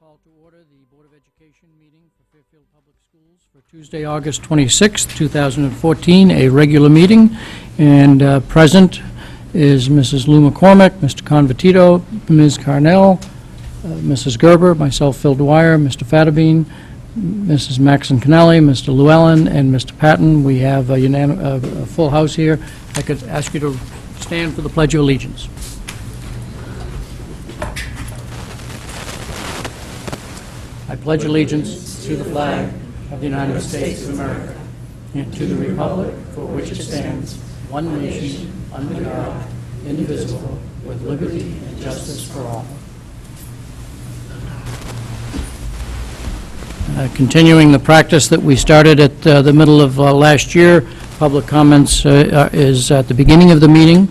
call to order the Board of Education meeting for Fairfield Public Schools for Tuesday, August 26, 2014, a regular meeting. And present is Mrs. Lou McCormick, Mr. Convertito, Ms. Carnell, Mrs. Gerber, myself, Phil Dwyer, Mr. Fattabine, Mrs. Maxon Kennelly, Mr. Llewellyn, and Mr. Patton. We have a full house here. I could ask you to stand for the Pledge of Allegiance. I pledge allegiance to the flag of the United States of America and to the republic for which it stands, one nation, under God, indivisible, with liberty and justice for all. Continuing the practice that we started at the middle of last year, public comments is at the beginning of the meeting.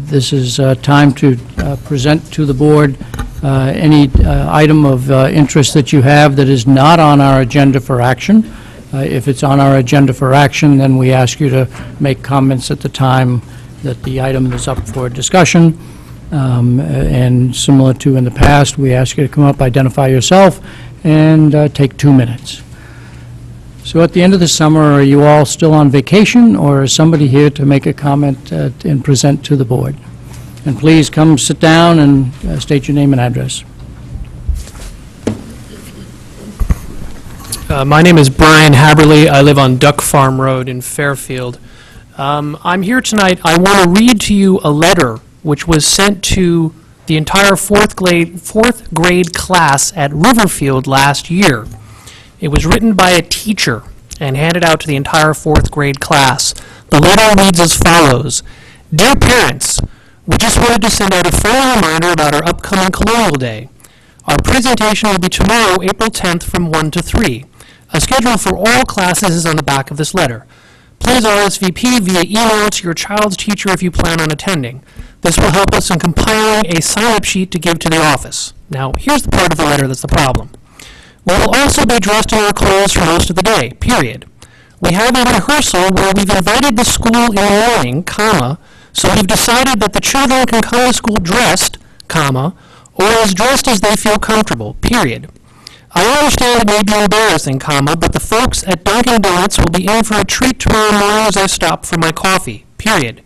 This is time to present to the board any item of interest that you have that is not on our agenda for action. If it's on our agenda for action, then we ask you to make comments at the time that the item is up for discussion. And similar to in the past, we ask you to come up, identify yourself, and take 2 minutes. So at the end of the summer, are you all still on vacation, or is somebody here to make a comment and present to the board? And please come sit down and state your name and address. My name is Brian Haberly. I live on Duck Farm Road in Fairfield. I'm here tonight. I want to read to you a letter which was sent to the entire fourth grade class at Riverfield last year. It was written by a teacher and handed out to the entire fourth grade class. The letter reads as follows: Dear parents, we just wanted to send out a friendly reminder about our upcoming Colonial Day. Our presentation will be tomorrow, April 10th from 1 to 3. A schedule for all classes is on the back of this letter. Please RSVP via email to your child's teacher if you plan on attending. This will help us in compiling a sign-up sheet to give to the office. Now, here's the part of the letter that's the problem. We will also be dressed in our clothes for most of the day, period. We have a rehearsal where we've invited the school in the morning, comma, so we've decided that the children can come to school dressed, comma, or as dressed as they feel comfortable, period. I understand it may be embarrassing, comma, but the folks at Dunkin' Donuts will be in for a treat tomorrow morning as I stop for my coffee, period.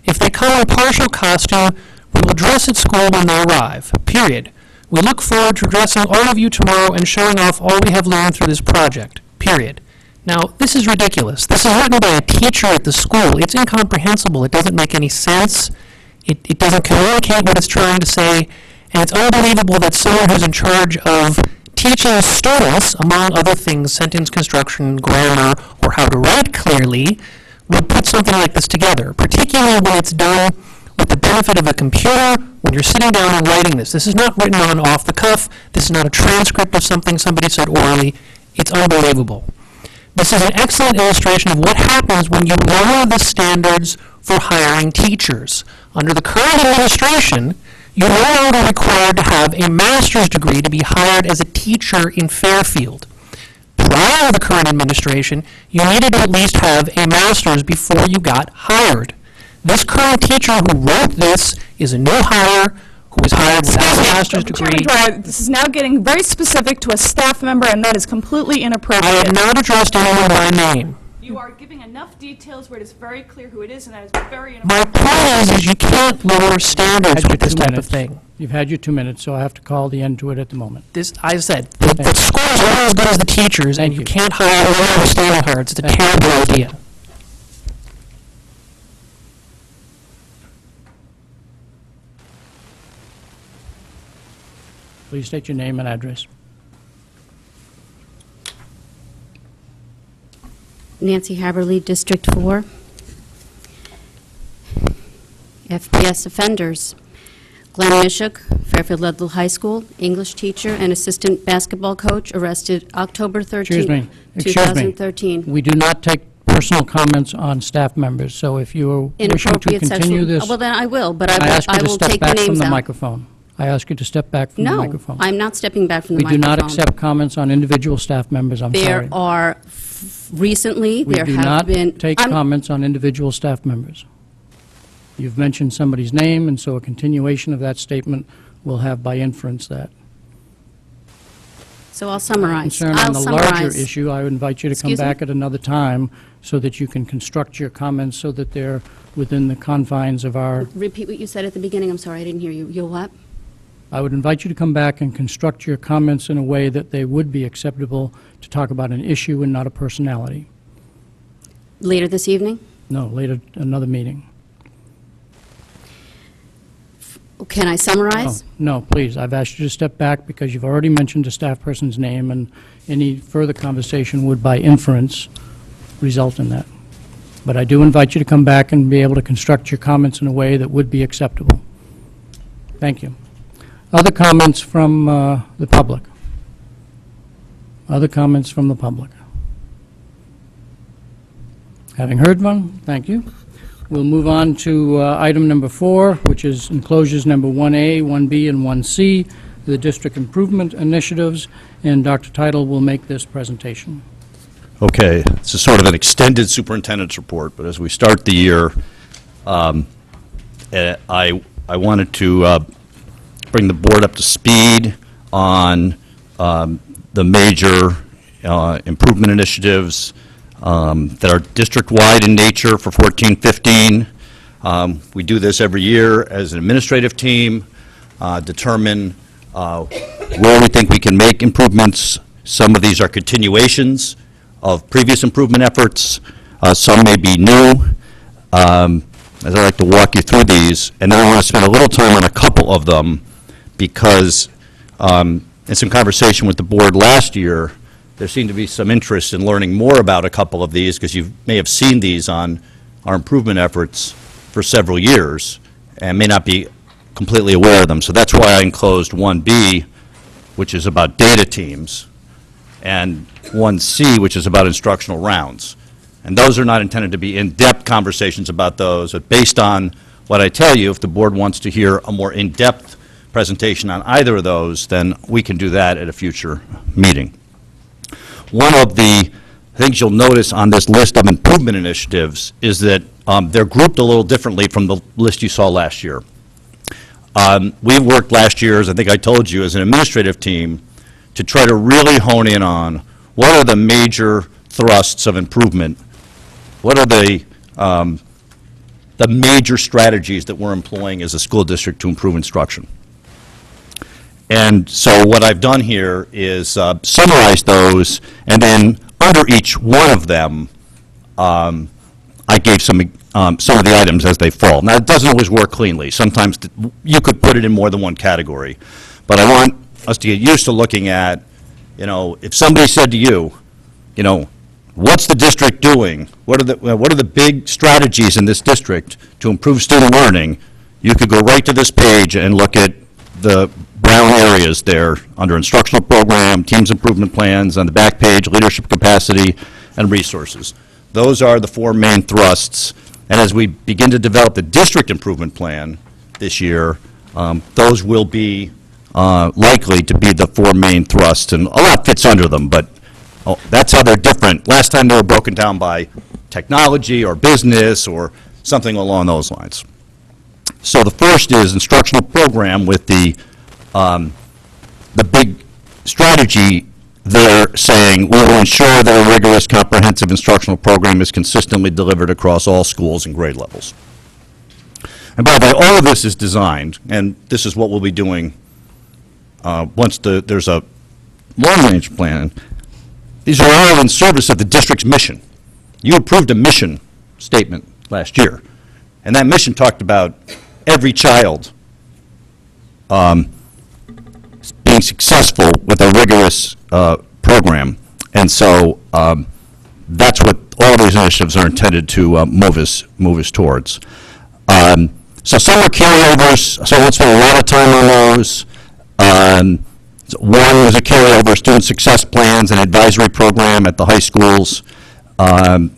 If they come in partial costume, we will dress at school when they arrive, period. We look forward to addressing all of you tomorrow and showing off all we have learned through this project, period. Now, this is ridiculous. This is written by a teacher at the school. It's incomprehensible. It doesn't make any sense. It doesn't communicate what it's trying to say. And it's unbelievable that someone who's in charge of teaching students, among other things, sentence construction, grammar, or how to write clearly, would put something like this together, particularly when it's done with the benefit of a computer, when you're sitting down and writing this. This is not written on off the cuff. This is not a transcript of something somebody said orally. It's unbelievable. This is an excellent illustration of what happens when you lower the standards for hiring teachers. Under the current administration, you're no longer required to have a master's degree to be hired as a teacher in Fairfield. Prior to the current administration, you needed to at least have a master's before you got hired. This current teacher who wrote this is a new hire who was hired without a master's degree. This is now getting very specific to a staff member, and that is completely inappropriate. I have not addressed anyone by name. You are giving enough details where it is very clear who it is, and that is very inappropriate. My point is you can't lower standards with this type of thing. You've had your 2 minutes, so I have to call the end to it at the moment. This, I said, the schools are as good as the teachers, and you can't hire a lower standard hire. It's a terrible idea. Please state your name and address. Nancy Haberly, District 4. FPS offenders. Glenn Mishuk, Fairfield Ludlow High School, English teacher and assistant basketball coach, arrested October 13, 2013. We do not take personal comments on staff members, so if you are wishing to continue this, well, then I will, but I ask you I to will step take the back from names the out. microphone. I ask you to step back from the microphone. No, I'm not stepping back from the We do microphone. not accept comments on individual staff members, I'm sorry. There are, recently, We there do have not been... take comments on individual staff members. You've mentioned somebody's name, and so a continuation of that statement will have by inference that. So I'll summarize. concern on I'll the larger summarize. issue, I would invite you to come Excuse me? back at another time so that you can construct your comments so that they're within the confines of our, Repeat what you said at the beginning. I'm sorry, I didn't hear you. You'll what? I would invite you to come back and construct your comments in a way that they would be acceptable to talk about an issue and not a personality. Later this evening? No, later, another meeting. Can I summarize? No, please, I've asked you to step back because you've already mentioned a staff person's name, and any further conversation would, by inference, result in that. But I do invite you to come back and be able to construct your comments in a way that would be acceptable. Thank you. Other comments from the public? Other comments from the public? Having heard one, thank you. We'll move on to item number 4, which is enclosures number 1A, 1B, and 1C, the district improvement initiatives, and Dr. Teitel will make this presentation. Okay, this is sort of an extended superintendent's report, but as we start the year, I wanted to bring the board up to speed on the major improvement initiatives that are district-wide in nature for 14-15. We do this every year as an administrative team, determine where we think we can make improvements. Some of these are continuations of previous improvement efforts. Some may be new. As I like to walk you through these, and then I want to spend a little time on a couple of them because in some conversation with the board last year, there seemed to be some interest in learning more about a couple of these because you may have seen these on our improvement efforts for several years and may not be completely aware of them. So that's why I enclosed 1B, which is about data teams, and 1C, which is about instructional rounds. And those are not intended to be in-depth conversations about those, but based on what I tell you, if the board wants to hear a more in-depth presentation on either of those, then we can do that at a future meeting. One of the things you'll notice on this list of improvement initiatives is that they're grouped a little differently from the list you saw last year. We worked last year, as I think I told you, as an administrative team to try to really hone in on what are the major thrusts of improvement, what are the major strategies that we're employing as a school district to improve instruction. And so what I've done here is summarize those, and then under each one of them, I gave some of the items as they fall. Now, it doesn't always work cleanly. Sometimes you could put it in more than one category. But I want us to get used to looking at, if somebody said to you, what's the district doing? What are the big strategies in this district to improve student learning? You could go right to this page and look at the brown areas there under instructional program, teams improvement plans, on the back page, leadership capacity, and resources. Those are the 4 main thrusts. And as we begin to develop the district improvement plan this year, those will be likely to be the 4 main thrusts. And a lot fits under them, but that's how they're different. Last time they were broken down by technology or business or something along those lines. So the first is instructional program with the big strategy. They're saying we will ensure that a rigorous, comprehensive instructional program is consistently delivered across all schools and grade levels. And by the way, all of this is designed, and this is what we'll be doing once there's a long-range plan. These are all in service of the district's mission. You approved a mission statement last year, and that mission talked about every child being successful with a rigorous program. And so that's what all these initiatives are intended to move us towards. So some are carryovers, so I won't spend a lot of time on those. One was a carryover student success plans and advisory program at the high schools.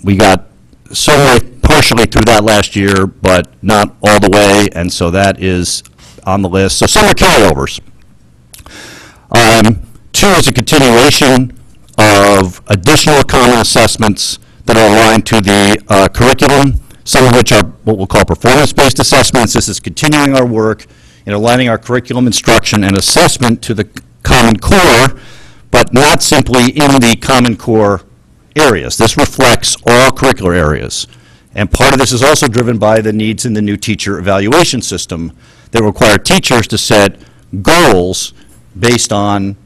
We got partially through that last year, but not all the way, and so that is on the list. So some are carryovers. 2 is a continuation of additional common assessments that are aligned to the curriculum, some of which are what we'll call performance-based assessments. This is continuing our work in aligning our curriculum instruction and assessment to the Common Core, but not simply in the Common Core areas. This reflects all curricular areas. And part of this is also driven by the needs in the new teacher evaluation system that require teachers to set goals based on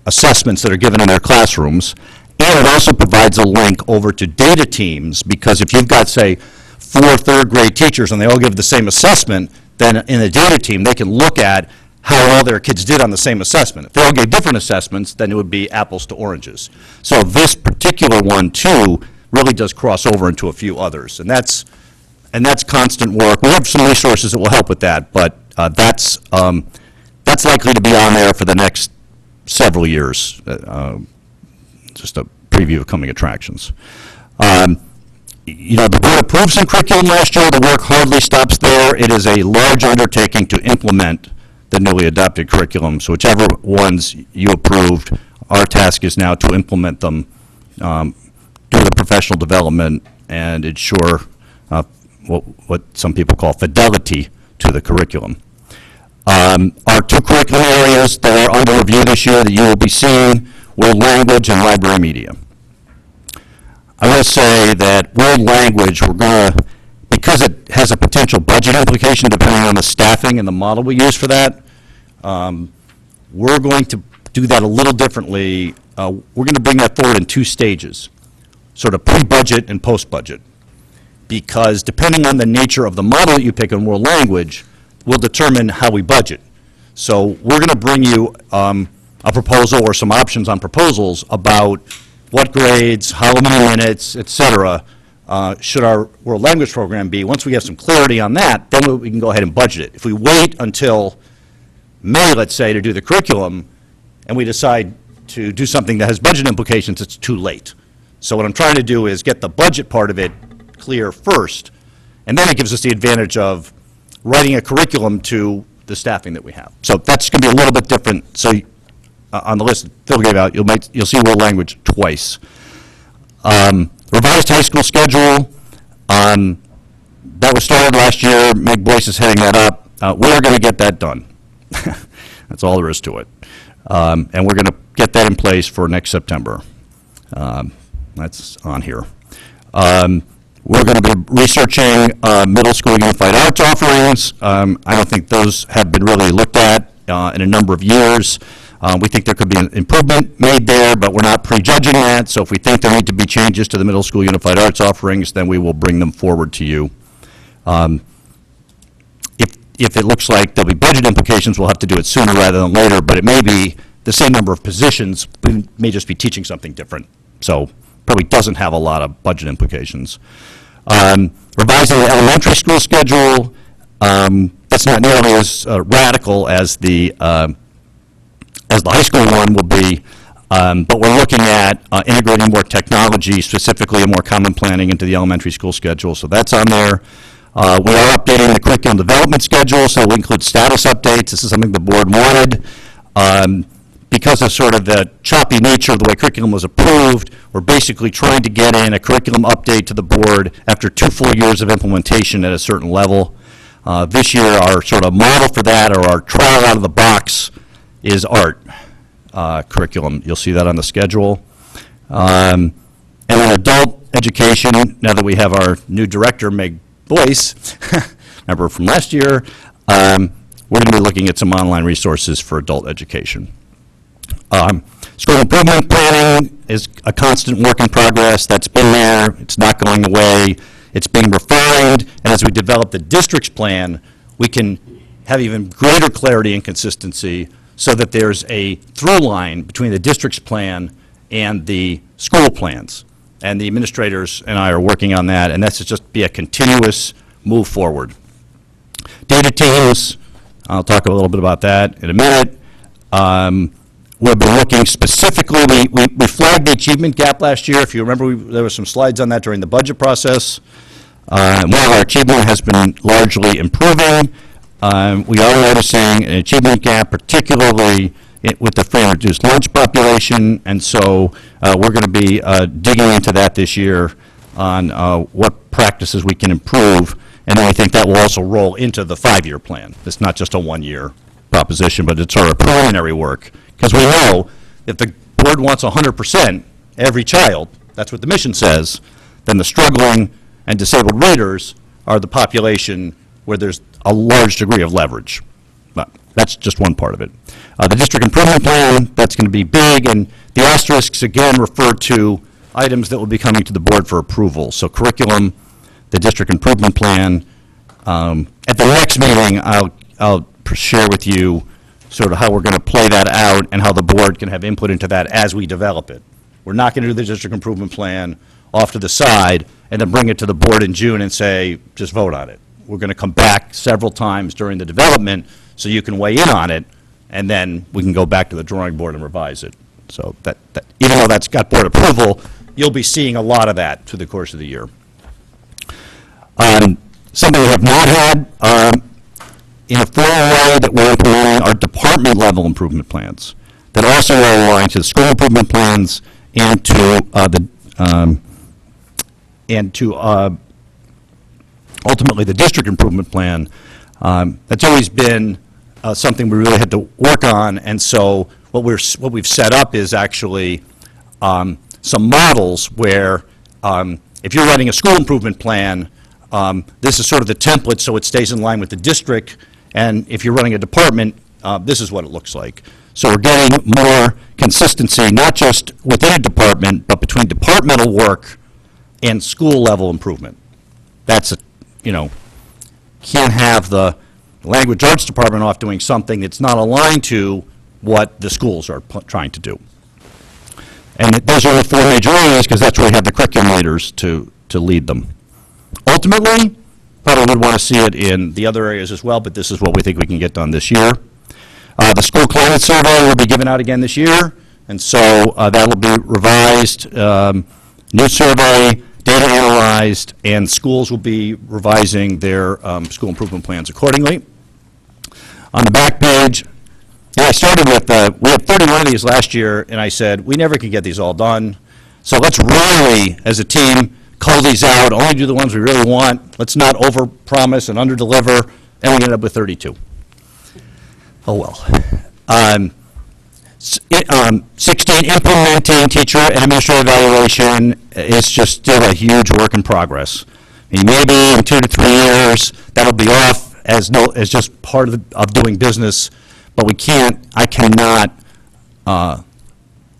assessments that are given in their classrooms. And it also provides a link over to data teams, because if you've got, say, 4 third-grade teachers and they all give the same assessment, then in a data team, they can look at how all their kids did on the same assessment. If they all gave different assessments, then it would be apples to oranges. So this particular one, too, really does cross over into a few others, and that's constant work. We have some resources that will help with that, but that's likely to be on there for the next several years. Just a preview of coming attractions. The board approved some curriculum last year. The work hardly stops there. It is a large undertaking to implement the newly adopted curriculum. So whichever ones you approved, our task is now to implement them, do the professional development, and ensure what some people call fidelity to the curriculum. Our 2 curriculum areas that are under review this year that you will be seeing: world language and library media. I will say that world language, we're going to, because it has a potential budget implication depending on the staffing and the model we use for that, we're going to do that a little differently. We're going to bring that forward in 2 stages, sort of pre-budget and post-budget, because depending on the nature of the model that you pick in world language will determine how we budget. So we're going to bring you a proposal or some options on proposals about what grades, how many minutes, et cetera, should our world language program be. Once we have some clarity on that, then we can go ahead and budget it. If we wait until May, let's say, to do the curriculum, and we decide to do something that has budget implications, it's too late. So what I'm trying to do is get the budget part of it clear first, and then it gives us the advantage of writing a curriculum to the staffing that we have. So that's going to be a little bit different. So on the list Phil gave out, you'll see world language twice. Revised high school schedule, that was started last year. Meg Boyce is heading that up. We're going to get that done. That's all there is to it. And we're going to get that in place for next September. That's on here. We're going to be researching middle school unified arts offerings. I don't think those have been really looked at in a number of years. We think there could be an improvement made there, but we're not prejudging that. So if we think there need to be changes to the middle school unified arts offerings, then we will bring them forward to you. If it looks like there'll be budget implications, we'll have to do it sooner rather than later, but it may be the same number of positions, we may just be teaching something different. So probably doesn't have a lot of budget implications. Revising the elementary school schedule, that's not nearly as radical as the high school one will be, but we're looking at integrating more technology, specifically and more common planning into the elementary school schedule, so that's on there. We are updating the curriculum development schedule, so we'll include status updates. This is something the board wanted. Because of sort of the choppy nature of the way curriculum was approved, we're basically trying to get in a curriculum update to the board after 2 full years of implementation at a certain level. This year, our sort of model for that, or our trial out of the box, is art curriculum. You'll see that on the schedule. And then adult education, now that we have our new director, Meg Boyce, remember from last year, we're going to be looking at some online resources for adult education. School improvement planning is a constant work in progress. That's been there. It's not going away. It's being refined, and as we develop the district's plan, we can have even greater clarity and consistency so that there's a through line between the district's plan and the school plans. And the administrators and I are working on that, and that's to just be a continuous move forward. Data teams, I'll talk a little bit about that in a minute. We've been looking specifically, we flagged the achievement gap last year. If you remember, there were some slides on that during the budget process. While our achievement has been largely improving, we are noticing an achievement gap, particularly with the free and reduced lunch population, and so we're going to be digging into that this year on what practices we can improve, and then I think that will also roll into the 5-year plan. It's not just a 1-year proposition, but it's sort of preliminary work, Because we know if the board wants 100% every child, that's what the mission says, then the struggling and disabled readers are the population where there's a large degree of leverage. But that's just one part of it. The district improvement plan, that's going to be big, and the asterisks, again, refer to items that will be coming to the board for approval. So curriculum, the district improvement plan. At the next meeting, I'll share with you sort of how we're going to play that out and how the board can have input into that as we develop it. We're not going to do the district improvement plan off to the side and then bring it to the board in June and say, just vote on it. We're going to come back several times during the development so you can weigh in on it, and then we can go back to the drawing board and revise it. So that even though that's got board approval, you'll be seeing a lot of that through the course of the year. Something we have not had in a formal way that we're implementing are department-level improvement plans that also are aligned to the school improvement plans and to ultimately the district improvement plan. That's always been something we really had to work on, and so what we've set up is actually some models where if you're writing a school improvement plan, this is sort of the template so it stays in line with the district, and if you're running a department, this is what it looks like. So we're getting more consistency, not just within a department, but between departmental work and school-level improvement. That's, can't have the language arts department off doing something that's not aligned to what the schools are trying to do. And those are the four major areas because that's where we have the curriculum leaders to lead them. Ultimately, probably would want to see it in the other areas as well, but this is what we think we can get done this year. The school climate survey will be given out again this year, and so that'll be revised, new survey, data analyzed, and schools will be revising their school improvement plans accordingly. On the back page, I started with, we had 31 of these last year, and I said, we never can get these all done, so let's really, as a team, cull these out, only do the ones we really want, let's not over-promise and under-deliver, and we ended up with 32. Oh, well. 16, implementing teacher and administrative evaluation is just still a huge work in progress. I mean, maybe in 2 to 3 years, that'll be off as just part of doing business, but I cannot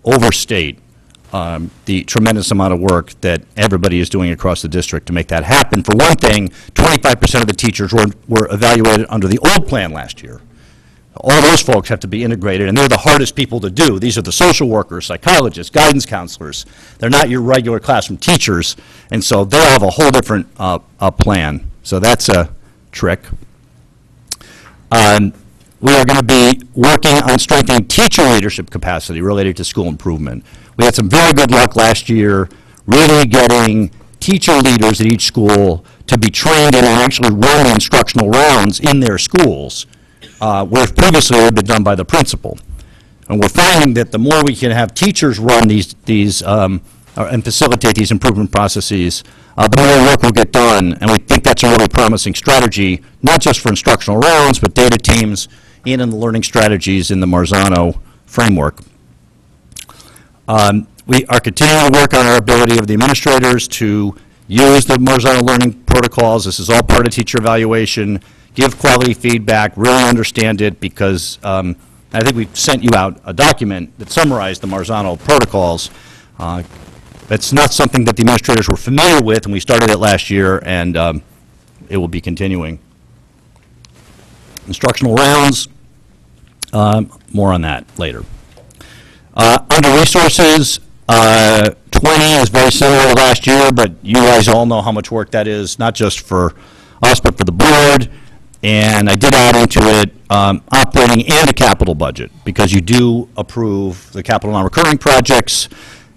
overstate the tremendous amount of work that everybody is doing across the district to make that happen. For one thing, 25% of the teachers were evaluated under the old plan last year. All those folks have to be integrated, and they're the hardest people to do. These are the social workers, psychologists, guidance counselors. They're not your regular classroom teachers, and so they'll have a whole different plan. So that's a trick. We are going to be working on strengthening teacher leadership capacity related to school improvement. We had some very good luck last year really getting teacher leaders at each school to be trained in and actually run instructional rounds in their schools, where previously it had been done by the principal. And we're finding that the more we can have teachers run these and facilitate these improvement processes, the more work will get done. And we think that's a really promising strategy, not just for instructional rounds, but data teams and in the learning strategies in the Marzano framework. We are continuing to work on our ability of the administrators to use the Marzano learning protocols. This is all part of teacher evaluation. Give quality feedback, really understand it, because I think we sent you out a document that summarized the Marzano protocols. That's not something that the administrators were familiar with, and we started it last year, and it will be continuing. Instructional rounds, more on that later. Under resources, 20 is very similar to last year, but you guys all know how much work that is, not just for us, but for the board. And I did add into it operating and a capital budget, because you do approve the capital non-recurring projects.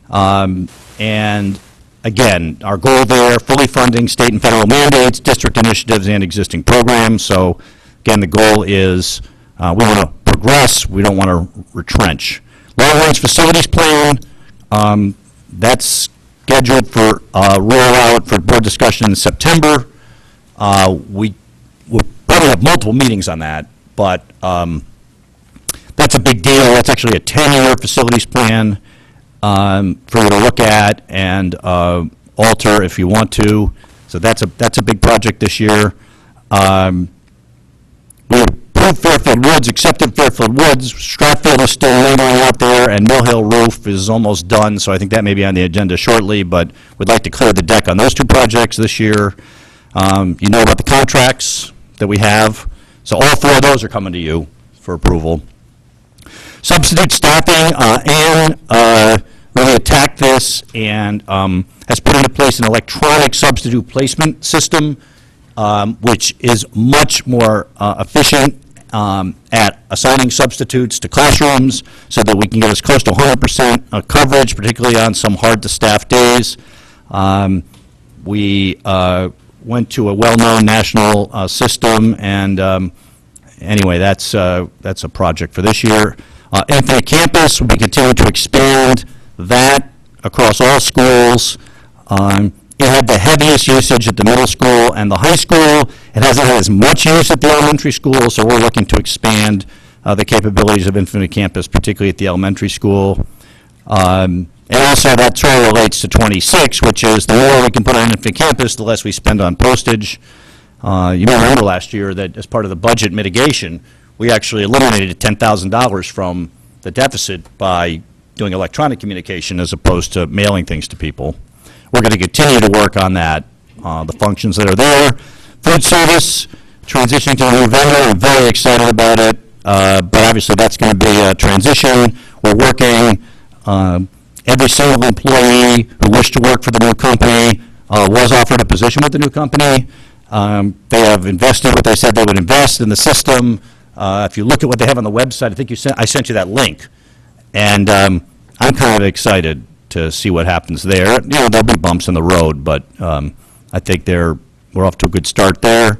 And again, our goal there, fully funding state and federal mandates, district initiatives, and existing programs. So again, the goal is we want to progress, we don't want to retrench. Long-range facilities plan, that's scheduled for rollout for board discussion in September. We will probably have multiple meetings on that, but That's a big deal. That's actually a 10-year facilities plan for you to look at and alter if you want to. So that's a big project this year. We approved Fairfield Woods, accepted Fairfield Woods. Stratfield is still lingering out there, and Mill Hill Roof is almost done, so I think that may be on the agenda shortly, but we'd like to clear the deck on those two projects this year. You know about the contracts that we have, so all four of those are coming to you for approval. Substitute staffing, Ann really attacked this and has put into place an electronic substitute placement system, which is much more efficient at assigning substitutes to classrooms so that we can get as close to 100% coverage, particularly on some hard-to-staff days. We went to a well-known national system, and anyway, that's a project for this year. Infinite Campus, we continue to expand that across all schools. It had the heaviest usage at the middle school and the high school. It hasn't had as much use at the elementary school, so we're looking to expand the capabilities of Infinite Campus, particularly at the elementary school. And also that sort of relates to 26, which is the more we can put on Infinite Campus, the less we spend on postage. You may remember last year that as part of the budget mitigation, we actually eliminated $10,000 from the deficit by doing electronic communication as opposed to mailing things to people. We're going to continue to work on that, the functions that are there. Food service, transitioning to a new vendor, I'm very excited about it, but obviously that's going to be a transition. We're working, every single employee who wished to work for the new company was offered a position with the new company. They have invested what they said they would invest in the system. If you look at what they have on the website, I think I sent you that link, and I'm kind of excited to see what happens there. You know, there'll be bumps in the road, but I think we're off to a good start there.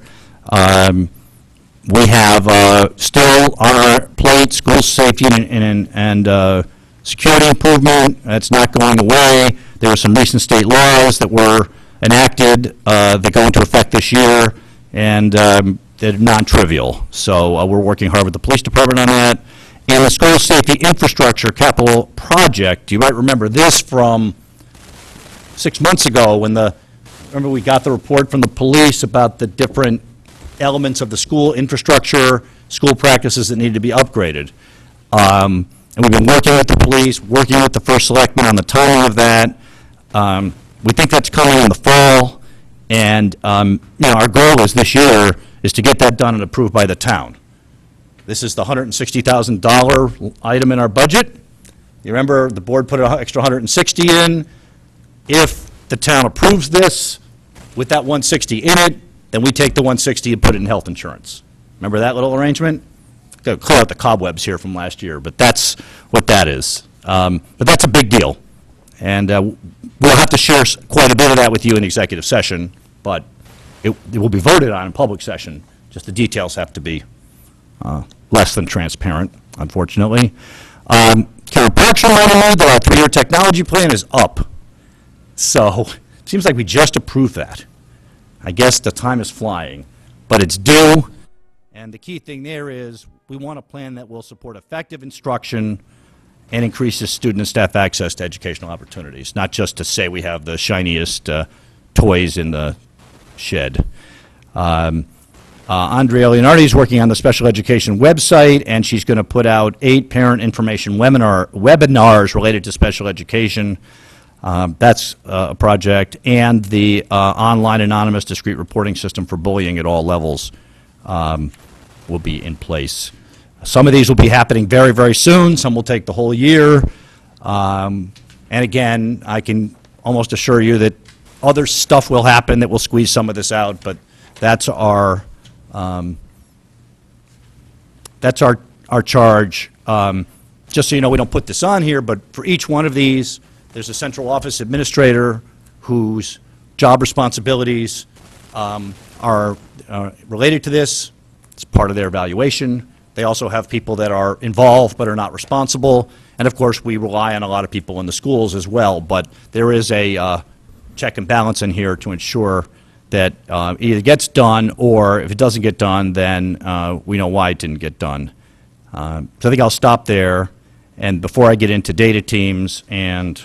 We have still on our plate school safety and security improvement. That's not going away. There were some recent state laws that were enacted that go into effect this year, and they're non-trivial. So we're working hard with the police department on that. And the school safety infrastructure capital project, you might remember this from 6 months ago when remember we got the report from the police about the different elements of the school infrastructure, school practices that needed to be upgraded. And we've been working with the police, working with the first selectman on the timing of that. We think that's coming in the fall, and our goal is this year is to get that done and approved by the town. This is the $160,000 item in our budget. You remember the board put an extra $160 in. If the town approves this with that $160 in it, then we take the $160 and put it in health insurance. Remember that little arrangement? Got to clear out the cobwebs here from last year, but that's what that is. But that's a big deal. And we'll have to share quite a bit of that with you in executive session, but it will be voted on in public session. Just the details have to be less than transparent, unfortunately. Karen Parks reminded me that our 3-year technology plan is up. So it seems like we just approved that. I guess the time is flying, but it's due. And the key thing there is we want a plan that will support effective instruction and increases student and staff access to educational opportunities, not just to say we have the shiniest toys in the shed. Andrea Leonardi is working on the special education website, and she's going to put out 8 parent information webinars related to special education. That's a project, and the online anonymous discrete reporting system for bullying at all levels will be in place. Some of these will be happening very, very soon. Some will take the whole year. And again, I can almost assure you that other stuff will happen that will squeeze some of this out, but that's our charge. Just so you know, we don't put this on here, but for each one of these, there's a central office administrator whose job responsibilities are related to this. It's part of their evaluation. They also have people that are involved but are not responsible. And of course, we rely on a lot of people in the schools as well. But there is a check and balance in here to ensure that either gets done, or if it doesn't get done, then we know why it didn't get done. So I think I'll stop there, and before I get into data teams and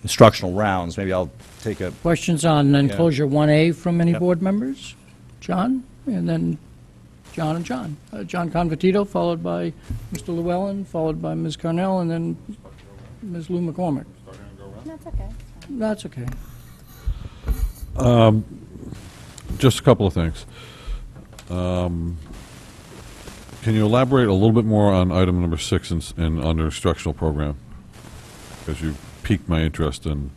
instructional rounds, maybe I'll take a... Questions on enclosure 1A from any Yep. board members? John, and then John and John. John Convertito, followed by Mr. Llewellyn, followed by Ms. Carnell, and then Ms. Lou McCormick. That's okay. That's okay. Just a couple of things. Can you elaborate a little bit more on item number 6 in under instructional program? Because you piqued my interest in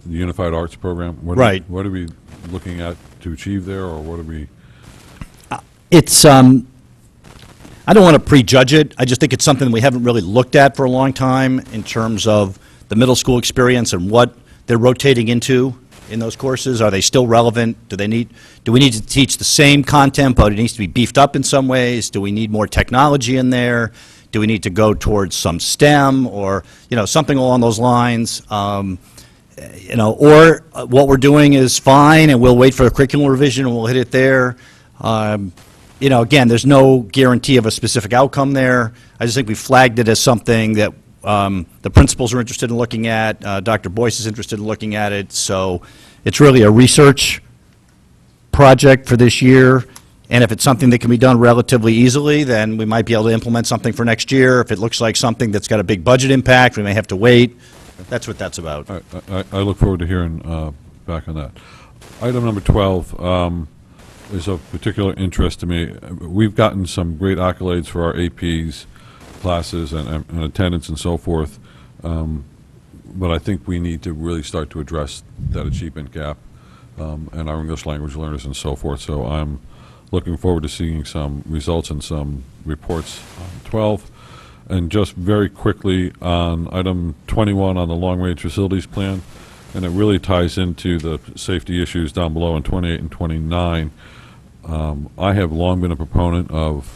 the Unified Arts Program. Right. What are we looking at to achieve there, or what are we? It's, I don't want to prejudge it. I just think it's something we haven't really looked at for a long time in terms of the middle school experience and what they're rotating into in those courses. Are they still relevant? Do we need to teach the same content, but it needs to be beefed up in some ways? Do we need more technology in there? Do we need to go towards some STEM or, something along those lines? Or what we're doing is fine, and we'll wait for the curriculum revision, and we'll hit it there. Again, there's no guarantee of a specific outcome there. I just think we flagged it as something that the principals are interested in looking at. Dr. Boyce is interested in looking at it. So it's really a research project for this year. And if it's something that can be done relatively easily, then we might be able to implement something for next year. If it looks like something that's got a big budget impact, we may have to wait. That's what that's about. I look forward to hearing back on that. Item number 12 is of particular interest to me. We've gotten some great accolades for our APs classes and attendance and so forth, but I think we need to really start to address that achievement gap and our English language learners and so forth. So I'm looking forward to seeing some results and some reports on 12. And just very quickly on item 21 on the long-range facilities plan, and it really ties into the safety issues down below in 28 and 29. I have long been a proponent of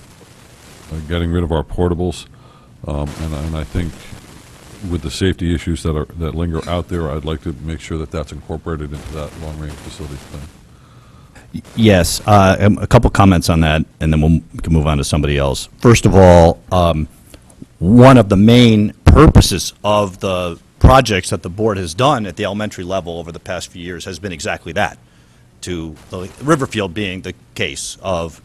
getting rid of our portables, and I think with the safety issues that linger out there, I'd like to make sure that that's incorporated into that long-range facilities plan. Yes, a couple comments on that, and then we can move on to somebody else. First of all, one of the main purposes of the projects that the board has done at the elementary level over the past few years has been exactly that, to the Riverfield being the case of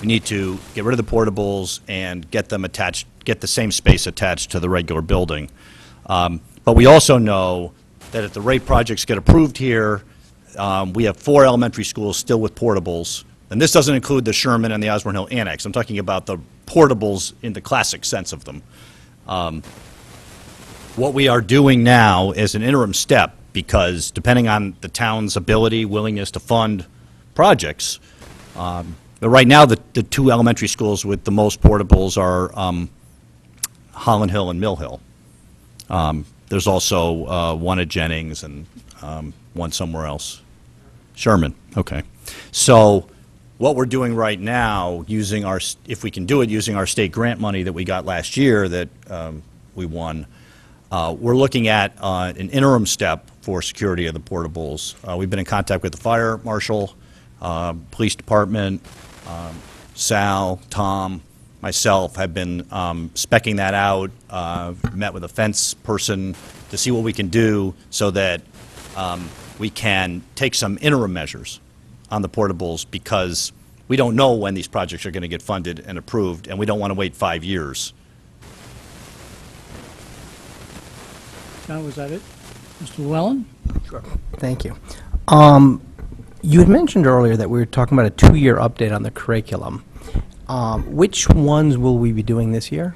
we need to get rid of the portables and get them attached, get the same space attached to the regular building. But we also know that if the rate projects get approved here, we have 4 elementary schools still with portables, and this doesn't include the Sherman and the Osborne Hill Annex. I'm talking about the portables in the classic sense of them. What we are doing now is an interim step, because depending on the town's ability, willingness to fund projects, but right now the 2 elementary schools with the most portables are Holland Hill and Mill Hill. There's also one at Jennings and one somewhere else. Sherman, okay. So what we're doing right now, using our, if we can do it, using our state grant money that we got last year that we won, we're looking at an interim step for security of the portables. We've been in contact with the fire marshal, police department, Sal, Tom, myself have been speccing that out, met with a fence person to see what we can do so that we can take some interim measures on the portables, because we don't know when these projects are going to get funded and approved, and we don't want to wait 5 years. John, was that it? Mr. Llewellyn? Thank you. You had mentioned earlier that we were talking about a 2-year update on the curriculum. Which ones will we be doing this year?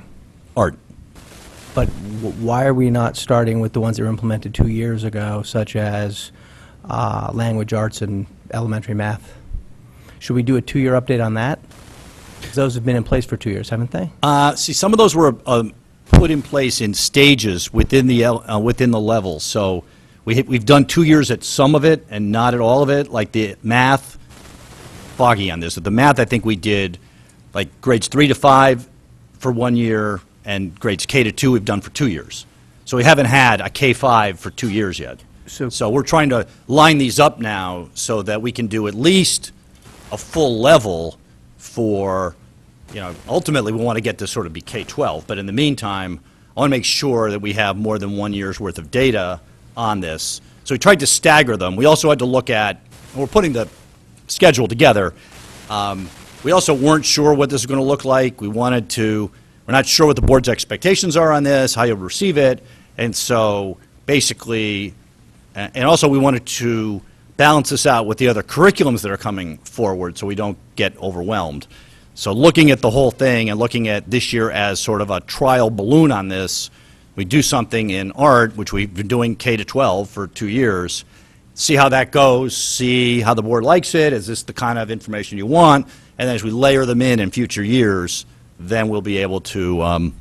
Art. But why are we not starting with the ones that were implemented 2 years ago, such as language arts and elementary math? Should we do a 2-year update on that? 'Cause those have been in place for 2 years, haven't they? See, some of those were put in place in stages within the levels. So we've done 2 years at some of it and not at all of it. Like the math, foggy on this. The math, I think we did like grades 3 to 5 for 1 year, and grades K to 2 we've done for 2 years. So we haven't had a K-5 for 2 years yet. So we're trying to line these up now so that we can do at least a full level for ultimately, we want to get this sort of be K-12, but in the meantime, I want to make sure that we have more than 1 year's worth of data on this. So we tried to stagger them. We also had to look at, and we're putting the schedule together, we also weren't sure what this was going to look like. We're not sure what the board's expectations are on this, how you'll receive it, and so basically, and also we wanted to balance this out with the other curriculums that are coming forward so we don't get overwhelmed. So looking at the whole thing and looking at this year as sort of a trial balloon on this, we do something in art, which we've been doing K-12 for 2 years, see how that goes, see how the board likes it, is this the kind of information you want, and then as we layer them in future years, then we'll be able to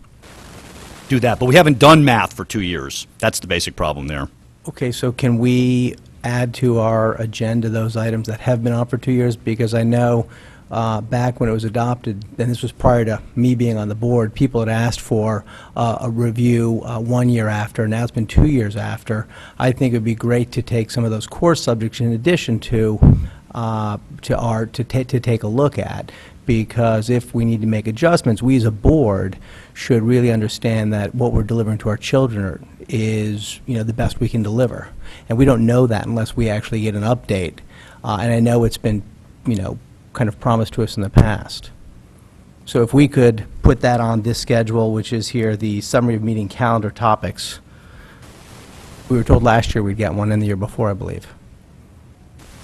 do that. But we haven't done math for 2 years. That's the basic problem there. Okay, so can we add to our agenda those items that have been on for 2 years? Because I know back when it was adopted, and this was prior to me being on the board, people had asked for a review 1 year after. Now it's been 2 years after. I think it would be great to take some of those core subjects in addition to art to take a look at. Because if we need to make adjustments, we as a board should really understand that what we're delivering to our children is, the best we can deliver. And we don't know that unless we actually get an update. And I know it's been, kind of promised to us in the past. So if we could put that on this schedule, which is here, the summary of meeting calendar topics. We were told last year we'd get one, and the year before, I believe.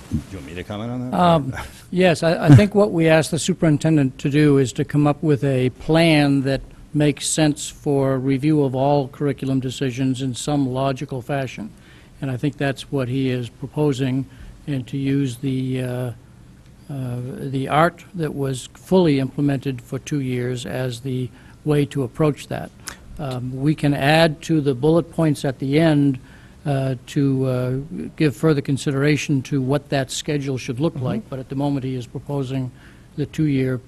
Do you want me to comment on that? Yes, I think what we asked the superintendent to do is to come up with a plan that makes sense for review of all curriculum decisions in some logical fashion. And I think that's what he is proposing, and to use the art that was fully implemented for 2 years as the way to approach that. We can add to the bullet points at the end to give further consideration to what that schedule should look like, but at the moment he is proposing the 2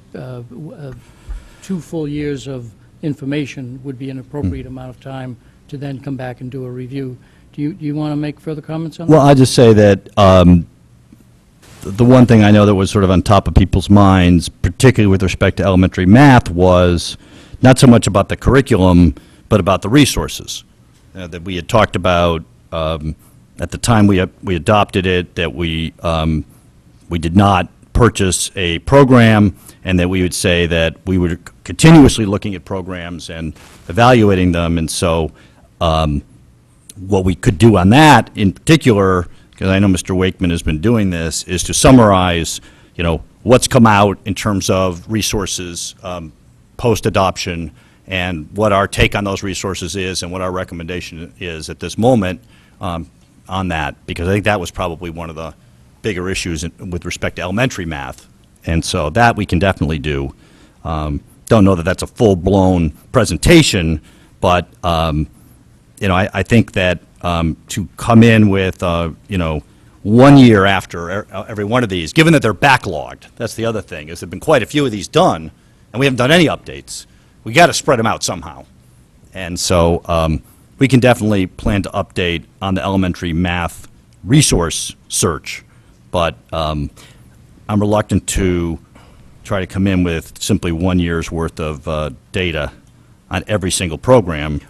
2 full years of information would be an appropriate amount of time to then come back and do a review. Do you want to make further comments on that? Well, I'll just say that the one thing I know that was sort of on top of people's minds, particularly with respect to elementary math, was not so much about the curriculum, but about the resources that we had talked about at the time we adopted it, that we did not purchase a program, and that we would say that we were continuously looking at programs and evaluating them. And so what we could do on that in particular, because I know Mr. Wakeman has been doing this, is to summarize, what's come out in terms of resources post-adoption, and what our take on those resources is, and what our recommendation is at this moment on that, because I think that was probably one of the bigger issues with respect to elementary math. And so that we can definitely do. Don't know that that's a full-blown presentation, but I think that to come in with 1 year after every one of these, given that they're backlogged, that's the other thing, is there have been quite a few of these done, and we haven't done any updates. We got to spread them out somehow. And so we can definitely plan to update on the elementary math resource search, but I'm reluctant to try to come in with simply 1 year's worth of data on every single program.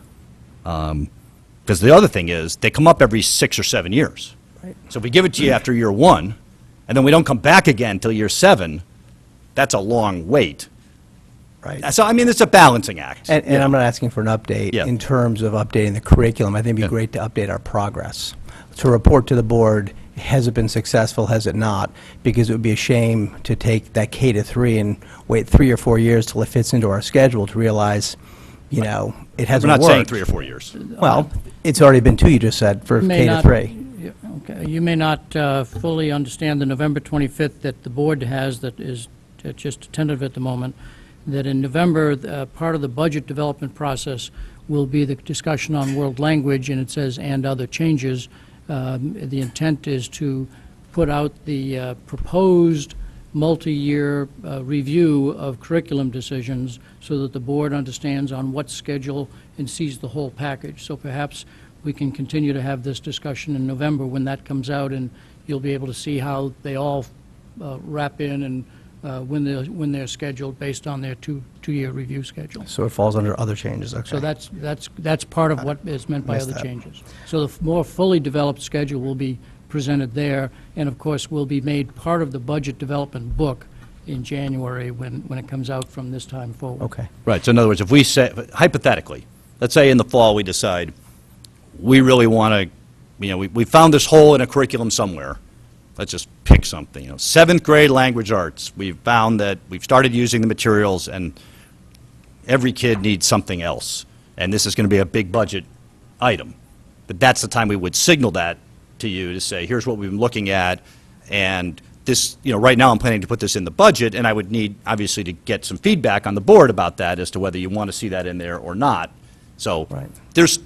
Because the other thing is, they come up every 6 or 7 years. Right. So if we give it to you after year 1, and then we don't come back again until year 7, that's a long wait. Right. So, it's a balancing act. And I'm not asking for an update in terms of updating the curriculum. I think it'd be great to update our progress. To report to the board, has it been successful, has it not? Because it would be a shame to take that K-3 and wait 3 or 4 years till it fits into our schedule to realize, it hasn't worked. We're not saying 3 or 4 years. Well, it's already been 2, you just said, for K-3. Okay. You may not fully understand the November 25th that the board has, that is just tentative at the moment, that in November, part of the budget development process will be the discussion on world language, and it says, and other changes. The intent is to put out the proposed multi-year review of curriculum decisions so that the board understands on what schedule and sees the whole package. So perhaps we can continue to have this discussion in November when that comes out, and you'll be able to see how they all wrap in and when they're scheduled based on their two-year review schedule. So it falls under other changes, okay. So that's part of what is meant by Missed other that. changes. So the more fully developed schedule will be presented there, and of course, will be made part of the budget development book in January when it comes out from this time forward. Okay. Right, so in other words, if we say, hypothetically, let's say in the fall we decide, we really want to, we found this hole in a curriculum somewhere. Let's just pick something, 7th grade language arts. We've found that we've started using the materials and every kid needs something else. And this is going to be a big budget item. But that's the time we would signal that to you to say, here's what we've been looking at, and this, right now I'm planning to put this in the budget, and I would need, obviously, to get some feedback on the board about that as to whether you want to see that in there or not. So Right. there's,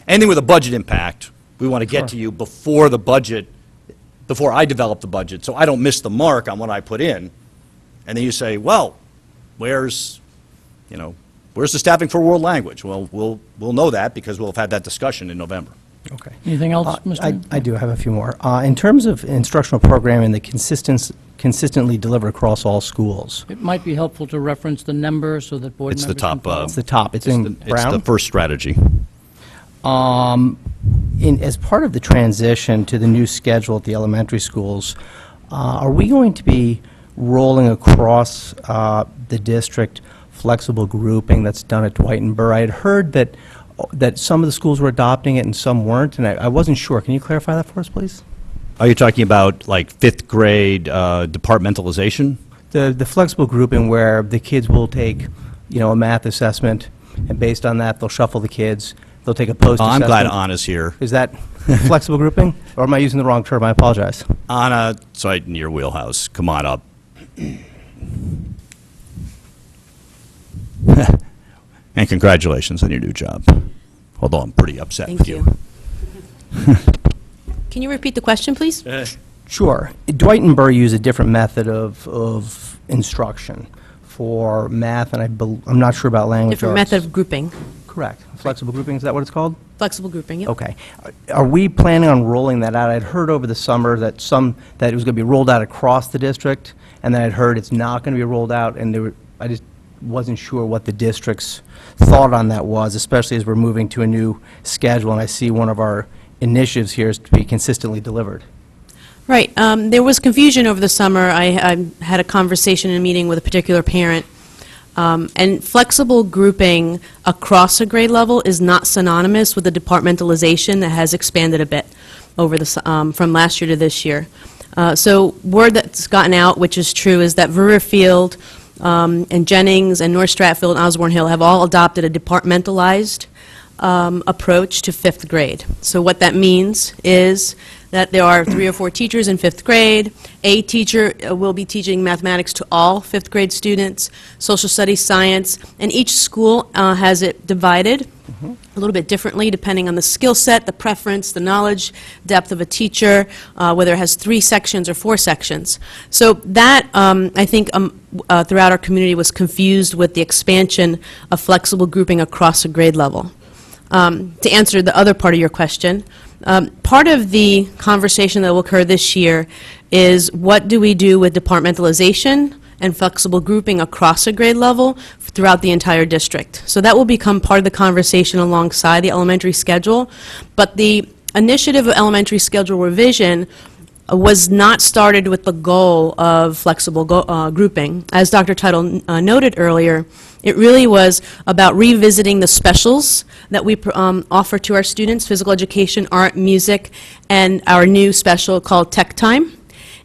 anything with a budget impact, we want to get Sure. to you before the budget, before I develop the budget, so I don't miss the mark on what I put in. And then you say, well, where's the staffing for world language? Well, we'll know that because we'll have had that discussion in November. Okay. Anything else, Mr.? I do have a few more. In terms of instructional programming that consistently delivered across all schools, It might be helpful to reference the number so that board It's the members can top, follow. it's the top, it's in It's the brown. first strategy. As part of the transition to the new schedule at the elementary schools, are we going to be rolling across the district flexible grouping that's done at Dwight and Burr? I had heard that some of the schools were adopting it and some weren't, and I wasn't sure. Can you clarify that for us, please? Are you talking about like 5th grade departmentalization? The flexible grouping where the kids will take, a math assessment, and based on that, they'll shuffle the kids. They'll take a Oh, post-assessment. I'm glad Anna's here. Is that flexible grouping? Or am I using the wrong term? I apologize. Anna, it's right in your wheelhouse. Come on up. And congratulations on your new job. Although I'm pretty upset with Thank you. you. Can you repeat the question, please? Sure. Dwight and Burr use a different method of instruction for math, and I'm not sure about language Different arts. method of grouping. Correct. Flexible grouping, is that what it's called? Flexible grouping, yep. Okay. Are we planning on rolling that out? I'd heard over the summer that it was going to be rolled out across the district, and then I'd heard it's not going to be rolled out, and I just wasn't sure what the district's thought on that was, especially as we're moving to a new schedule, and I see one of our initiatives here is to be consistently delivered. Right. There was confusion over the summer. I had a conversation in a meeting with a particular parent, and flexible grouping across a grade level is not synonymous with the departmentalization that has expanded a bit over from last year to this year. So word that's gotten out, which is true, is that Riverfield and Jennings and North Stratfield and Osborne Hill have all adopted a departmentalized approach to 5th grade. So what that means is that there are 3 or 4 teachers in 5th grade. A teacher will be teaching mathematics to all 5th grade students, social studies, science, and each school has it divided a little bit differently depending on the skill set, the preference, the knowledge depth of a teacher, whether it has 3 sections or 4 sections. So that, I think, throughout our community was confused with the expansion of flexible grouping across a grade level. To answer the other part of your question, part of the conversation that will occur this year is what do we do with departmentalization and flexible grouping across a grade level throughout the entire district. So that will become part of the conversation alongside the elementary schedule. But the initiative of elementary schedule revision was not started with the goal of flexible grouping. As Dr. Tuttle noted earlier, it really was about revisiting the specials that we offer to our students, physical education, art, music, and our new special called Tech Time,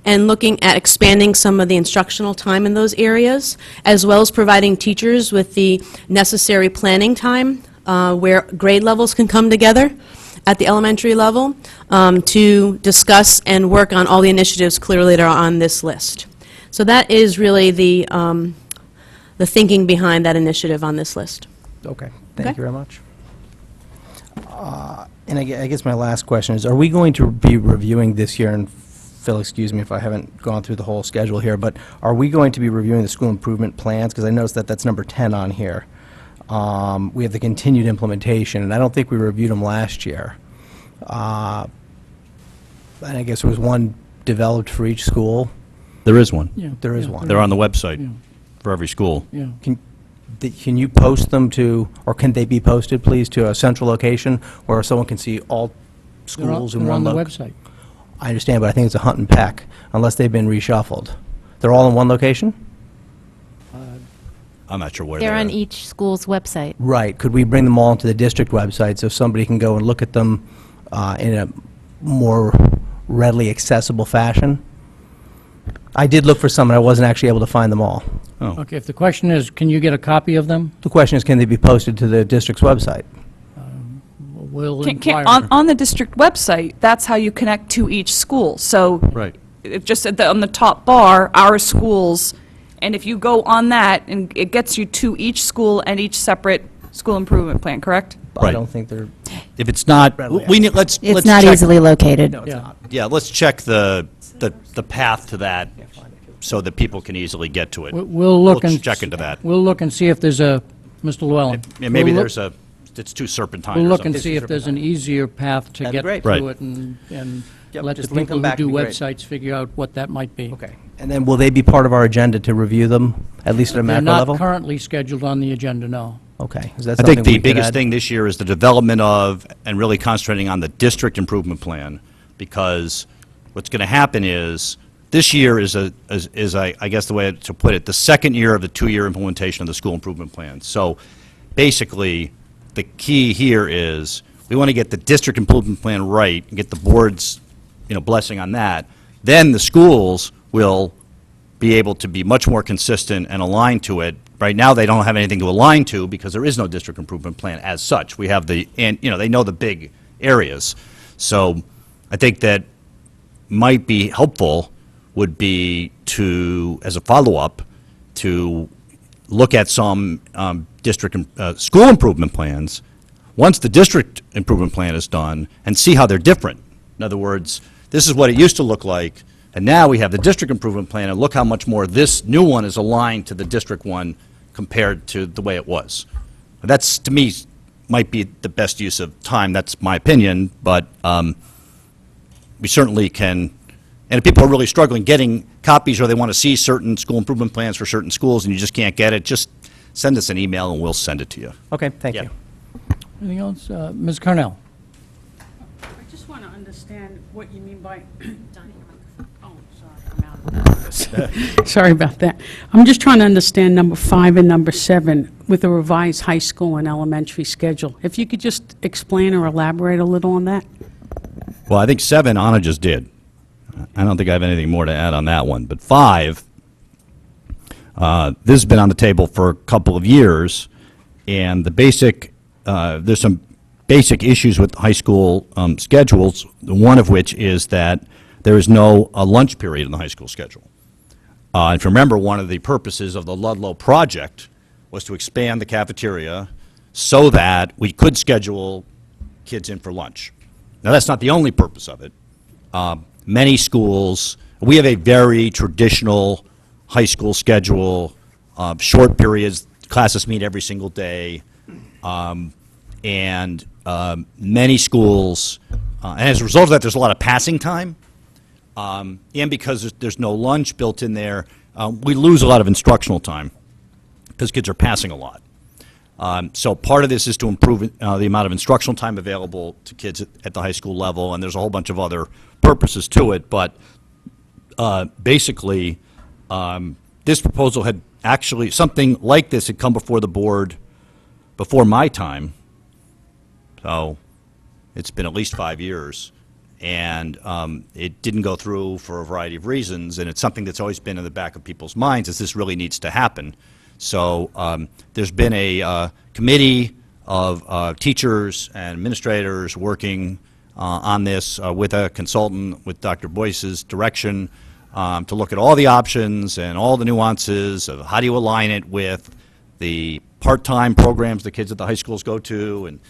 and looking at expanding some of the instructional time in those areas, as well as providing teachers with the necessary planning time where grade levels can come together at the elementary level to discuss and work on all the initiatives clearly that are on this list. So that is really the thinking behind that initiative on this list. Okay, thank Okay. you very much. And I guess my last question is, are we going to be reviewing this year, and Phil, excuse me if I haven't gone through the whole schedule here, but are we going to be reviewing the school improvement plans? Because I noticed that that's number 10 on here. We have the continued implementation, and I don't think we reviewed them last year. And I guess there was one developed for each school. There is one. Yeah. There is Yeah. one. They're on the website Yeah. for every school. Yeah. Can you post them to, or can they be posted, please, to a central location where someone can see all They're on- schools in they're one on the loc? website. I understand, but I think it's a hunt and peck, unless they've been reshuffled. They're all in one location? I'm not sure where They're on they're. each school's website. Right. Could we bring them all into the district website so somebody can go and look at them in a more readily accessible fashion? I did look for some, and I wasn't actually able to find them all. Okay, if the question is, can you get a copy of them? The question is, can they be posted to the district's website? We'll Can't- inquire. On the district website, that's how you connect to each school. So Right. it just on the top bar, our schools, and if you go on that, and it gets you to each school and each separate school improvement plan, correct? I Right. don't think they're, If it's not, Readily we need, let's It's let's not check- easily located. no, it's Yeah. not. Yeah, let's check the path to that so that people can easily get to it. We'll look and... check into that. We'll look and see if there's a, Mr. Llewellyn. Yeah, maybe We'll there's it's too serpentine We'll or look and something. see if there's an easier path to That'd be get great. Right. to it and Yep, let the just link people them who back do would be great. websites figure out what that might be. Okay. And then will they be part of our agenda to review them, at least at a They're macro level? not currently scheduled on the agenda, no. Okay. Is that I something think the we could biggest add? thing this year is the development of, and really concentrating on the district improvement plan, because what's going to happen is, this year is I guess the way to put it, the second year of the two-year implementation of the school improvement plan. So basically, the key here is, we want to get the district improvement plan right, and get the board's, blessing on that. Then the schools will be able to be much more consistent and aligned to it. Right now, they don't have anything to align to because there is no district improvement plan as such. We have they know the big areas. So I think that might be helpful would be to, as a follow-up, to look at some school improvement plans once the district improvement plan is done and see how they're different. In other words, this is what it used to look like, and now we have the district improvement plan, and look how much more this new one is aligned to the district one compared to the way it was. That's, to me, might be the best use of time. That's my opinion, but we certainly can. And if people are really struggling getting copies, or they want to see certain school improvement plans for certain schools and you just can't get it, just send us an email and we'll send it to you. Okay, thank Yeah. you. Anything else? Ms. Cornell? I just want to understand what you mean by, oh, sorry, I'm out of this. Sorry about that. I'm just trying to understand number 5 and number 7 with the revised high school and elementary schedule. If you could just explain or elaborate a little on that? Well, I think 7, Anna just did. I don't think I have anything more to add on that one. But 5, this has been on the table for a couple of years, and the basic, there's some basic issues with high school schedules, one of which is that there is no lunch period in the high school schedule. If you remember, one of the purposes of the Ludlow project was to expand the cafeteria so that we could schedule kids in for lunch. Now, that's not the only purpose of it. Many schools, we have a very traditional high school schedule, short periods, classes meet every single day, and many schools, and as a result of that, there's a lot of passing time, and because there's no lunch built in there, we lose a lot of instructional time because kids are passing a lot. So part of this is to improve the amount of instructional time available to kids at the high school level, and there's a whole bunch of other purposes to it. But basically, this proposal had actually, something like this had come before the board before my time. So it's been at least 5 years. And it didn't go through for a variety of reasons, and it's something that's always been in the back of people's minds, is this really needs to happen. So there's been a committee of teachers and administrators working on this with a consultant with Dr. Boyce's direction to look at all the options and all the nuances of how do you align it with the part-time programs the kids at the high schools go to, and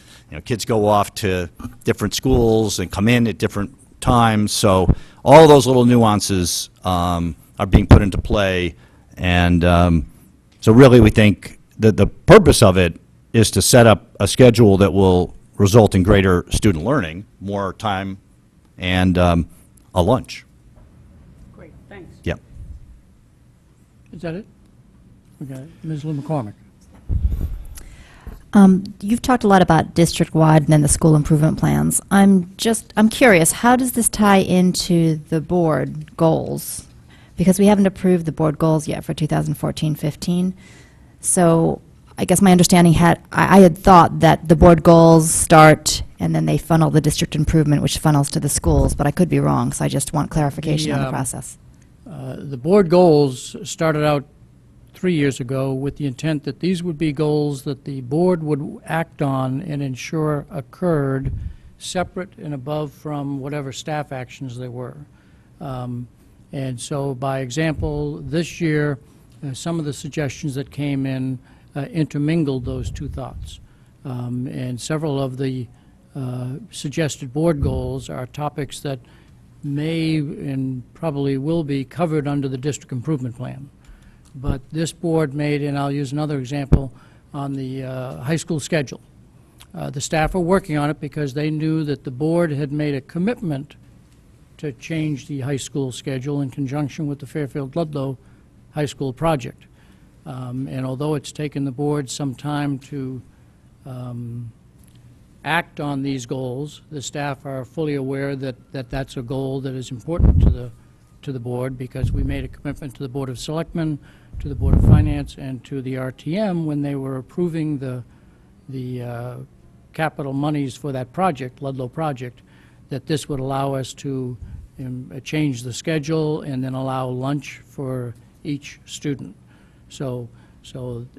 kids go off to different schools and come in at different times. So all those little nuances are being put into play, and so really we think that the purpose of it is to set up a schedule that will result in greater student learning, more time, and a lunch. Great, thanks. Yep. Is that it? Okay, Ms. Lou McCormick. You've talked a lot about district-wide and then the school improvement plans. I'm curious, how does this tie into the board goals? Because we haven't approved the board goals yet for 2014-15. So I guess my understanding I had thought that the board goals start and then they funnel the district improvement, which funnels to the schools, but I could be wrong, so I just want clarification on the process. The board goals started out 3 years ago with the intent that these would be goals that the board would act on and ensure occurred separate and above from whatever staff actions there were. And so, by example, this year, some of the suggestions that came in intermingled those two thoughts. And several of the suggested board goals are topics that may and probably will be covered under the district improvement plan. But this board made, and I'll use another example, on the high school schedule. The staff are working on it because they knew that the board had made a commitment to change the high school schedule in conjunction with the Fairfield-Ludlow High School project. And although it's taken the board some time to act on these goals, the staff are fully aware that that's a goal that is important to the board, because we made a commitment to the Board of Selectmen, to the Board of Finance, and to the RTM when they were approving the capital monies for that project, Ludlow project, that this would allow us to change the schedule and then allow lunch for each student. So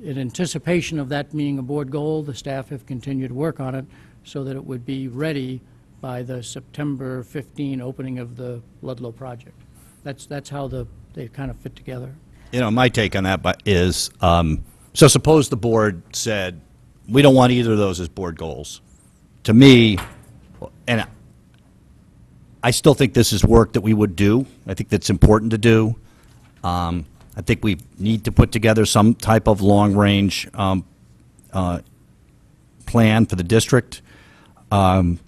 in anticipation of that being a board goal, the staff have continued to work on it so that it would be ready by the September 15 opening of the Ludlow project. That's how they kind of fit together. You know, my take on that is, so suppose the board said, we don't want either of those as board goals. To me, and I still think this is work that we would do. I think that's important to do. I think we need to put together some type of long-range plan for the district. And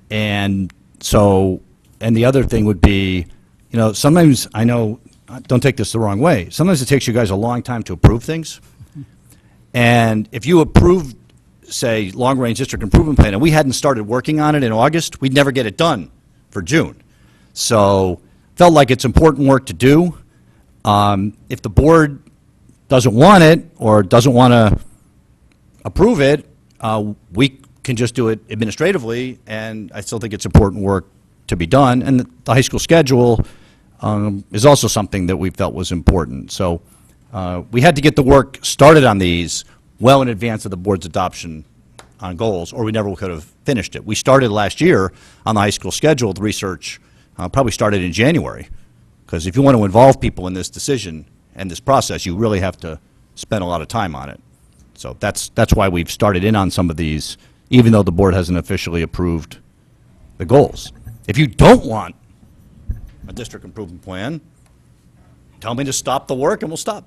the other thing would be, you know, sometimes, I know, don't take this the wrong way, sometimes it takes you guys a long time to approve things. And if you approved, say, long-range district improvement plan, and we hadn't started working on it in August, we'd never get it done for June. So, felt like it's important work to do. If the board doesn't want it or doesn't want to approve it, we can just do it administratively, and I still think it's important work to be done. And the high school schedule is also something that we felt was important. So we had to get the work started on these well in advance of the board's adoption on goals, or we never could have finished it. We started last year on the high school schedule. The research probably started in January, because if you want to involve people in this decision and this process, you really have to spend a lot of time on it. So that's why we've started in on some of these, even though the board hasn't officially approved the goals. If you don't want a district improvement plan, tell me to stop the work and we'll stop.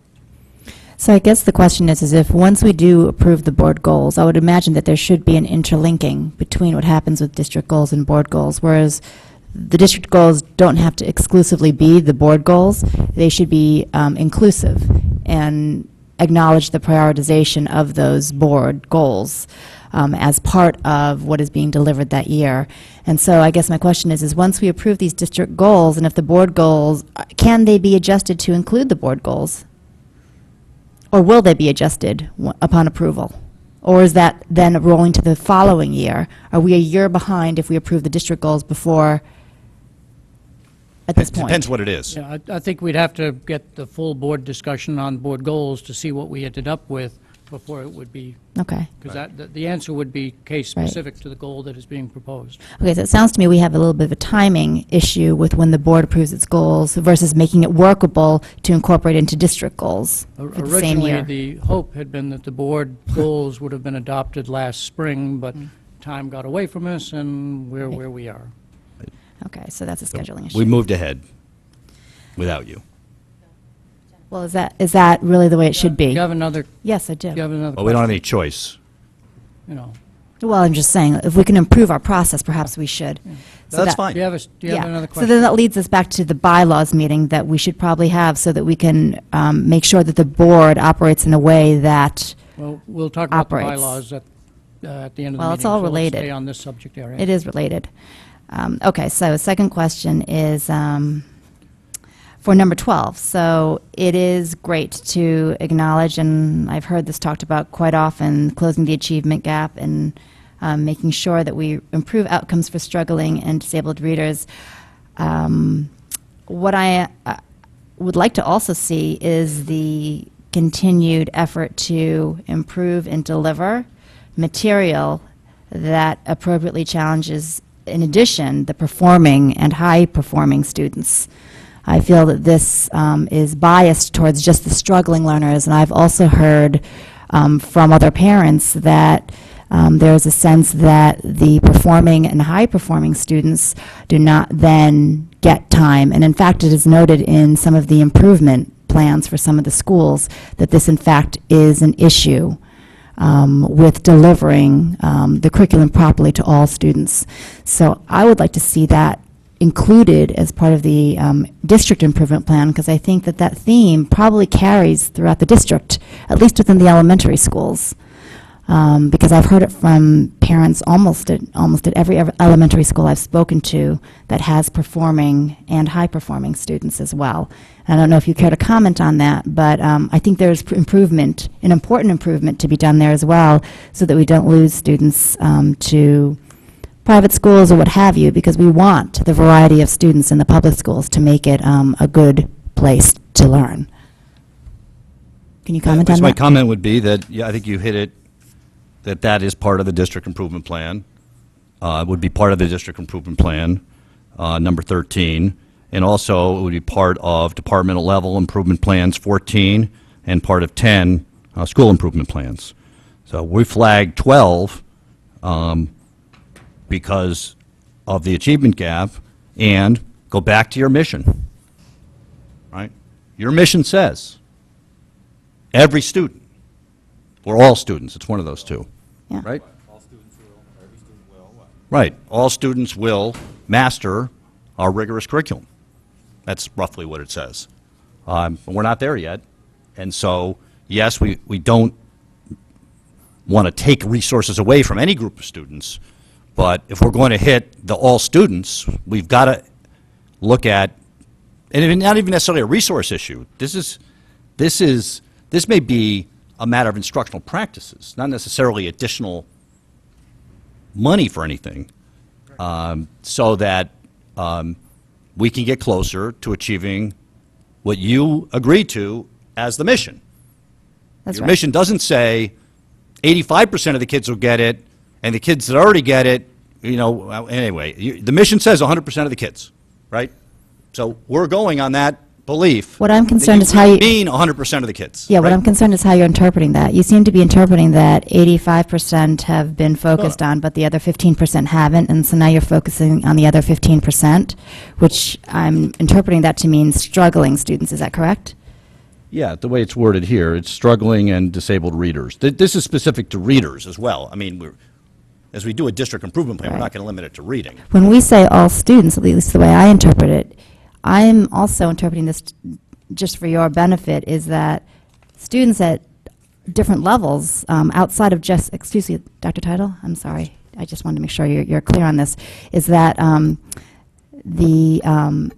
So I guess the question is if once we do approve the board goals, I would imagine that there should be an interlinking between what happens with district goals and board goals, whereas the district goals don't have to exclusively be the board goals. They should be inclusive and acknowledge the prioritization of those board goals as part of what is being delivered that year. And so I guess my question is once we approve these district goals, and if the board goals, can they be adjusted to include the board goals? Or will they be adjusted upon approval? Or is that then rolling to the following year? Are we a year behind if we approve the district goals before, at this point? Depends what it is. Yeah, I think we'd have to get the full board discussion on board goals to see what we ended up with before it would be, Okay. because the answer would be case-specific to the goal that is being proposed. Okay, so it sounds to me we have a little bit of a timing issue with when the board approves its goals versus making it workable to incorporate into district goals for the same year. Originally, the hope had been that the board goals would have been adopted last spring, but time got away from us, and we're where we are. Okay, so that's a scheduling issue. We moved ahead without you. Well, is that really the way it should be? You have another, Yes, I do. you have another Well, we don't have question? any choice. You know, Well, I'm just saying, if we can improve our process, perhaps we should. So That's that- fine. Do you have another So question? then that leads us back to the bylaws meeting that we should probably have so that we can make sure that the board operates in a way that, Well, we'll talk about the operates. bylaws at the end of the meeting. Well, it's all so let's related. stay on this subject area. it is related. Okay, so second question is for number 12. So it is great to acknowledge, and I've heard this talked about quite often, closing the achievement gap and making sure that we improve outcomes for struggling and disabled readers. What I would like to also see is the continued effort to improve and deliver material that appropriately challenges, in addition, the performing and high-performing students. I feel that this is biased towards just the struggling learners, and I've also heard from other parents that there's a sense that the performing and high-performing students do not then get time. And in fact, it is noted in some of the improvement plans for some of the schools that this, in fact, is an issue with delivering the curriculum properly to all students. So I would like to see that included as part of the district improvement plan, because I think that that theme probably carries throughout the district, at least within the elementary schools. Because I've heard it from parents almost at every elementary school I've spoken to that has performing and high-performing students as well. I don't know if you care to comment on that, but I think there's improvement, an important improvement to be done there as well, so that we don't lose students to private schools or what have you, because we want the variety of students in the public schools to make it a good place to learn. Can you comment on My that? comment would be that, yeah, I think you hit it, that is part of the district improvement plan. It would be part of the district improvement plan, number 13. And also, it would be part of departmental level improvement plans 14 and part of 10 school improvement plans. So we flagged 12 because of the achievement gap, and go back to your mission, right? Your mission says every student, or all students, it's one of those two, Yeah. right? All students will, every student will what? Right, all students will master our rigorous curriculum. That's roughly what it says. We're not there yet, and so, yes, we don't want to take resources away from any group of students, but if we're going to hit the all students, we've got to look at, and it's not even necessarily a resource issue. This may be a matter of instructional practices, not necessarily additional money for anything, so that we can get closer to achieving what you agreed to as the mission. That's Your right. mission doesn't say 85% of the kids will get it, and the kids that already get it, anyway, the mission says 100% of the kids, right? So we're going on that belief. What I'm concerned is how you... mean 100% of the kids. Yeah, what right? I'm concerned is how you're interpreting that. You seem to be interpreting that 85% have been focused on, but the other 15% haven't, and so now you're focusing on the other 15%, which I'm interpreting that to mean struggling students. Is that correct? Yeah, the way it's worded here, it's struggling and disabled readers. This is specific to readers as well. I mean, as we do a district improvement plan, we're not going to limit it to reading. When we say all students, at least the way I interpret it, I'm also interpreting this just for your benefit, is that students at different levels, outside of just, excuse me, Dr. Title, I'm sorry, I just wanted to make sure you're clear on this, is that the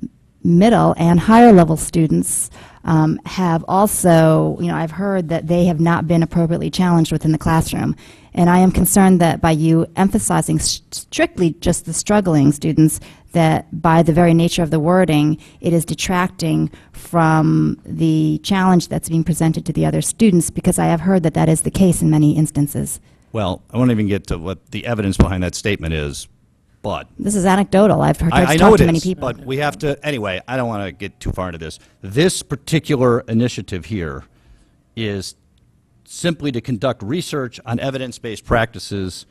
middle and higher level students have also, I've heard that they have not been appropriately challenged within the classroom. And I am concerned that by you emphasizing strictly just the struggling students, that by the very nature of the wording, it is detracting from the challenge that's being presented to the other students, because I have heard that that is the case in many instances. Well, I won't even get to what the evidence behind that statement is, but This is anecdotal. I've heard I know talk it to many is, people. but we have to, anyway, I don't want to get too far into this. This particular initiative here is simply to conduct research on evidence-based practices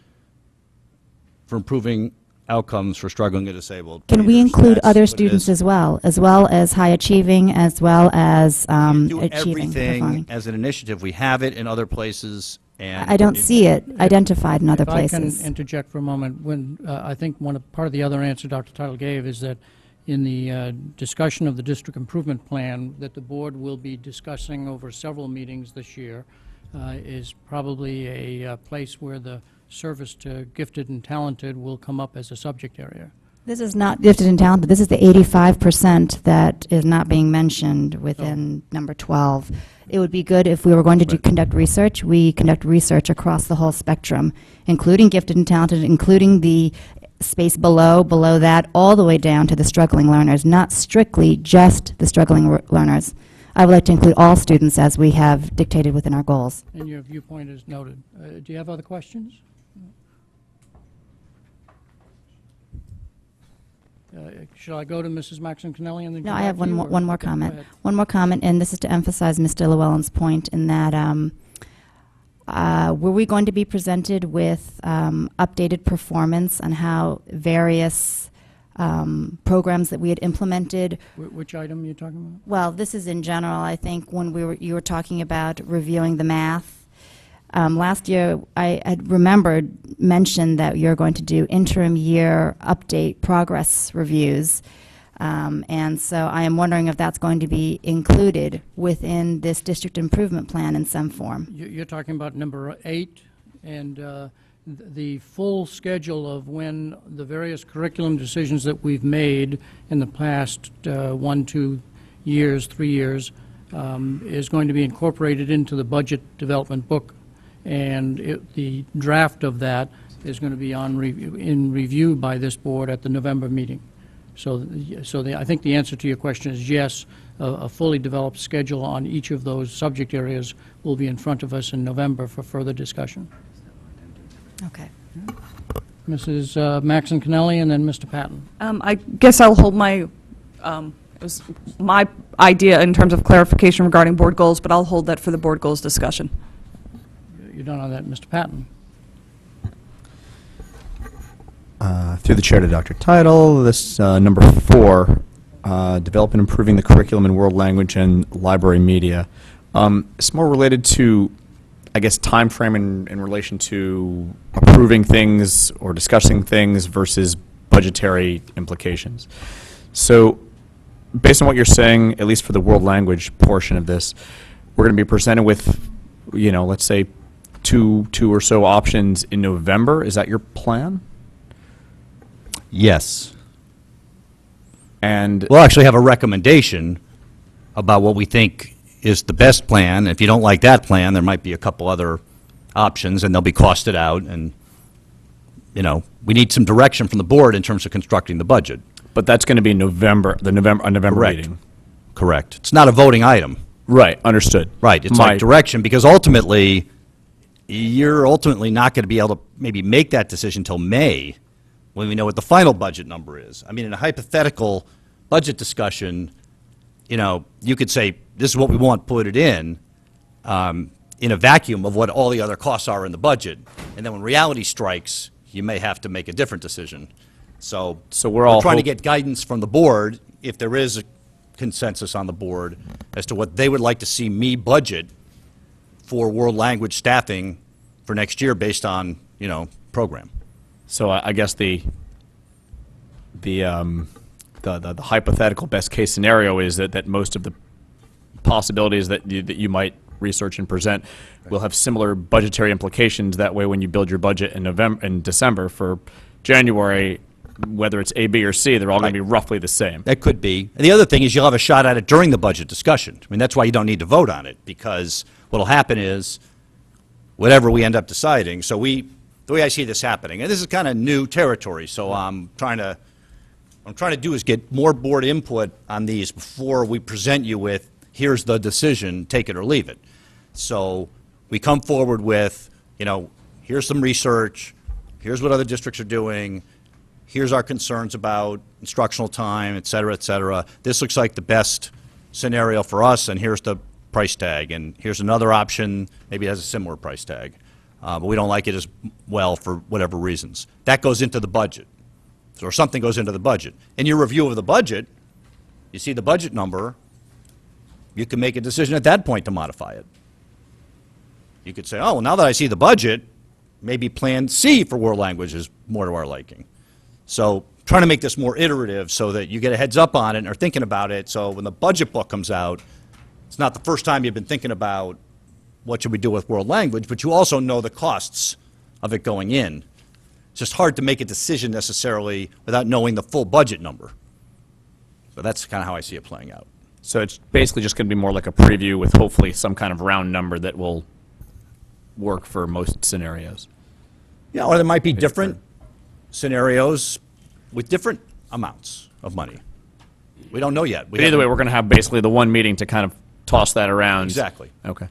for improving outcomes for struggling and disabled Can we readers. include That's other what it students is. as well as high achieving, as well as Do achieving, everything performing? as an initiative. We have it in other places And I don't see it identified in other If I places. can interject for a moment, when, I think part of the other answer Dr. Tuttle gave is that in the discussion of the district improvement plan that the board will be discussing over several meetings this year is probably a place where the service to gifted and talented will come up as a subject area. This is not gifted and talented. This is the 85% that is not being mentioned within number 12. It would be good if we were going to conduct research. We conduct research across the whole spectrum, including gifted and talented, including the space below that, all the way down to the struggling learners, not strictly just the struggling learners. I would like to include all students as we have dictated within our goals. And your viewpoint is noted. Do you have other questions? Shall I go to Mrs. Maxon Kennelly and then No, come I have back to you, one more okay, go comment. ahead. One more comment, and this is to emphasize Mr. Llewellyn's point in that were we going to be presented with updated performance on how various programs that we had implemented. Which item are you talking about? Well, this is in general. I think when you were talking about reviewing the math. Last year, I had mentioned that you're going to do interim year update progress reviews. And so I am wondering if that's going to be included within this district improvement plan in some form. You're talking about number 8 and the full schedule of when the various curriculum decisions that we've made in the past 1, 2 years, 3 years is going to be incorporated into the budget development book. And the draft of that is going to be in review by this board at the November meeting. So I think the answer to your question is yes, a fully developed schedule on each of those subject areas will be in front of us in November for further discussion. Okay. Mrs. Maxon Kennelly and then Mr. Patton. I guess I'll hold my, it was my idea in terms of clarification regarding board goals, but I'll hold that for the board goals discussion. You're done on that, Mr. Patton. Through the chair to Dr. Title, this number 4, develop and improving the curriculum in world language and library media. It's more related to, I guess, time frame in relation to approving things or discussing things versus budgetary implications. So, based on what you're saying, at least for the world language portion of this, we're going to be presented with, let's say, two or so options in November. Is that your plan? Yes. And We'll actually have a recommendation about what we think is the best plan. If you don't like that plan, there might be a couple other options, and they'll be costed out. And, we need some direction from the board in terms of constructing the budget. but that's going to be November, a November Correct. meeting. Correct. It's not a voting item. Right, understood. Right. It's like direction, because ultimately, you're ultimately not going to be able to maybe make that decision until May, when we know what the final budget number is. I mean, in a hypothetical budget discussion, you could say, this is what we want, put it in a vacuum of what all the other costs are in the budget. And then when reality strikes, you may have to make a different decision. So we're all trying to hope- get guidance from the board, if there is a consensus on the board, as to what they would like to see me budget for world language staffing for next year based on, program. So I guess the hypothetical best case scenario is that most of the possibilities that you might research and present will have similar budgetary implications. That way, when you build your budget in December for January, whether it's A, B, or C, they're all going to be roughly the same. That could be. And the other thing is you'll have a shot at it during the budget discussion. I mean, that's why you don't need to vote on it, because what'll happen is whatever we end up deciding. So the way I see this happening, and this is kind of new territory, so what I'm trying to do is get more board input on these before we present you with, here's the decision, take it or leave it. So we come forward with, here's some research, here's what other districts are doing, here's our concerns about instructional time, et cetera, et cetera. This looks like the best scenario for us, and here's the price tag. And here's another option, maybe it has a similar price tag. But we don't like it as well for whatever reasons. That goes into the budget. Or something goes into the budget. In your review of the budget, you see the budget number, you can make a decision at that point to modify it. You could say, oh, well, now that I see the budget, maybe Plan C for world language is more to our liking. So trying to make this more iterative so that you get a heads up on it and are thinking about it, so when the budget book comes out, it's not the first time you've been thinking about what should we do with world language, but you also know the costs of it going in. It's just hard to make a decision necessarily without knowing the full budget number. But that's kind of how I see it playing out. So it's basically just going to be more like a preview with hopefully some kind of round number that will work for most scenarios. Yeah, or there might be different scenarios with different amounts of money. We don't know yet. But either way, we're going to have basically the one meeting to kind of toss that around. Exactly. Okay.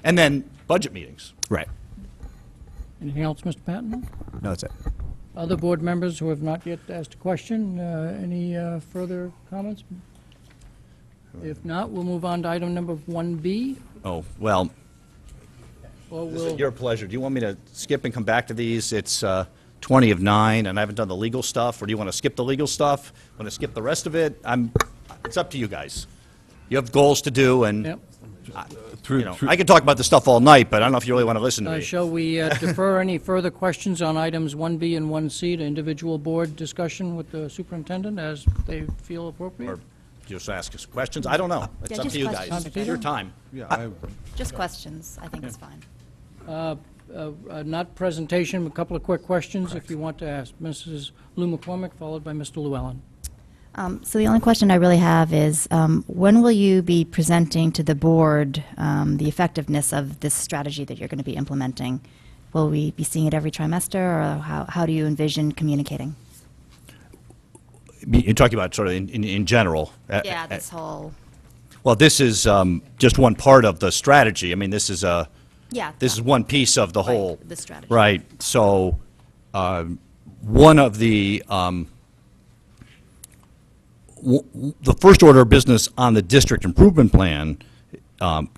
And then budget meetings. Right. Anything else, Mr. Patton? No, that's it. Other board members who have not yet asked a question, any further comments? If not, we'll move on to item number 1B. Oh, well, Or this we'll, is your pleasure. Do you want me to skip and come back to these? It's 20 of 9, and I haven't done the legal stuff, or do you want to skip the legal stuff? Want to skip the rest of it? It's up to you guys. You have goals to do, and yep. I could talk about this stuff all night, but I don't know if you really want to listen to me. Shall we defer any further questions on items 1B and 1C to individual board discussion with the superintendent as they feel appropriate? Or just ask us questions? I don't know. It's Yeah, up just to you questions. guys. It's your time. Yeah, Just questions, I think is fine. Not presentation, a couple of quick questions if you want to ask. Mrs. Lou McCormick, followed by Mr. Llewellyn. So the only question I really have is, when will you be presenting to the board the effectiveness of this strategy that you're going to be implementing? Will we be seeing it every trimester, or how do you envision communicating? You're talking about sort of in general. Yeah, this whole, Well, this is just one part of the strategy. I mean, this is yeah. this is one piece of the Right, whole. the strategy. Right. So one of the the first order of business on the district improvement plan,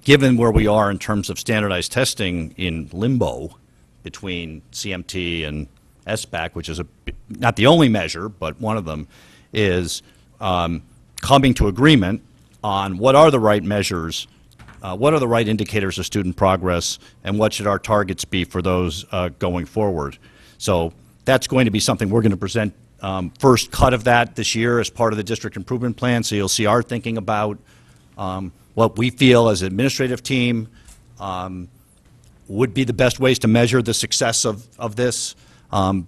given where we are in terms of standardized testing in limbo between CMT and SBAC, which is not the only measure, but one of them, is coming to agreement on what are the right measures, what are the right indicators of student progress, and what should our targets be for those going forward. So that's going to be something we're going to present first cut of that this year as part of the district improvement plan. So you'll see our thinking about what we feel as an administrative team would be the best ways to measure the success of this,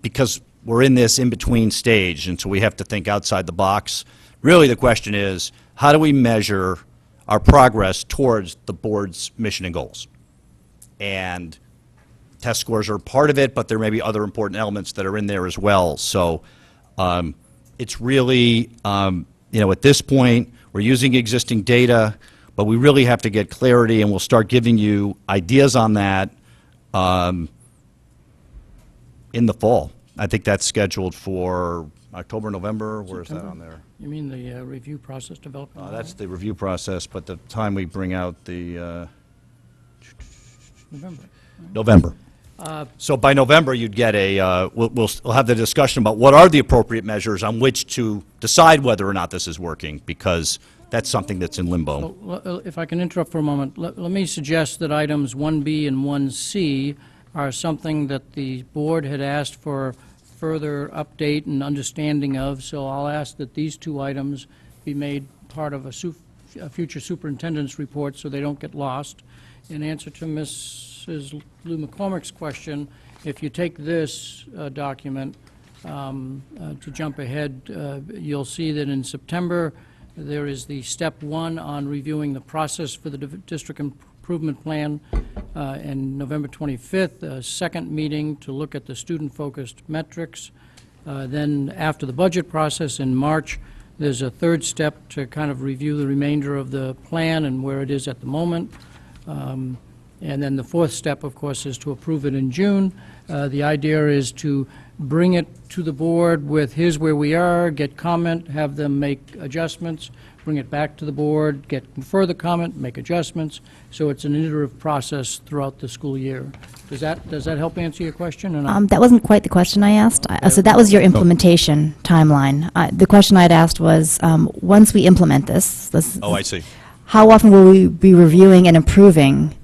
because we're in this in-between stage, and so we have to think outside the box. Really, the question is, how do we measure our progress towards the board's mission and goals? And test scores are part of it, but there may be other important elements that are in there as well. So it's really, at this point, we're using existing data, but we really have to get clarity, and we'll start giving you ideas on that in the fall. I think that's scheduled for October, November. Where is that on there? You mean the review process development? That's the review process, but the time we bring out the November. November. So by November, you'd get we'll have the discussion about what are the appropriate measures on which to decide whether or not this is working, because that's something that's in limbo. So, if I can interrupt for a moment, let me suggest that items 1B and 1C are something that the board had asked for further update and understanding of, so I'll ask that these two items be made part of a future superintendent's report so they don't get lost. In answer to Mrs. Lou McCormick's question, if you take this document, to jump ahead, you'll see that in September, there is the step 1 on reviewing the process for the district improvement plan, and November 25th, a second meeting to look at the student-focused metrics. Then after the budget process in March, there's a third step to kind of review the remainder of the plan and where it is at the moment. And then the fourth step, of course, is to approve it in June. The idea is to bring it to the board with here's where we are, get comment, have them make adjustments, bring it back to the board, get further comment, make adjustments. So it's an iterative process throughout the school year. Does that help answer your question? Or not? That wasn't quite the question I asked. So that was your implementation timeline. The question I'd asked was, once we implement this, Oh, I see. how often will we be reviewing and improving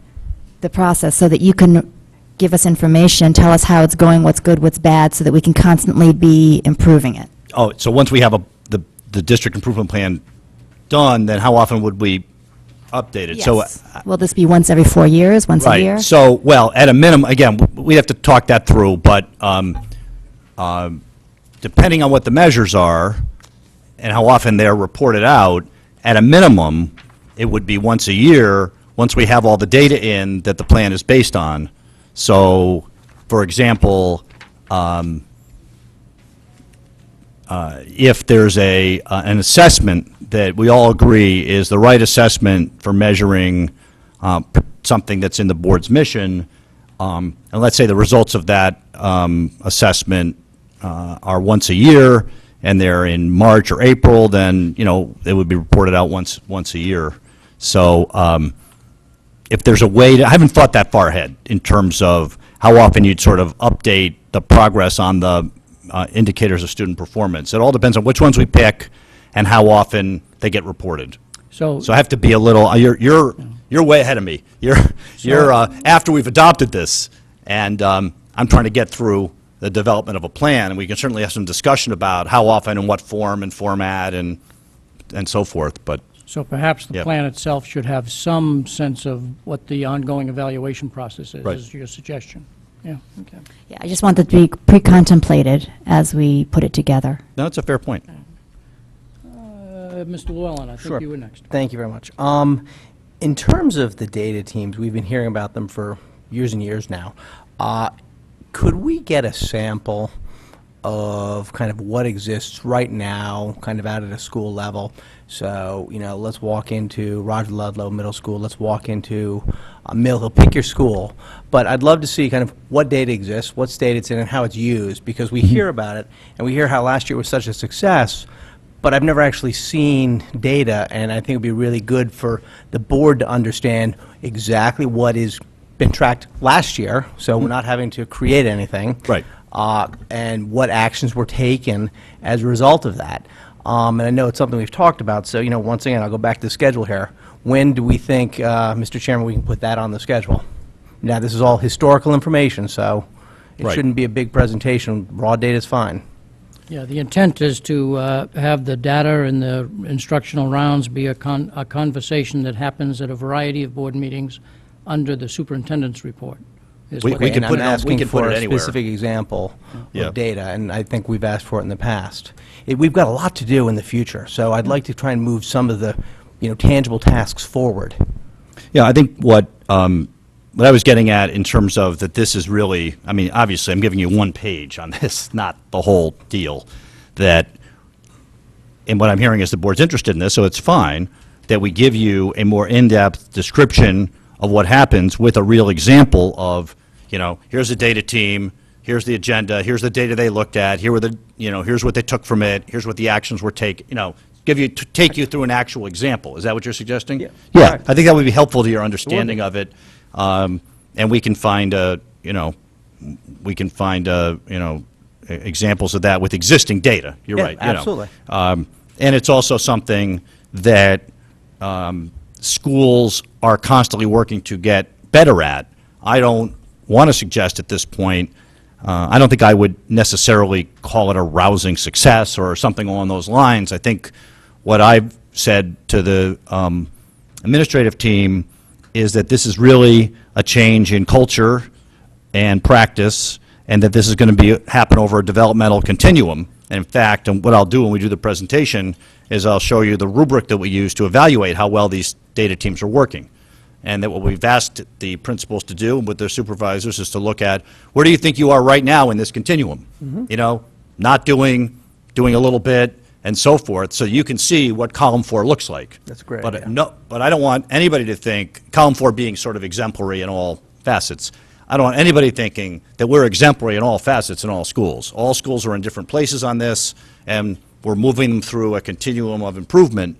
the process so that you can give us information, tell us how it's going, what's good, what's bad, so that we can constantly be improving it. Oh, so once we have the district improvement plan done, then how often would we update it? So, Yes. Will this be once every 4 years, once a year? right, so, well, at a minimum, again, we have to talk that through, but depending on what the measures are and how often they're reported out, at a minimum, it would be once a year, once we have all the data in that the plan is based on. So, for example, if there's an assessment that we all agree is the right assessment for measuring something that's in the board's mission, and let's say the results of that assessment are once a year, and they're in March or April, then, they would be reported out once a year. So if there's a way to, I haven't thought that far ahead in terms of how often you'd sort of update the progress on the indicators of student performance. It all depends on which ones we pick and how often they get reported. So, So I have to be a little, you're way ahead of me. You're after we've adopted this, and I'm trying to get through the development of a plan, and we can certainly have some discussion about how often and what form and format and so forth, but so perhaps the Yep. plan itself should have some sense of what the ongoing evaluation process is, Right. is your suggestion. Yeah, okay. Yeah, I just want it to be pre-contemplated as we put it together. no, it's a fair point. Mr. Llewellyn, I Sure. think you were next. Thank you very much. In terms of the data teams, we've been hearing about them for years and years now. Could we get a sample of kind of what exists right now, kind of out at a school level? So, let's walk into Roger Ludlow Middle School, let's walk into Mill Hill, pick your school. But I'd love to see kind of what data exists, what state it's in, and how it's used, because we hear about it, and we hear how last year was such a success, but I've never actually seen data, and I think it would be really good for the board to understand exactly what is been tracked last year, so we're not having to create anything. Right. And what actions were taken as a result of that. And I know it's something we've talked about, so, once again, I'll go back to the schedule here. When do we think, Mr. Chairman, we can put that on the schedule? Now, this is all historical information, so it Right. shouldn't be a big presentation. Raw data is fine. Yeah, the intent is to have the data and the instructional rounds be a conversation that happens at a variety of board meetings under the superintendent's report. is We what- can And put I'm it on- we asking can for put it a anywhere. specific example Yeah. of data, and I think we've asked for it in the past. We've got a lot to do in the future, so I'd like to try and move some of the, tangible tasks forward. Yeah, I think what I was getting at in terms of that this is really, I mean, obviously, I'm giving you one page on this, not the whole deal, and what I'm hearing is the board's interested in this, so it's fine, that we give you a more in-depth description of what happens with a real example of, here's the data team, here's the agenda, here's the data they looked at, here were the, here's what they took from it, here's what the actions were taken, take you through an actual example. Is that what you're suggesting? Yeah. Yeah, Correct. I think that would be helpful to your understanding of it. And we can find, examples of that with existing data. You're Yeah, right. absolutely. And it's also something that schools are constantly working to get better at. I don't want to suggest at this point, I don't think I would necessarily call it a rousing success or something along those lines. I think what I've said to the administrative team is that this is really a change in culture and practice, and that this is going to happen over a developmental continuum. And in fact, and what I'll do when we do the presentation is I'll show you the rubric that we use to evaluate how well these data teams are working. And that what we've asked the principals to do with their supervisors is to look at, where do you think you are right now in this continuum? Not doing a little bit, and so forth, so you can see what column 4 looks like. That's great, But yeah. no, but I don't want anybody to think, column 4 being sort of exemplary in all facets. I don't want anybody thinking that we're exemplary in all facets in all schools. All schools are in different places on this, and we're moving them through a continuum of improvement,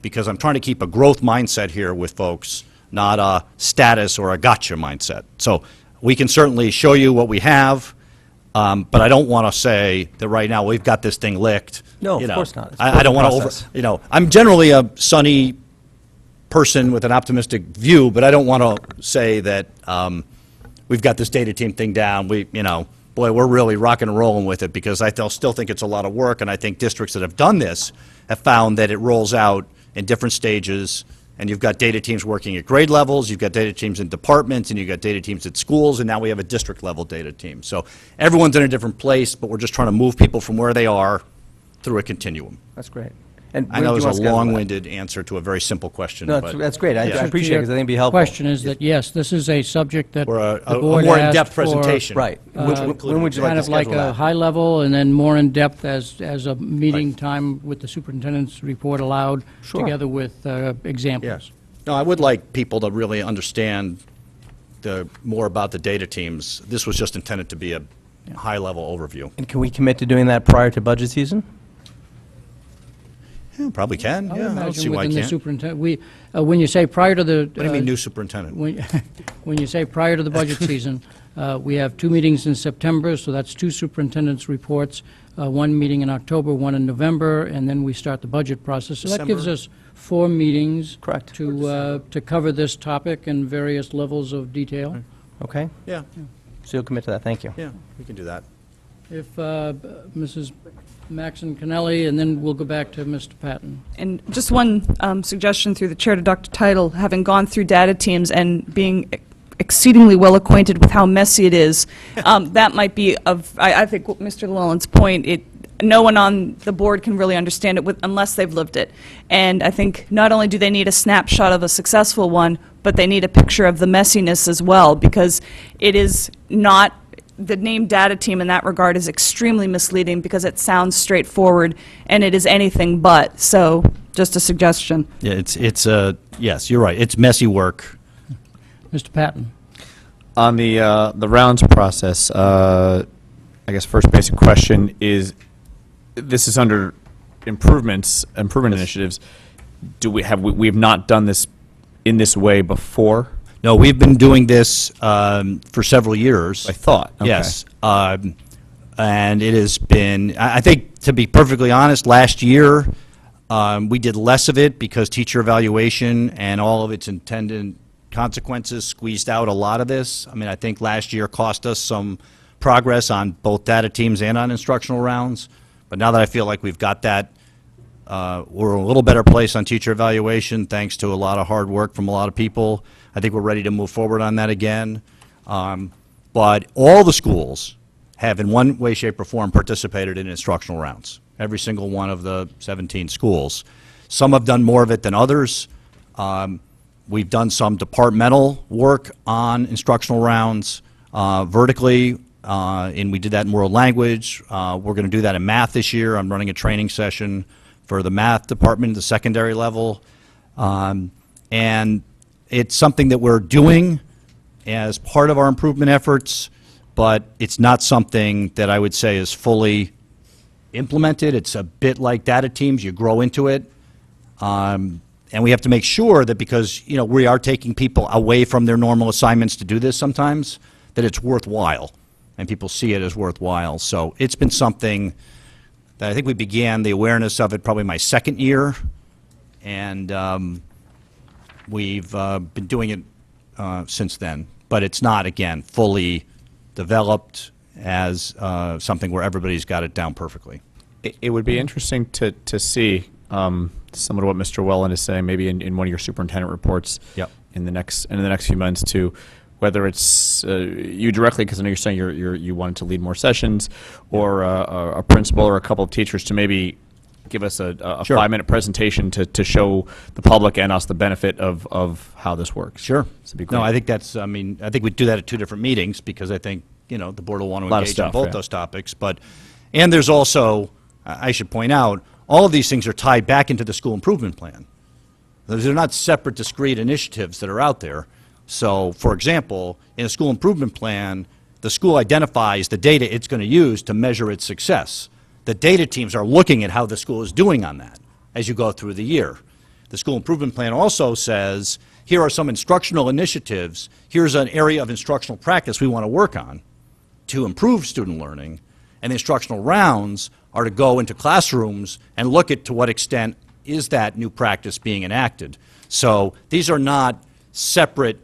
because I'm trying to keep a growth mindset here with folks, not a status or a gotcha mindset. So we can certainly show you what we have, but I don't want to say that right now we've got this thing licked. No, of you know. course not. It's I don't want to process. I'm generally a sunny person with an optimistic view, but I don't want to say that we've got this data team thing down. Boy, we're really rocking and rolling with it, because I still think it's a lot of work, and I think districts that have done this have found that it rolls out in different stages, and you've got data teams working at grade levels, you've got data teams in departments, and you've got data teams at schools, and now we have a district-level data team. So everyone's in a different place, but we're just trying to move people from where they are through a continuum. That's great. And I when know do it you was want a to schedule that? long-winded answer to a very simple question, No, but that's great. I Yeah. appreciate it, because I think it'd be helpful. Question is that, yes, this is a subject that Or the a board more asked in-depth for, presentation. Right. When would you like kind to of like schedule a that? high level, and then more in-depth as a meeting time with the superintendent's report allowed, Sure. together with examples. No, I would like people to really understand more about the data teams. This was just intended to be a high-level overview. And can we commit to doing that prior to budget season? Yeah, probably can, I would yeah, I don't imagine see why I within the can't. superintendent, when you say prior to the... What do you mean, new superintendent? When you say prior to the budget season, we have 2 meetings in September, so that's 2 superintendent's reports, 1 meeting in October, 1 in November, and then we start the budget process. So that gives December. us 4 meetings. Correct. To cover this topic in various levels of detail. Okay? Yeah, So you'll commit to that, thank you. yeah, we can do that. If Mrs. Maxon Kennelly, and then we'll go back to Mr. Patton. And just one suggestion through the chair to Dr. Title, having gone through data teams and being exceedingly well acquainted with how messy it is, that might be I think Mr. Llewellyn's point, no one on the board can really understand it unless they've lived it. And I think not only do they need a snapshot of a successful one, but they need a picture of the messiness as well, because it is not, the name data team in that regard is extremely misleading, because it sounds straightforward, and it is anything but. So, just a suggestion. Yeah, yes, you're right, it's messy work. Mr. Patton. On the rounds process, I guess first basic question is, this is under improvement initiatives. We have not done this in this way before? No, we've been doing this for several years. I thought. Okay. Yes. And it has been, I think, to be perfectly honest, last year, we did less of it because teacher evaluation and all of its intended consequences squeezed out a lot of this. I mean, I think last year cost us some progress on both data teams and on instructional rounds. But now that I feel like we've got that, we're in a little better place on teacher evaluation, thanks to a lot of hard work from a lot of people. I think we're ready to move forward on that again. But all the schools have, in one way, shape, or form, participated in instructional rounds. Every single one of the 17 schools. Some have done more of it than others. We've done some departmental work on instructional rounds vertically, and we did that in world language. We're going to do that in math this year. I'm running a training session for the math department at the secondary level. And it's something that we're doing as part of our improvement efforts, but it's not something that I would say is fully implemented. It's a bit like data teams. You grow into it. And we have to make sure that, because we are taking people away from their normal assignments to do this sometimes, that it's worthwhile and people see it as worthwhile. So it's been something that I think we began the awareness of it probably my second year, and we've been doing it since then. But it's not, again, fully developed as something where everybody's got it down perfectly. It would be interesting to see some of what Mr. Welland is saying, maybe in one of your superintendent reports. Yep. In the next few months, too, whether it's you directly, because I know you're saying you wanted to lead more sessions, or a principal or a couple of teachers to maybe give us a Sure. 5-minute presentation to show the public and us the benefit of how this works. Sure. That'd be great. No, I think that's, I think we'd do that at 2 different meetings, because I think, the board will want to Lot of engage on stuff, both yeah. those topics. And there's also, I should point out, all of these things are tied back into the school improvement plan. They're not separate, discrete initiatives that are out there. So, for example, in a school improvement plan, the school identifies the data it's going to use to measure its success. The data teams are looking at how the school is doing on that as you go through the year. The school improvement plan also says, here are some instructional initiatives, here's an area of instructional practice we want to work on to improve student learning, and the instructional rounds are to go into classrooms and look at to what extent is that new practice being enacted. So these are not separate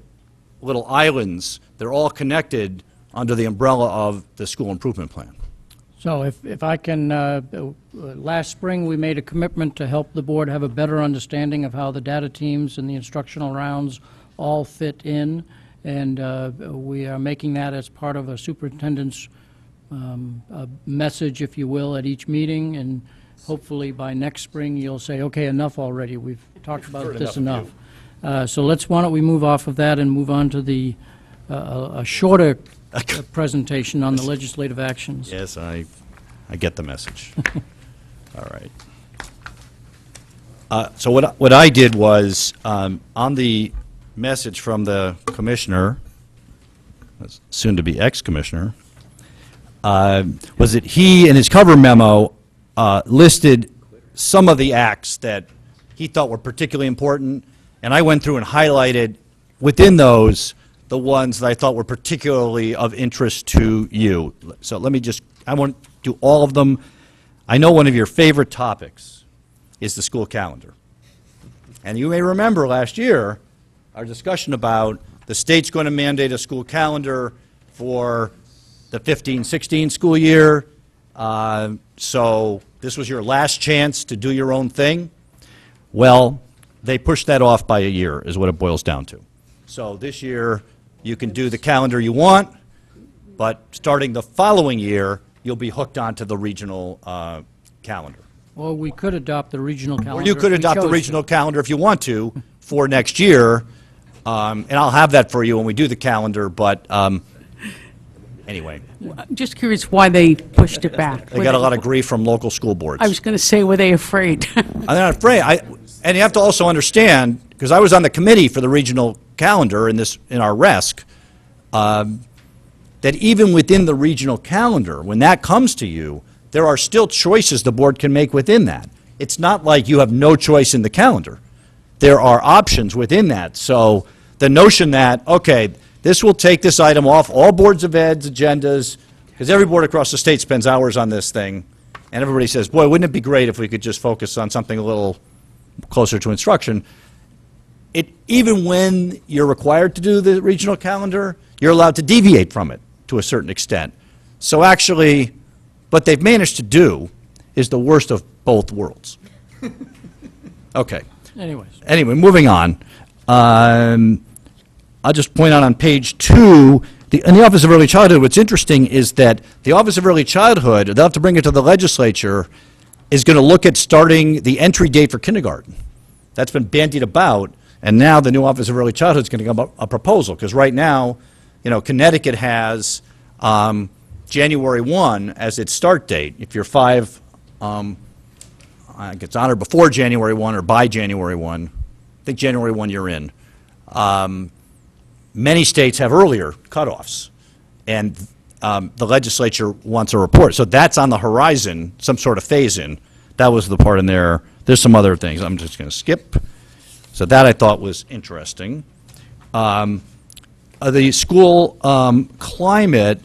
little islands. They're all connected under the umbrella of the school improvement plan. So if I can, last spring, we made a commitment to help the board have a better understanding of how the data teams and the instructional rounds all fit in, and we are making that as part of a superintendent's message, if you will, at each meeting, and hopefully by next spring, you'll say, okay, enough already, we've talked about this enough. So why don't we move off of that and move on to the, a shorter presentation on the legislative actions. Yes, I get the message. All right. So what I did was, on the message from the commissioner, soon-to-be ex-commissioner, was that he, in his cover memo, listed some of the acts that he thought were particularly important, and I went through and highlighted within those the ones that I thought were particularly of interest to you. So let me just, I won't do all of them. I know one of your favorite topics is the school calendar. And you may remember last year our discussion about the state's going to mandate a school calendar for the 15-16 school year. So this was your last chance to do your own thing. Well, they pushed that off by a year is what it boils down to. So this year you can do the calendar you want, but starting the following year you'll be hooked onto the regional calendar. Or we could adopt the regional calendar. Or you could if we adopt the chose to. regional calendar if you want to for next year, and I'll have that for you when we do the calendar, but anyway. Just curious why they pushed it back. They got a lot of grief from local school boards. I was going to say, were they afraid? I'm not afraid. And you have to also understand, because I was on the committee for the regional calendar in our RESC, that even within the regional calendar, when that comes to you, there are still choices the board can make within that. It's not like you have no choice in the calendar. There are options within that. So the notion that, okay, this will take this item off all boards of ed's agendas, because every board across the state spends hours on this thing, and everybody says, boy, wouldn't it be great if we could just focus on something a little closer to instruction. Even when you're required to do the regional calendar, you're allowed to deviate from it to a certain extent. So actually, what they've managed to do is the worst of both worlds. Okay. Anyway, moving on. I'll just point out on page 2, in the Office of Early Childhood, what's interesting is that the Office of Early Childhood, they'll have to bring it to the legislature, is going to look at starting the entry date for kindergarten. That's been bandied about, and now the new Office of Early Childhood is going to come up a proposal, because right now, Connecticut has January 1 as its start date. If you're 5, it's on or before January 1 or by January 1. I think January 1 you're in. Many states have earlier cutoffs, and the legislature wants a report. So that's on the horizon, some sort of phase-in. That was the part in there. There's some other things I'm just going to skip. So that I thought was interesting. The school climate,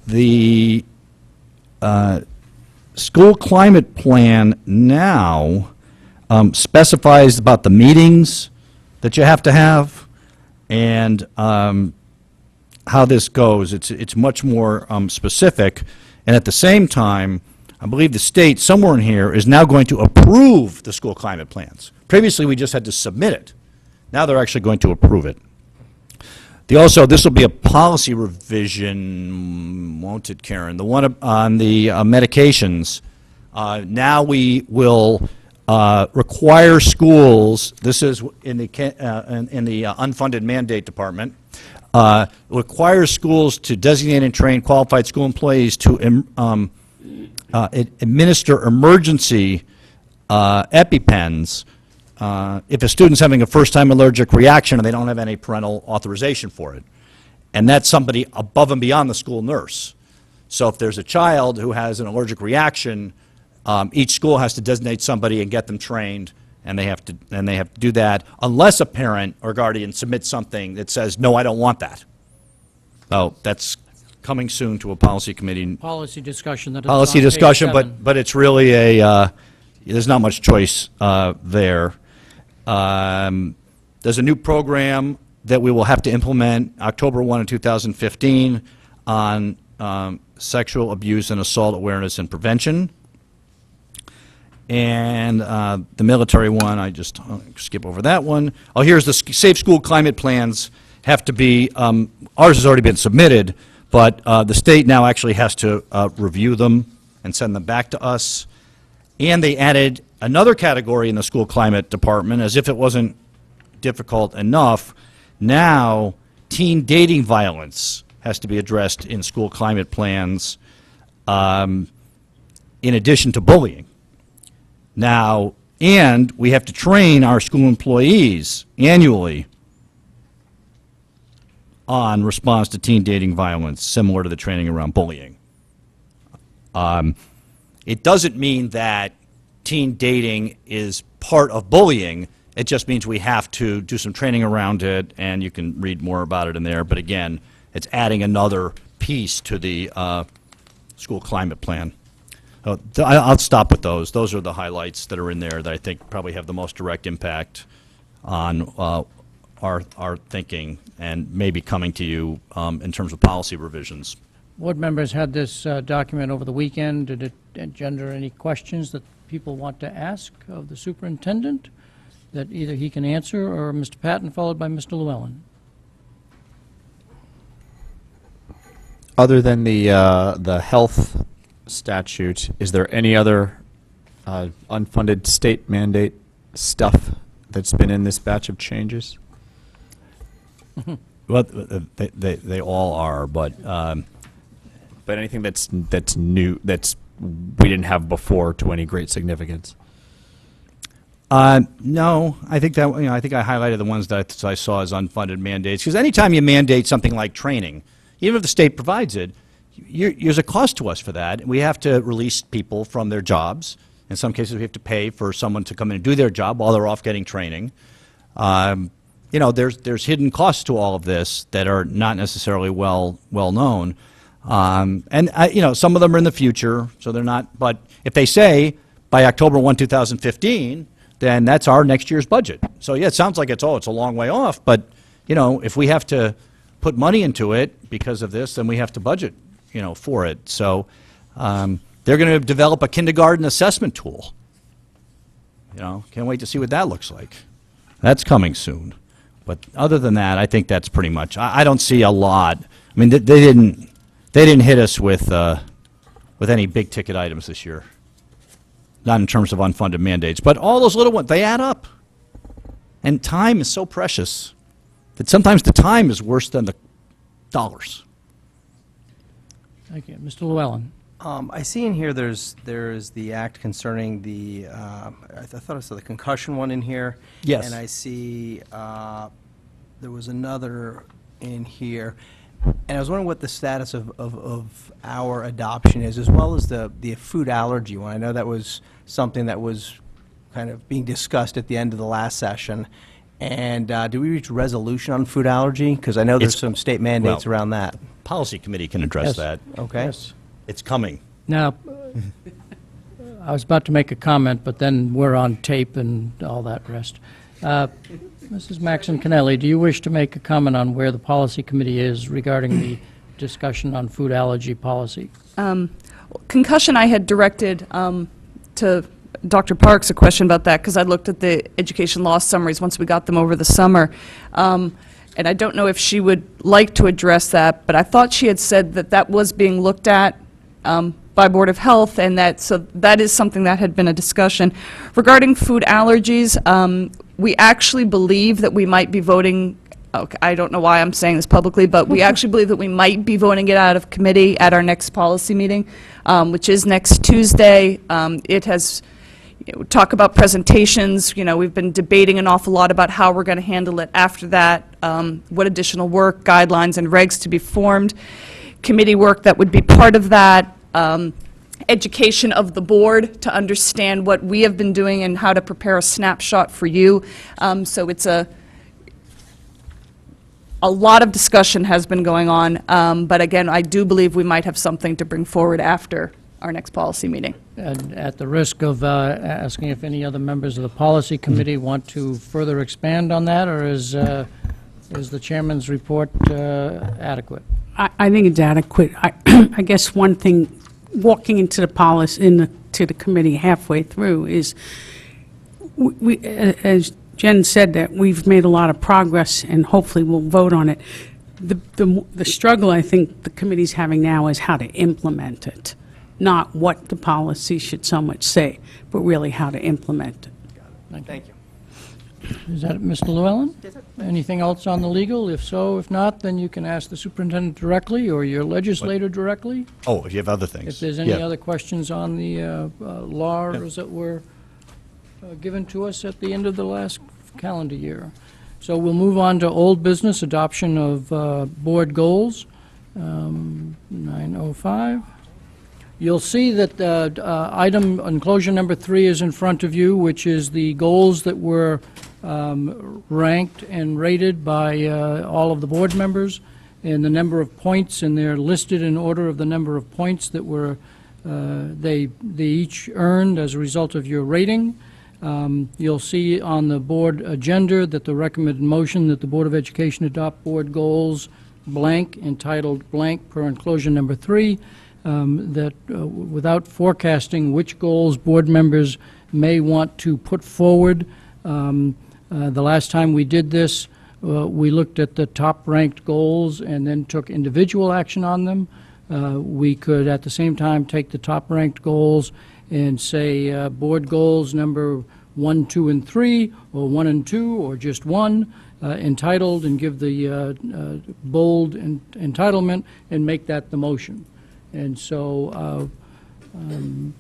the school climate plan now specifies about the meetings that you have to have and how this goes. It's much more specific, and at the same time, I believe the state, somewhere in here, is now going to approve the school climate plans. Previously, we just had to submit it. Now they're actually going to approve it. This will be a policy revision, won't it, Karen? The one on the medications. Now we will require schools, this is in the unfunded mandate department, requires schools to designate and train qualified school employees to administer emergency EpiPens if a student's having a first-time allergic reaction and they don't have any parental authorization for it. And that's somebody above and beyond the school nurse. So if there's a child who has an allergic reaction, each school has to designate somebody and get them trained, and they have to do that unless a parent or guardian submits something that says, no, I don't want that. So that's coming soon to a policy committee. Policy discussion that is Policy on page discussion, 7. but it's really a, there's not much choice there. There's a new program that we will have to implement October 1 of 2015 on sexual abuse and assault awareness and prevention. And the military one, I'll skip over that one. Oh, here's the Safe School Climate Plans have to be, ours has already been submitted, but the state now actually has to review them and send them back to us. And they added another category in the school climate department, as if it wasn't difficult enough. Now, teen dating violence has to be addressed in school climate plans, in addition to bullying. Now, and we have to train our school employees annually on response to teen dating violence, similar to the training around bullying. It doesn't mean that teen dating is part of bullying. It just means we have to do some training around it, and you can read more about it in there. But again, it's adding another piece to the school climate plan. I'll stop with those. Those are the highlights that are in there that I think probably have the most direct impact on our thinking and maybe coming to you in terms of policy revisions. Board members had this document over the weekend. Did it engender any questions that people want to ask of the superintendent that either he can answer, or Mr. Patton, followed by Mr. Llewellyn? Other than the health statute, is there any other unfunded state mandate stuff that's been in this batch of changes? Well, they all are, but anything that's new, that's we didn't have before to any great significance? no, I think that, I think I highlighted the ones that I saw as unfunded mandates, because anytime you mandate something like training, even if the state provides it, there's a cost to us for that. We have to release people from their jobs. In some cases, we have to pay for someone to come in and do their job while they're off getting training. There's hidden costs to all of this that are not necessarily well known. Some of them are in the future, so they're not. But if they say by October 1, 2015, then that's our next year's budget. So yeah, it sounds like it's a long way off. But if we have to put money into it because of this, then we have to budget, for it. So they're going to develop a kindergarten assessment tool. Can't wait to see what that looks like. That's coming soon. But other than that, I think that's pretty much. I don't see a lot. I mean, they didn't hit us with any big ticket items this year. Not in terms of unfunded mandates, but all those little ones, they add up. And time is so precious that sometimes the time is worse than the dollars. Thank you. Mr. Llewellyn. I see in here there's the act concerning the, I thought I saw the concussion one in here. Yes. And I see there was another in here. And I was wondering what the status of our adoption is, as well as the food allergy one. I know that was something that was kind of being discussed at the end of the last session. And did we reach a resolution on food allergy? Because I know there's some state mandates around that. Policy committee can address Yes. that. Okay. Yes. It's coming. Now, I was about to make a comment, but then we're on tape and all that rest. Mrs. Maxon Kennelly, do you wish to make a comment on where the policy committee is regarding the discussion on food allergy policy? Concussion, I had directed to Dr. Parks a question about that, because I looked at the education loss summaries once we got them over the summer. And I don't know if she would like to address that, but I thought she had said that was being looked at by Board of Health, and so that is something that had been a discussion. Regarding food allergies, we actually believe that we might be voting, I don't know why I'm saying this publicly, but we actually believe that we might be voting it out of committee at our next policy meeting, which is next Tuesday. It has, talk about presentations, we've been debating an awful lot about how we're going to handle it after that, what additional work, guidelines, and regs to be formed, committee work that would be part of that, education of the board to understand what we have been doing and how to prepare a snapshot for you. So it's a lot of discussion has been going on, but again, I do believe we might have something to bring forward after our next policy meeting. And at the risk of asking if any other members of the policy committee want to further expand on that, or is the chairman's report adequate? I think it's adequate. I guess one thing, walking into the policy, to the committee halfway through, is, as Jen said, that we've made a lot of progress, and hopefully we'll vote on it. The struggle I think the committee's having now is how to implement it, not what the policy should so much say, but really how to implement it. Thank you. Is that it, Mr. Llewellyn? Anything else on the legal? If so, if not, then you can ask the superintendent directly or your legislator directly. Oh, if you have other things. If there's any Yeah. other questions on the laws that were given to us at the end of the last calendar year. So we'll move on to old business, adoption of board goals, 9:05. You'll see that item enclosure number 3 is in front of you, which is the goals that were ranked and rated by all of the board members, and the number of points, and they're listed in order of the number of points that were they each earned as a result of your rating. You'll see on the board agenda that the recommended motion that the Board of Education adopt board goals blank, entitled blank per enclosure number 3, that without forecasting which goals board members may want to put forward. The last time we did this, we looked at the top-ranked goals and then took individual action on them. We could, at the same time, take the top-ranked goals and say board goals number 1, 2, and 3, or 1 and 2, or just 1, entitled, and give the bold entitlement and make that the motion. And so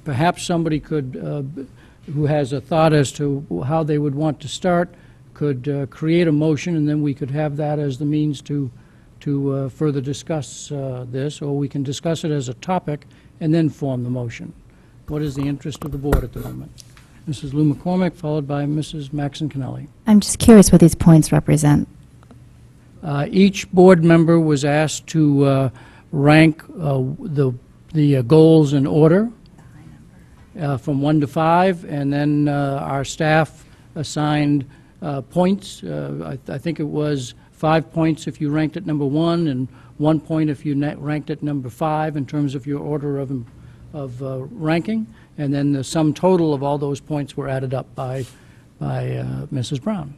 perhaps somebody could, who has a thought as to how they would want to start, could create a motion, and then we could have that as the means to further discuss this, or we can discuss it as a topic and then form the motion. What is the interest of the board at the moment? Mrs. Lou McCormick, followed by Mrs. Maxon Kennelly. I'm just curious what these points represent. Each board member was asked to rank the goals in order from 1 to 5, and then our staff assigned points. I think it was 5 points if you ranked at number 1, and 1 point if you ranked at number 5 in terms of your order of ranking, and then the sum total of all those points were added up by Mrs. Brown.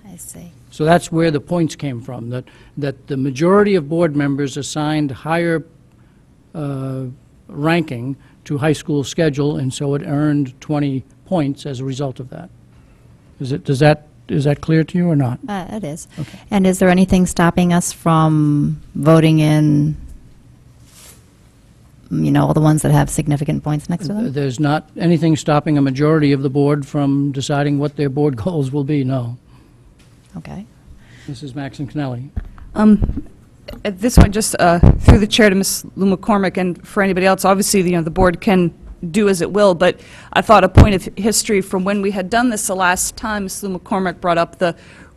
I see. So that's where the points came from, that the majority of board members assigned higher ranking to high school schedule, and so it earned 20 points as a result of that. Is that clear to you or not? It is. Okay. And is there anything stopping us from voting in, all the ones that have significant points next to them? There's not anything stopping a majority of the board from deciding what their board goals will be, no. Okay. Mrs. Maxon Kennelly. At this point, just through the chair to Ms. Lou McCormick, and for anybody else, obviously, the board can do as it will, but I thought a point of history from when we had done this the last time, Ms. Lou McCormick brought up the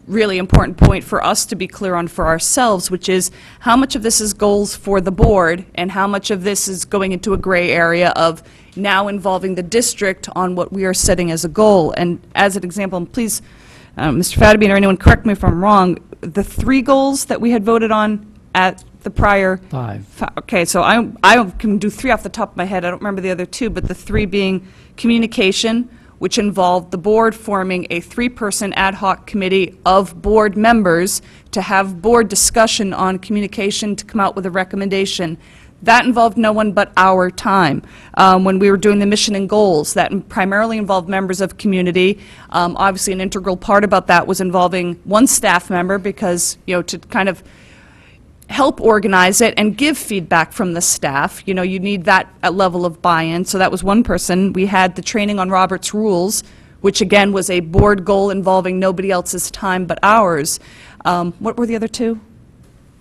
really important point for us to be clear on for ourselves, which is how much of this is goals for the board and how much of this is going into a gray area of now involving the district on what we are setting as a goal. And as an example, and please, Mr. Fattabine or anyone correct me if I'm wrong, the 3 goals that we had voted on at the prior... 5. Okay, so I can do 3 off the top of my head. I don't remember the other 2, but the 3 being communication, which involved the board forming a 3-person ad hoc committee of board members to have board discussion on communication to come out with a recommendation. That involved no one but our time. When we were doing the mission and goals, that primarily involved members of community. Obviously, an integral part about that was involving one staff member because, to kind of help organize it and give feedback from the staff. You need that level of buy-in. So that was one person. We had the training on Robert's Rules, which again was a board goal involving nobody else's time but ours. What were the other 2?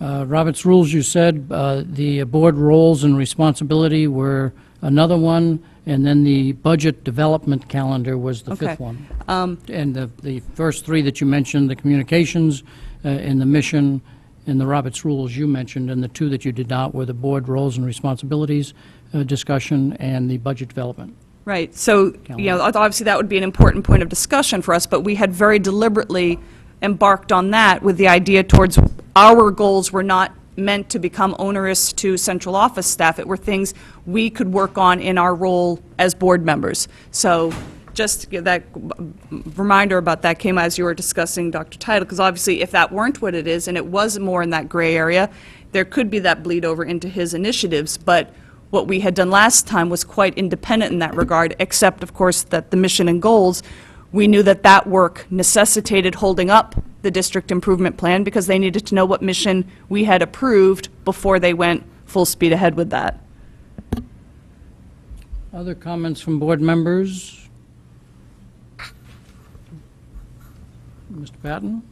Robert's Rules, you said. The board roles and responsibility were another one, and then the budget development calendar was the 5th one. And the first 3 that you mentioned, the communications and the mission in the Roberts rules you mentioned, and the two that you did not were the board roles and responsibilities discussion and the budget development. Right, so, you know, obviously that would be an important point of discussion for us, but we had very deliberately embarked on that with the idea towards our goals were not meant to become onerous to central office staff. It were things we could work on in our role as board members. So just that reminder about that came as you were discussing Dr. Title, because obviously if that weren't what it is and it was more in that gray area, there could be that bleed over into his initiatives, but what we had done last time was quite independent in that regard, except, of course, that the mission and goals, we knew that that work necessitated holding up the district improvement plan because they needed to know what mission we had approved before they went full speed ahead with that. Other comments from board members? Mr. Patton?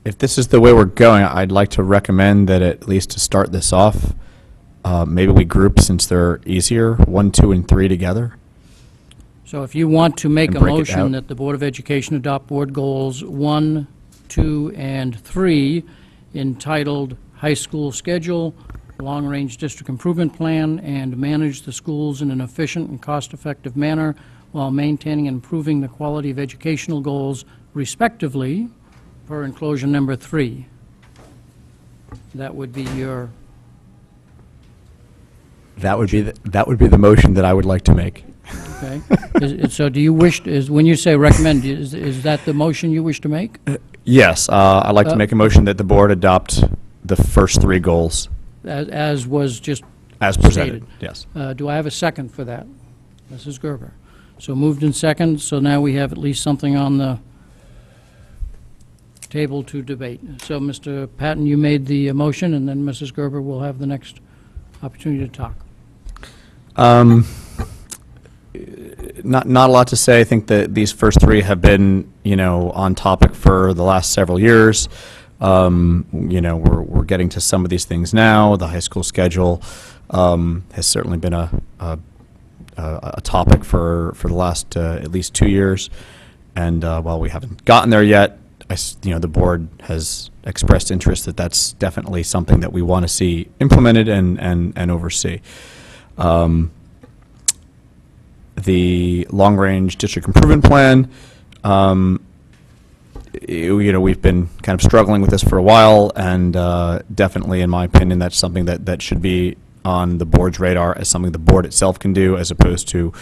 If this is the way we're going, I'd like to recommend that at least to start this off, maybe we group, since they're easier, 1, 2, and 3 together. So if you want to make And a break it motion out. that the Board of Education adopt board goals 1, 2, and 3 entitled High School Schedule, Long-Range District Improvement Plan, and manage the schools in an efficient and cost-effective manner while maintaining and improving the quality of educational goals respectively, per enclosure number 3. That would be your, That would be the motion that I would like to make. okay? So do you wish, when you say recommend, is that the motion you wish to make? Yes, I'd like to make a motion that the board adopt the first 3 goals As was just as presented. stated. Yes. Do I have a second for that? Mrs. Gerber. So moved in second, so now we have at least something on the table to debate. So, Mr. Patton, you made the motion, and then Mrs. Gerber will have the next opportunity to talk. Not a lot to say. I think that these first 3 have been, you know, on topic for the last several years. You know, we're getting to some of these things now. The high school schedule has certainly been a topic for the last at least 2 years. And while we haven't gotten there yet, you know, the board has expressed interest that that's definitely something that we want to see implemented and oversee. The long-range district improvement plan, you know, we've been kind of struggling with this for a while, and definitely, in my opinion, that's something that should be on the board's radar as something the board itself can do, as opposed to,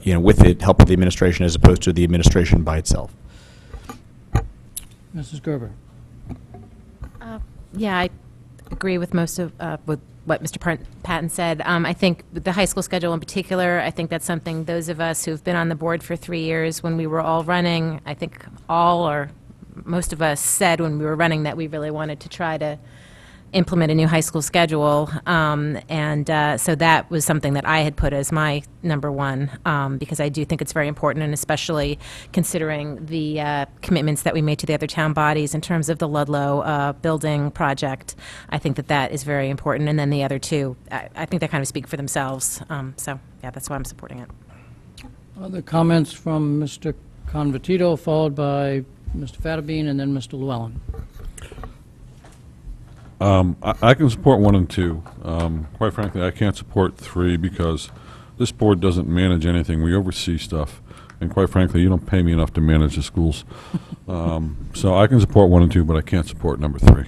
you know, with the help of the administration, as opposed to the administration by itself. Mrs. Gerber. Yeah, I agree with most of with what Mr. Patton said. I think with the high school schedule in particular, I think that's something those of us who've been on the board for 3 years, when we were all running, I think all or most of us said when we were running that we really wanted to try to implement a new high school schedule. So that was something that I had put as my number 1, because I do think it's very important, and especially considering the commitments that we made to the other town bodies in terms of the Ludlow building project. I think that is very important. And then the other 2, I think they kind of speak for themselves. So, yeah, that's why I'm supporting it. Other comments from Mr. Convertito, followed by Mr. Fattabine, and then Mr. Llewellyn. I can support 1 and 2. Quite frankly, I can't support 3 because this board doesn't manage anything. We oversee stuff. And quite frankly, you don't pay me enough to manage the schools. So I can support 1 and 2, but I can't support number 3.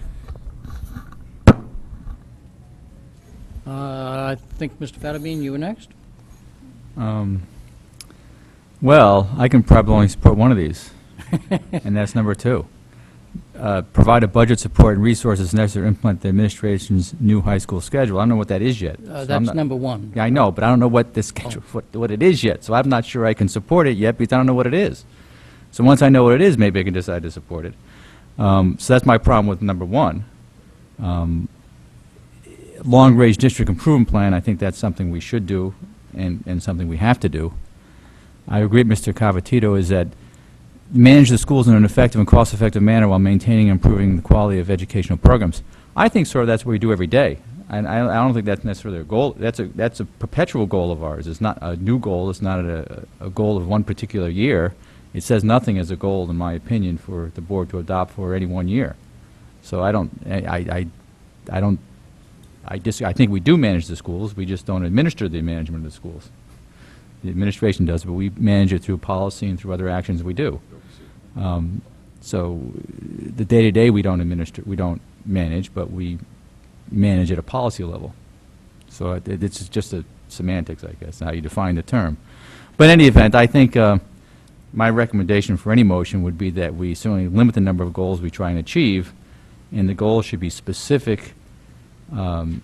I think, Mr. Fattabine, you were next. Well, I can probably only support one of these, and that's number 2. Provide a budget support and resources necessary to implement the administration's new high school schedule. I don't know what that is yet. So I'm That's not- number 1. Yeah, I know, but I don't know what this schedule, what it is yet. So I'm not sure I can support it yet because I don't know what it is. So once I know what it is, maybe I can decide to support it. So that's my problem with number 1. Long-range district improvement plan, I think that's something we should do and something we have to do. I agree with Mr. Cavatito is that manage the schools in an effective and cost-effective manner while maintaining and improving the quality of educational programs. I think sort of that's what we do every day. And I don't think that's necessarily a goal. That's a perpetual goal of ours. It's not a new goal. It's not a goal of one particular year. It says nothing as a goal, in my opinion, for the board to adopt for any one year. So I think we do manage the schools, we just don't administer the management of the schools. The administration does, but we manage it through policy and through other actions we do. So the day-to-day we don't administer, we don't manage, but we manage at a policy level. So it's just a semantics, I guess, how you define the term. But in any event, I think my recommendation for any motion would be that we certainly limit the number of goals we try and achieve, and the goals should be specific and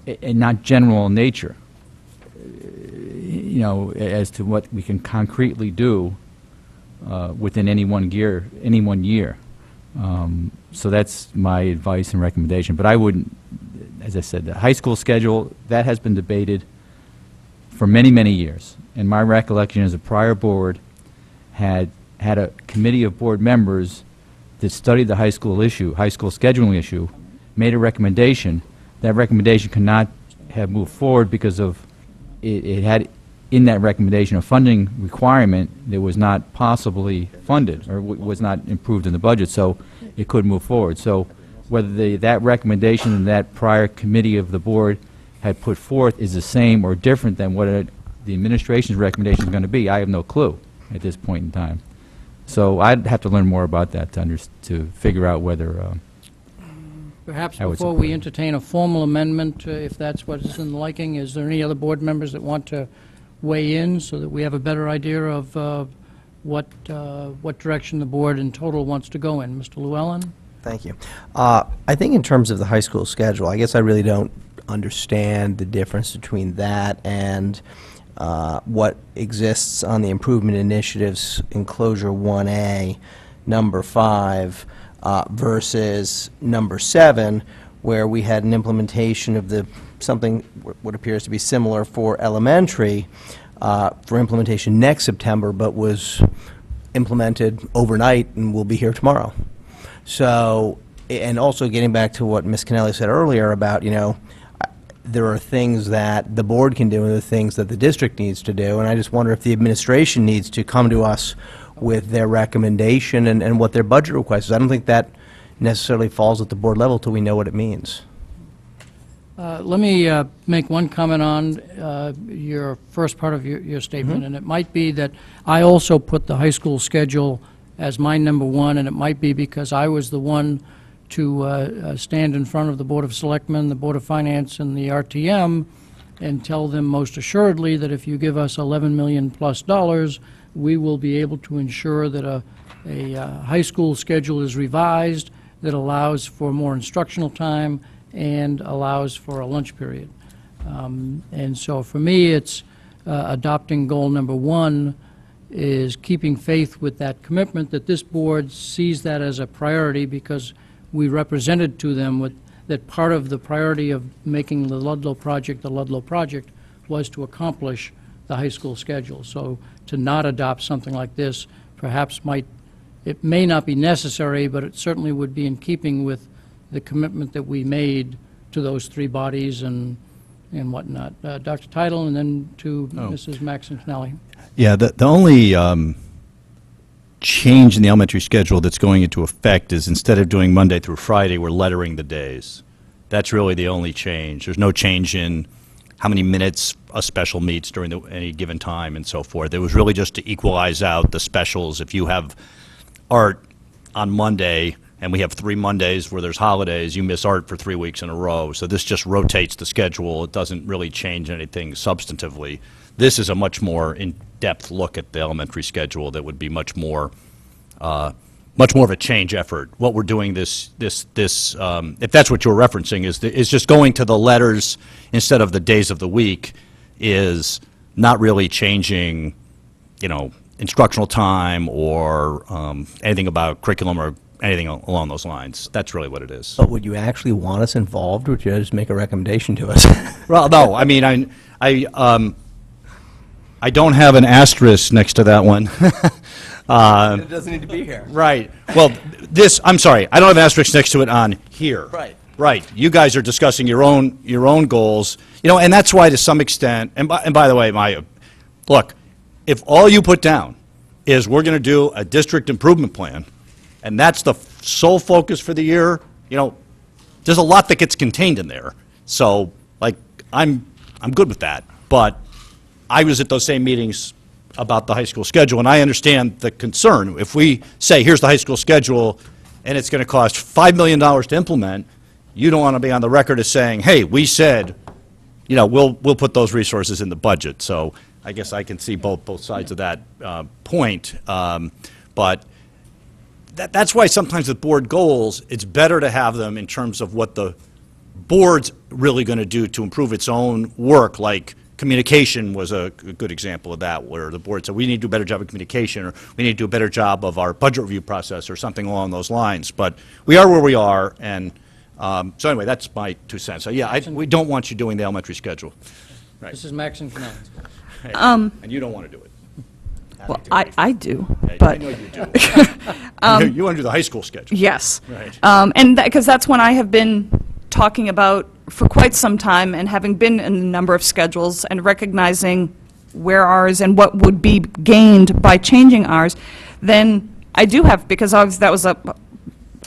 not general in nature, as to what we can concretely do within any one year. So that's my advice and recommendation. But I wouldn't, as I said, the high school schedule, that has been debated for many, many years. And my recollection is a prior board had a committee of board members that studied the high school scheduling issue, made a recommendation. That recommendation could not have moved forward because of it had in that recommendation a funding requirement that was not possibly funded or was not improved in the budget, so it couldn't move forward. So whether that recommendation and that prior committee of the board had put forth is the same or different than what the administration's recommendation is going to be, I have no clue at this point in time. So I'd have to learn more about that to figure out whether Perhaps I would before support we it. entertain a formal amendment, if that's what is in the liking, is there any other board members that want to weigh in so that we have a better idea of what direction the board in total wants to go in? Mr. Llewellyn? Thank you. I think in terms of the high school schedule, I guess I really don't understand the difference between that and what exists on the improvement initiatives enclosure 1A, number 5, versus number 7, where we had an implementation of something what appears to be similar for elementary for implementation next September, but was implemented overnight and will be here tomorrow. So, and also getting back to what Ms. Kennelly said earlier about, there are things that the board can do and there are things that the district needs to do, and I just wonder if the administration needs to come to us with their recommendation and what their budget request is. I don't think that necessarily falls at the board level till we know what it means. Let me make one comment on your first part of your statement, and it might be that I also put the high school schedule as my number one, and it might be because I was the one to stand in front of the Board of Selectmen, the Board of Finance, and the RTM, and tell them most assuredly that if you give us $11 million plus, we will be able to ensure that a high school schedule is revised that allows for more instructional time and allows for a lunch period. And so for me, it's adopting goal number 1 is keeping faith with that commitment that this board sees that as a priority because we represented to them that part of the priority of making the Ludlow project was to accomplish the high school schedule. So to not adopt something like this perhaps it may not be necessary, but it certainly would be in keeping with the commitment that we made to those 3 bodies and whatnot. Dr. Teitel, and then to Mrs. Maxon Kennelly. Yeah, the only change in the elementary schedule that's going into effect is instead of doing Monday through Friday, we're lettering the days. That's really the only change. There's no change in how many minutes a special meets during any given time and so forth. It was really just to equalize out the specials. If you have art on Monday and we have 3 Mondays where there's holidays, you miss art for 3 weeks in a row. So this just rotates the schedule. It doesn't really change anything substantively. This is a much more in-depth look at the elementary schedule that would be much more of a change effort. What we're doing if that's what you're referencing, is just going to the letters instead of the days of the week, is not really changing, instructional time or anything about curriculum or anything along those lines. That's really what it is. But would you actually want us involved, or would you just make a recommendation to us? Well, no, I mean, I don't have an asterisk next to that one. It doesn't need to be here. Right. Well, I'm sorry, I don't have an asterisk next to it on here. Right. Right. You guys are discussing your own goals, and that's why to some extent, and by the way, look, if all you put down is we're going to do a district improvement plan, and that's the sole focus for the year, there's a lot that gets contained in there. So, like, I'm good with that. But I was at those same meetings about the high school schedule, and I understand the concern. If we say, here's the high school schedule, and it's going to cost $5 million to implement, you don't want to be on the record as saying, hey, we said, we'll put those resources in the budget. So I guess I can see both sides of that point. But that's why sometimes with board goals, it's better to have them in terms of what the board's really going to do to improve its own work, like communication was a good example of that, where the board said, we need to do a better job of communication, or we need to do a better job of our budget review process, or something along those lines. But we are where we are, and so anyway, that's my 2 cents. So yeah, we don't want you doing the elementary schedule. Right. This is Maxon Fernandez. And you don't want to do it. Well, I do, I but, know you do. You want to do the high school schedule. yes. Right. And because that's one I have been talking about for quite some time, and having been in a number of schedules and recognizing where ours and what would be gained by changing ours, then I do have, because obviously that was a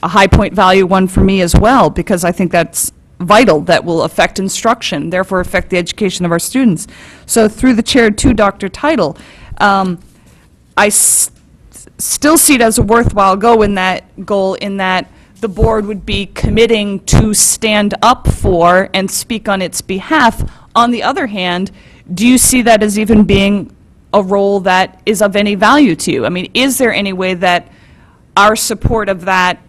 high point value one for me as well, because I think that's vital, that will affect instruction, therefore affect the education of our students. So through the chair to Dr. Title, I still see it as a worthwhile goal in that the board would be committing to stand up for and speak on its behalf. On the other hand, do you see that as even being a role that is of any value to you? I mean, is there any way that our support of that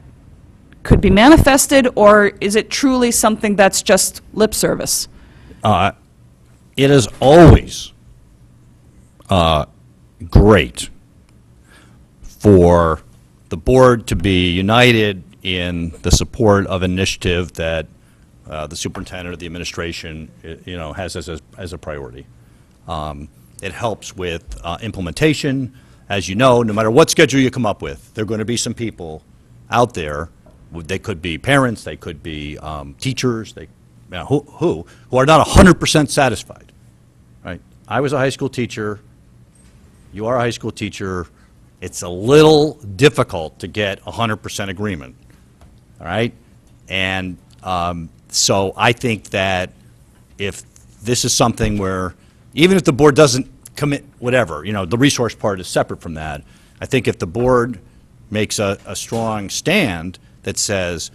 could be manifested, or is it truly something that's just lip service? It is always great for the board to be united in the support of an initiative that the superintendent or the administration, has as a priority. It helps with implementation. As you know, no matter what schedule you come up with, there are going to be some people out there. They could be parents, they could be teachers, who are not 100% satisfied. Right? I was a high school teacher. You are a high school teacher. It's a little difficult to get 100% agreement. All right? And so I think that if this is something where, even if the board doesn't commit whatever, the resource part is separate from that, I think if the board makes a strong stand that says,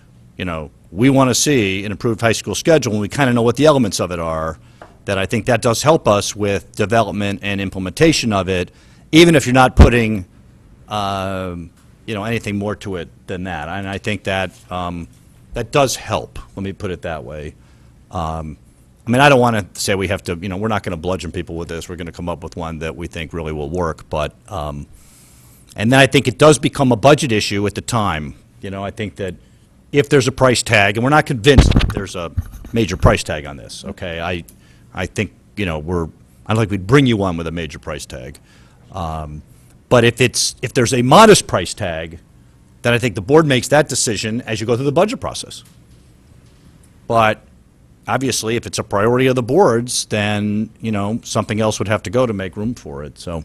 we want to see an improved high school schedule, and we kind of know what the elements of it are, that I think that does help us with development and implementation of it, even if you're not putting, anything more to it than that. And I think that that does help. Let me put it that way. I don't want to say we have to, we're not going to bludgeon people with this. We're going to come up with one that we think really will work. But, and then I think it does become a budget issue at the time. I think that if there's a price tag, and we're not convinced there's a major price tag on this, okay? I think, I don't think we'd bring you one with a major price tag. But if there's a modest price tag, then I think the board makes that decision as you go through the budget process. But obviously, if it's a priority of the board's, then, something else would have to go to make room for it. So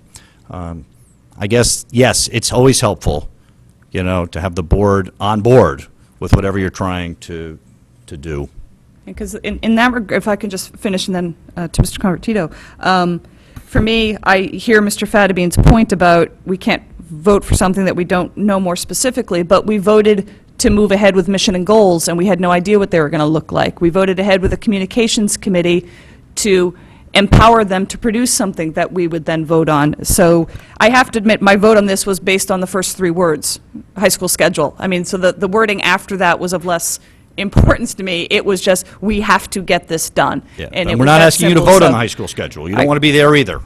I guess, yes, it's always helpful, to have the board on board with whatever you're trying to do. Because in that regard, if I can just finish, and then to Mr. Convertito, for me, I hear Mr. Fadabine's point about we can't vote for something that we don't know more specifically, but we voted to move ahead with mission and goals, and we had no idea what they were going to look like. We voted ahead with a communications committee to empower them to produce something that we would then vote on. So I have to admit, my vote on this was based on the first 3 words, high school schedule. So the wording after that was of less importance to me. It was just, we have to get this done. Yeah. And we're not asking you to vote on the high school schedule. You don't want to be there either.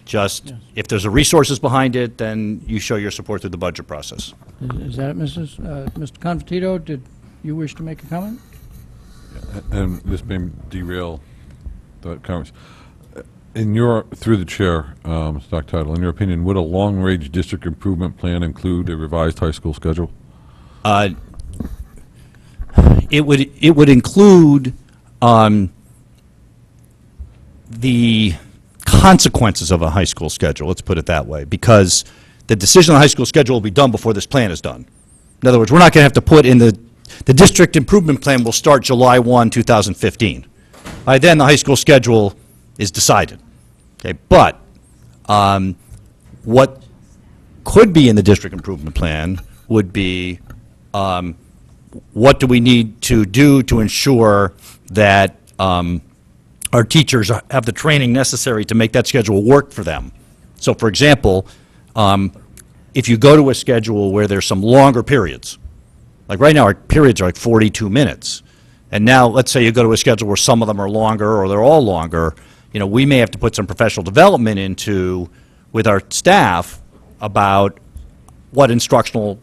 Just, if there's resources behind it, then you show your support through the budget process. Is that it, Mr. Convertito? Did you wish to make a comment? And this may derail the conversation. Through the chair, Mr. Dr. Title, in your opinion, would a long-range district improvement plan include a revised high school schedule? It would include the consequences of a high school schedule, let's put it that way, because the decision on the high school schedule will be done before this plan is done. In other words, we're not going to have to put in the district improvement plan will start July 1, 2015. By then, the high school schedule is decided. Okay, but what could be in the district improvement plan would be what do we need to do to ensure that our teachers have the training necessary to make that schedule work for them. So, for example, if you go to a schedule where there's some longer periods, like right now our periods are like 42 minutes, and now let's say you go to a schedule where some of them are longer or they're all longer, you know, we may have to put some professional development into with our staff about what instructional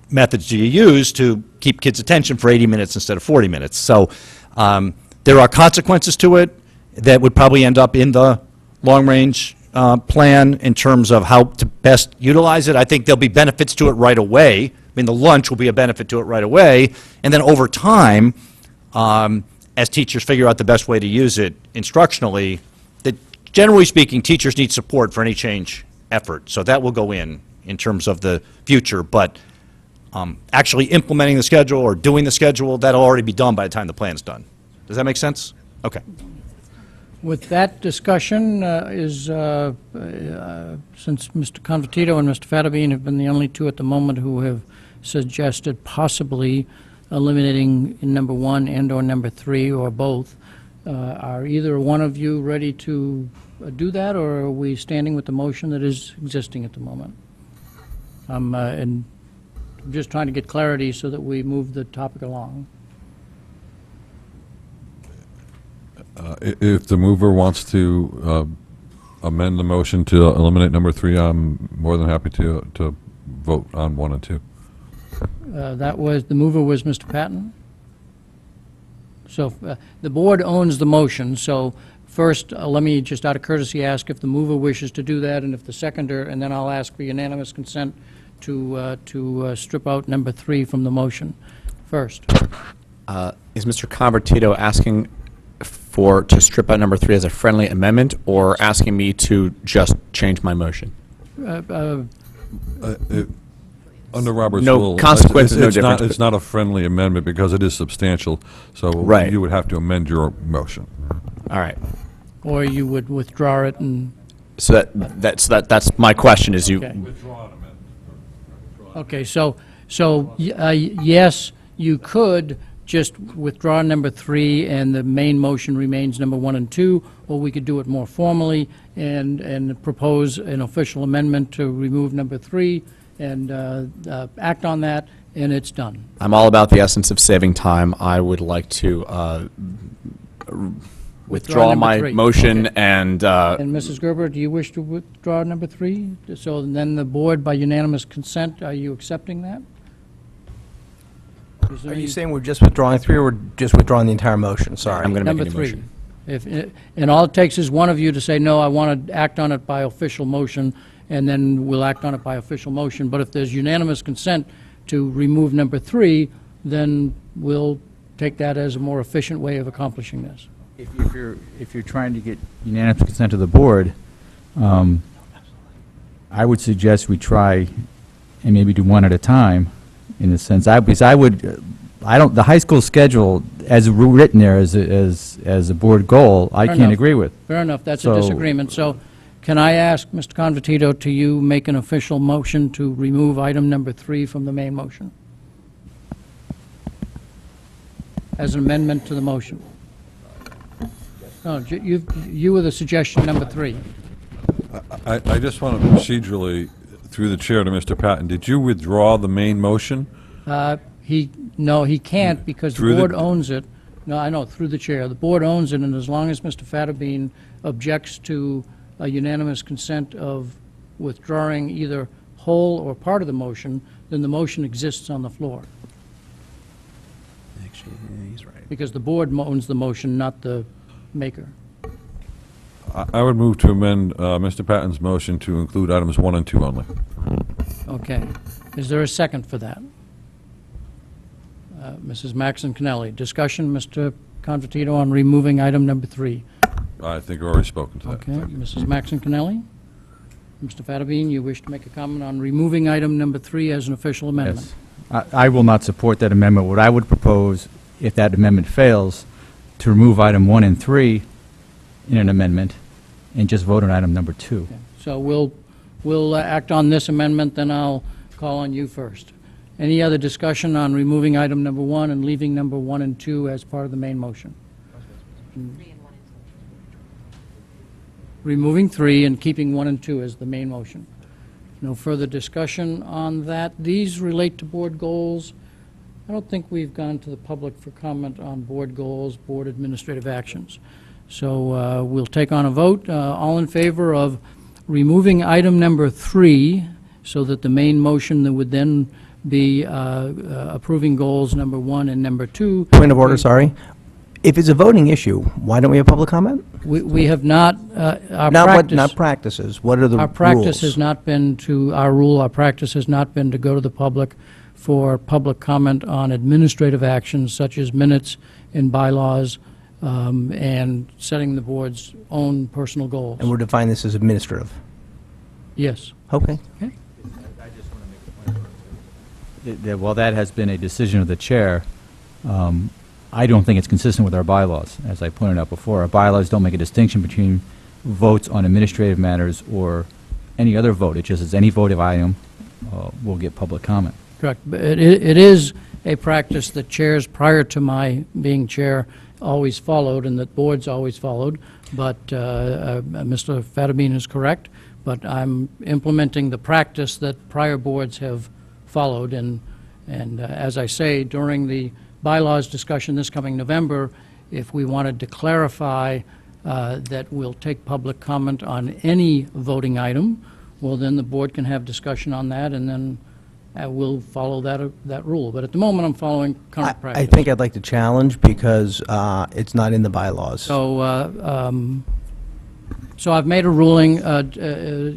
methods do you use to keep kids' attention for 80 minutes instead of 40 minutes. So there are consequences to it that would probably end up in the long-range plan in terms of how to best utilize it. I think there'll be benefits to it right away. I mean, the lunch will be a benefit to it right away. And then over time, as teachers figure out the best way to use it instructionally, that generally speaking, teachers need support for any change effort. So that will go in terms of the future. But actually implementing the schedule or doing the schedule, that'll already be done by the time the plan's done. Does that make sense? Okay. With that discussion, since Mr. Convertito and Mr. Fattabine have been the only two at the moment who have suggested possibly eliminating in number 1 and/or number 3 or both, are either one of you ready to do that, or are we standing with the motion that is existing at the moment? And I'm just trying to get clarity so that we move the topic along. If the mover wants to amend the motion to eliminate number 3, I'm more than happy to vote on 1 and 2. The mover was Mr. Patton. So the board owns the motion, so first, let me just out of courtesy ask if the mover wishes to do that, and if the seconder, and then I'll ask for unanimous consent to strip out number 3 from the motion. First. Is Mr. Convertito asking to strip out number 3 as a friendly amendment, or asking me to just change my motion? Under Robert's No rule, consequences, no difference. It's not a friendly amendment because it is substantial, so Right. you would have to amend your motion. All right. Or you would withdraw it and... So that's my question, is you... Okay. Okay, so yes, you could just withdraw number 3 and the main motion remains number 1 and 2, or we could do it more formally and propose an official amendment to remove number 3 and act on that, and it's done. I'm all about the essence of saving time. I would like to withdraw number my 3. motion Okay. and... And Mrs. Gerber, do you wish to withdraw number 3? So then the board, by unanimous consent, are you accepting that? Is there Are you any- saying we're just withdrawing 3, or we're just withdrawing the entire motion? Sorry. I'm going to make Number a new 3. motion. And all it takes is one of you to say, no, I want to act on it by official motion, and then we'll act on it by official motion. But if there's unanimous consent to remove number 3, then we'll take that as a more efficient way of accomplishing this. If you're trying to get unanimous consent of the board, I would suggest we try and maybe do one at a time, in a sense. Because I would, the high school schedule, as written there as a board goal, I Fair can't enough. agree with. Fair enough, that's a So- disagreement. So can I ask Mr. Convertito to you make an official motion to remove item number 3 from the main motion? As an amendment to the motion? No, you were the suggestion number 3. I just want to procedurally, through the chair to Mr. Patton, did you withdraw the main motion? No, he can't because the Through the- board owns it. No, I know, through the chair. The board owns it, and as long as Mr. Fattabine objects to a unanimous consent of withdrawing either whole or part of the motion, then the motion exists on the floor. Actually, he's right. Because the board owns the motion, not the maker. I would move to amend Mr. Patton's motion to include items 1 and 2 only. Okay. Is there a second for that? Mrs. Maxon Kennelly. Discussion, Mr. Convertito, on removing item number 3. I think I've already spoken to that. Okay, Thank you. Mrs. Maxon Kennelly? Mr. Fattabine, you wish to make a comment on removing item number 3 as an official amendment? Yes. I will not support that amendment. What I would propose, if that amendment fails, to remove item 1 and 3 in an amendment and just vote on item number 2. Okay. So we'll act on this amendment, then I'll call on you first. Any other discussion on removing item number 1 and leaving number 1 and 2 as part of the main motion? Removing 3 and keeping 1 and 2 as the main motion. No further discussion on that. These relate to board goals. I don't think we've gone to the public for comment on board goals, board administrative actions. So we'll take on a vote. All in favor of removing item number 3 so that the main motion that would then be approving goals number 1 and number 2. Point of order, sorry. If it's a voting issue, why don't we have public comment? We have not, our Not practice... not practices. What are the rules? Our practice has not been to, our practice has not been to go to the public for public comment on administrative actions such as minutes and bylaws and setting the board's own personal goals. And we're defining this as administrative. Yes. Okay. While that has been a decision of the chair, I don't think it's consistent with our bylaws. As I pointed out before, our bylaws don't make a distinction between votes on administrative matters or any other vote. It just says any votive item will get public comment. Correct. But it is a practice that chairs prior to my being chair always followed and that boards always followed. But Mr. Fattabine is correct. But I'm implementing the practice that prior boards have followed. And as I say, during the bylaws discussion this coming November, if we wanted to clarify that we'll take public comment on any voting item, well, then the board can have discussion on that, and then we'll follow that rule. But at the moment, I'm following current practice. I think I'd like to challenge because it's not in the bylaws. So I've made a ruling.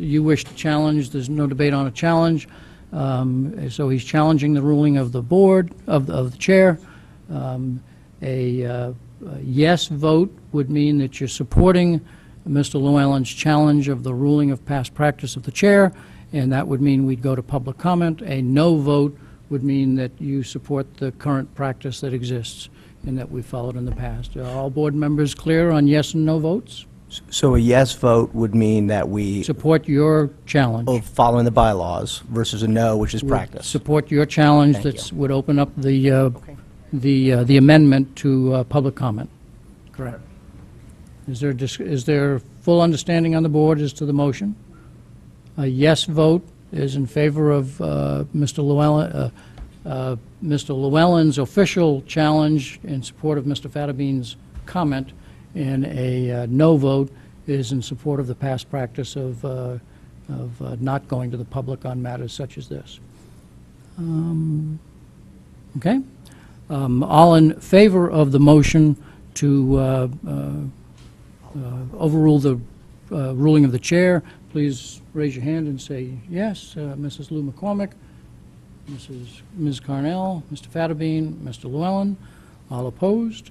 You wish to challenge. There's no debate on a challenge. So he's challenging the ruling of the board, of the chair. A yes vote would mean that you're supporting Mr. Llewellyn's challenge of the ruling of past practice of the chair, and that would mean we'd go to public comment. A no vote would mean that you support the current practice that exists and that we've followed in the past. Are all board members clear on yes and no votes? So a yes vote would mean that we Support your challenge. are following the bylaws versus a no, which is practice. Support your challenge Thank that you. would open up the amendment to public comment. Correct. Is there full understanding on the board as to the motion? A yes vote is in favor of Mr. Llewellyn's official challenge in support of Mr. Fattabine's comment, and a no vote is in support of the past practice of not going to the public on matters such as this. Okay? All in favor of the motion to overrule the ruling of the chair, please raise your hand and say yes. Mrs. Lou McCormick, Ms. Carnell, Mr. Fattabine, Mr. Llewellyn. All opposed?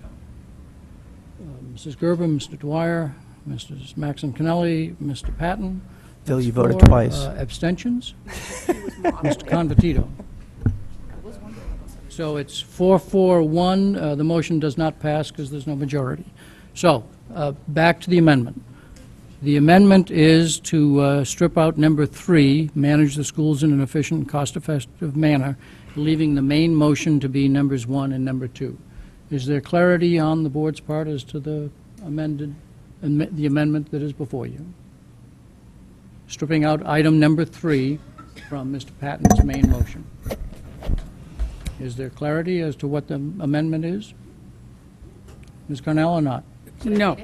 Mrs. Gerber, Mr. Dwyer, Mrs. Maxon Kennelly, Mr. Patton. Phil, you That's voted 4. twice. Abstentions? Mr. Convertito. So it's 4-4-1. The motion does not pass because there's no majority. So, back to the amendment. The amendment is to strip out number 3, manage the schools in an efficient and cost-effective manner, leaving the main motion to be numbers 1 and number 2. Is there clarity on the board's part as to the the amendment that is before you? Stripping out item number 3 from Mr. Patton's main motion. Is there clarity as to what the amendment is? Ms. Carnell or not? No.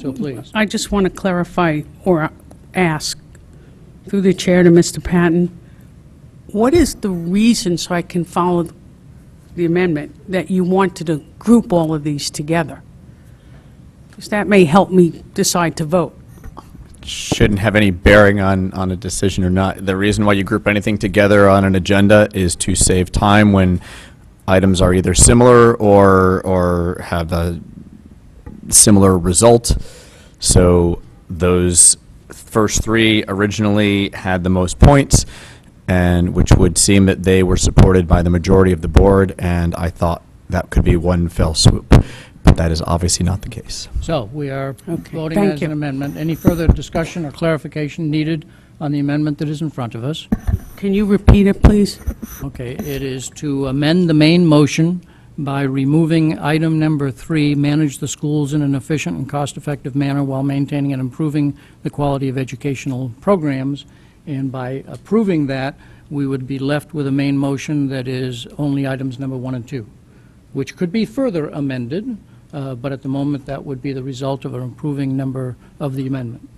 So please. I just want to clarify or ask, through the chair to Mr. Patton, what is the reason, so I can follow the amendment, that you wanted to group all of these together? Because that may help me decide to vote. Shouldn't have any bearing on a decision or not. The reason why you group anything together on an agenda is to save time when items are either similar or have similar result. So those first three originally had the most points, and which would seem that they were supported by the majority of the board, and I thought that could be one fell swoop. But that is obviously not the case. So we are voting thank as you. an amendment. Any further discussion or clarification needed on the amendment that is in front of us? Can you repeat it, please? Okay, it is to amend the main motion by removing item number 3, manage the schools in an efficient and cost-effective manner while maintaining and improving the quality of educational programs. And by approving that, we would be left with a main motion that is only items number 1 and 2, which could be further amended, but at the moment, that would be the result of an approving number of the amendment.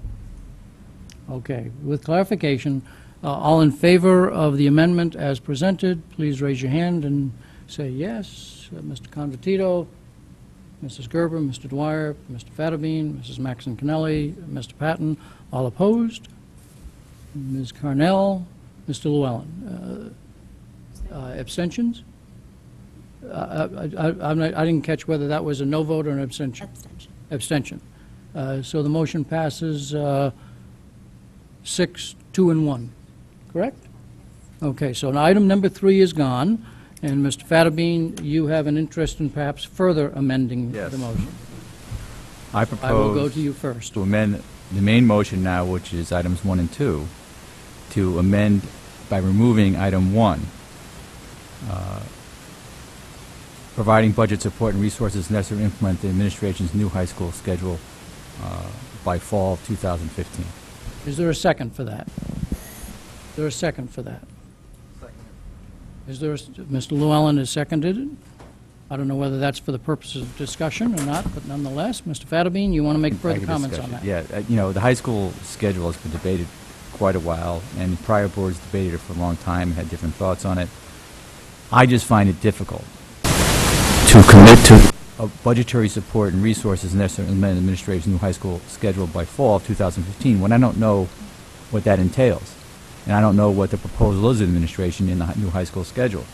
Okay, with clarification, all in favor of the amendment as presented, please raise your hand and say yes. Mr. Convertito, Mrs. Gerber, Mr. Dwyer, Mr. Fattabine, Mrs. Maxon Kennelly, Mr. Patton, all opposed? Ms. Carnell, Mr. Llewellyn. Abstentions? I didn't catch whether that was a no vote or an abstention. Abstention. So the motion passes 6, 2, and 1, correct? Okay, so item number 3 is gone, and Mr. Fattabine, you have an interest in perhaps further amending Yes. the motion. I I will go propose to you first. to amend the main motion now, which is items 1 and 2, to amend by removing item 1, providing budget support and resources necessary to implement the administration's new high school schedule by fall of 2015. Is there a second for that? Is there a second for that? Is there, Mr. Llewellyn has seconded it? I don't know whether that's for the purposes of discussion or not, but nonetheless, Mr. Fattabine, you want to make further Like a comments on discussion. that? Yeah, you know, the high school schedule has been debated quite a while, and prior boards debated it for a long time, had different thoughts on it. I just find it difficult to commit to budgetary support and resources necessary to implement the administration's new high school schedule by fall of 2015, when I don't know what that entails, and I don't know what the proposal is of the administration in the new high school schedule.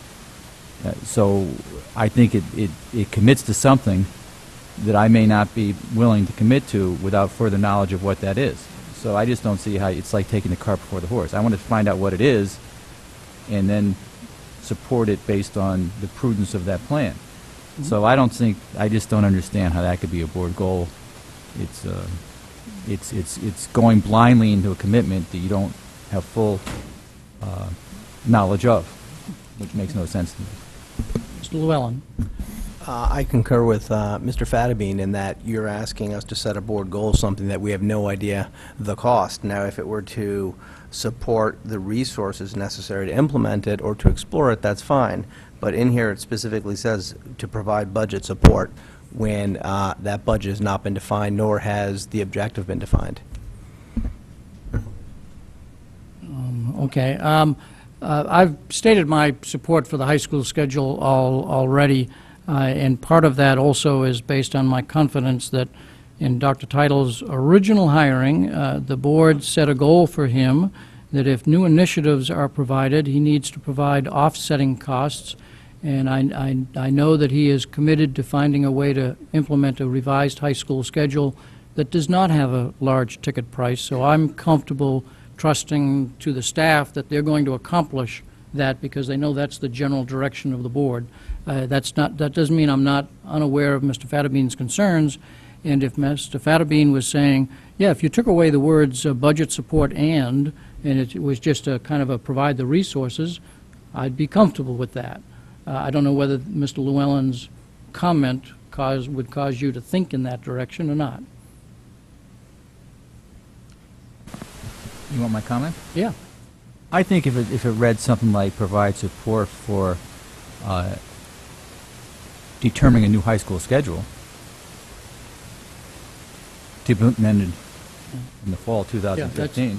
So I think it commits to something that I may not be willing to commit to without further knowledge of what that is. So I just don't see how it's like taking the cart before the horse. I want to find out what it is and then support it based on the prudence of that plan. So I just don't understand how that could be a board goal. It's going blindly into a commitment that you don't have full knowledge of, which makes no sense to me. Mr. Llewellyn? I concur with Mr. Fattabine in that you're asking us to set a board goal, something that we have no idea the cost. Now, if it were to support the resources necessary to implement it or to explore it, that's fine. But in here, it specifically says to provide budget support when that budget has not been defined, nor has the objective been defined. Okay. I've stated my support for the high school schedule already, and part of that also is based on my confidence that in Dr. Title's original hiring, the board set a goal for him that if new initiatives are provided, he needs to provide offsetting costs, and I know that he is committed to finding a way to implement a revised high school schedule that does not have a large ticket price, so I'm comfortable trusting to the staff that they're going to accomplish that because they know that's the general direction of the board. That doesn't mean I'm not unaware of Mr. Fattabine's concerns, and if Mr. Fattabine was saying, yeah, if you took away the words budget support and it was just a kind of a provide the resources, I'd be comfortable with that. I don't know whether Mr. Llewellyn's comment would cause you to think in that direction or not. You want my comment? Yeah. I think if it read something like provide support for determining a new high school schedule to be implemented in the fall of 2015,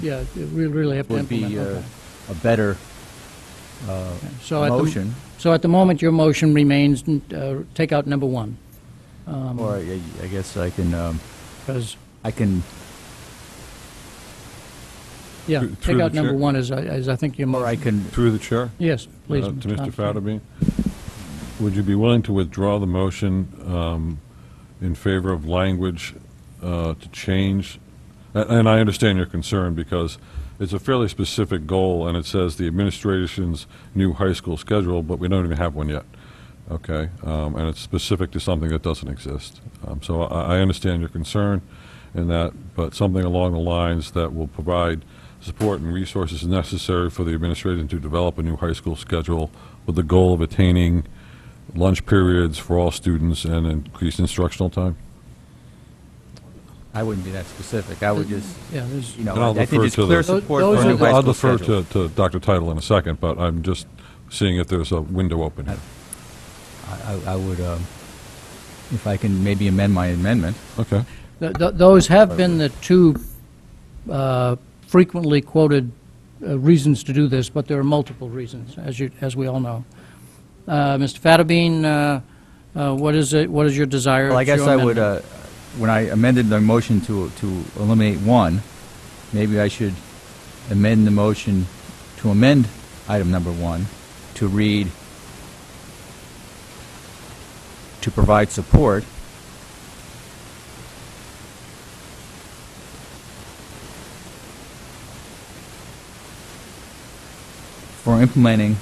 we really have to would be implement. a better motion. So at the moment, your motion remains, take out number 1. Or I guess I can, Because, yeah, Through take the out number chair. 1 is I think your motion. or I can, Through the chair? Yes, please. To Mr. Fattabine, would you be willing to withdraw the motion in favor of language to change, and I understand your concern because it's a fairly specific goal, and it says the administration's new high school schedule, but we don't even have one yet, okay? And it's specific to something that doesn't exist. So I understand your concern in that, but something along the lines that will provide support and resources necessary for the administration to develop a new high school schedule with the goal of attaining lunch periods for all students and increased instructional time. I wouldn't be that specific. I would just, Yeah, there's, you know, And I'll I think defer it's to clear the- support Those for a are new the- high I'll school defer schedule. to Dr. Title in a second, but I'm just seeing if there's a window open here. I would, if I can maybe amend my amendment. Okay. those have been the two frequently quoted reasons to do this, but there are multiple reasons, as we all know. Mr. Fattabine, what is your desire? Well, I It's guess your I would, amendment. when I amended the motion to eliminate 1, maybe I should amend the motion to amend item number 1 to read, to provide support for implementing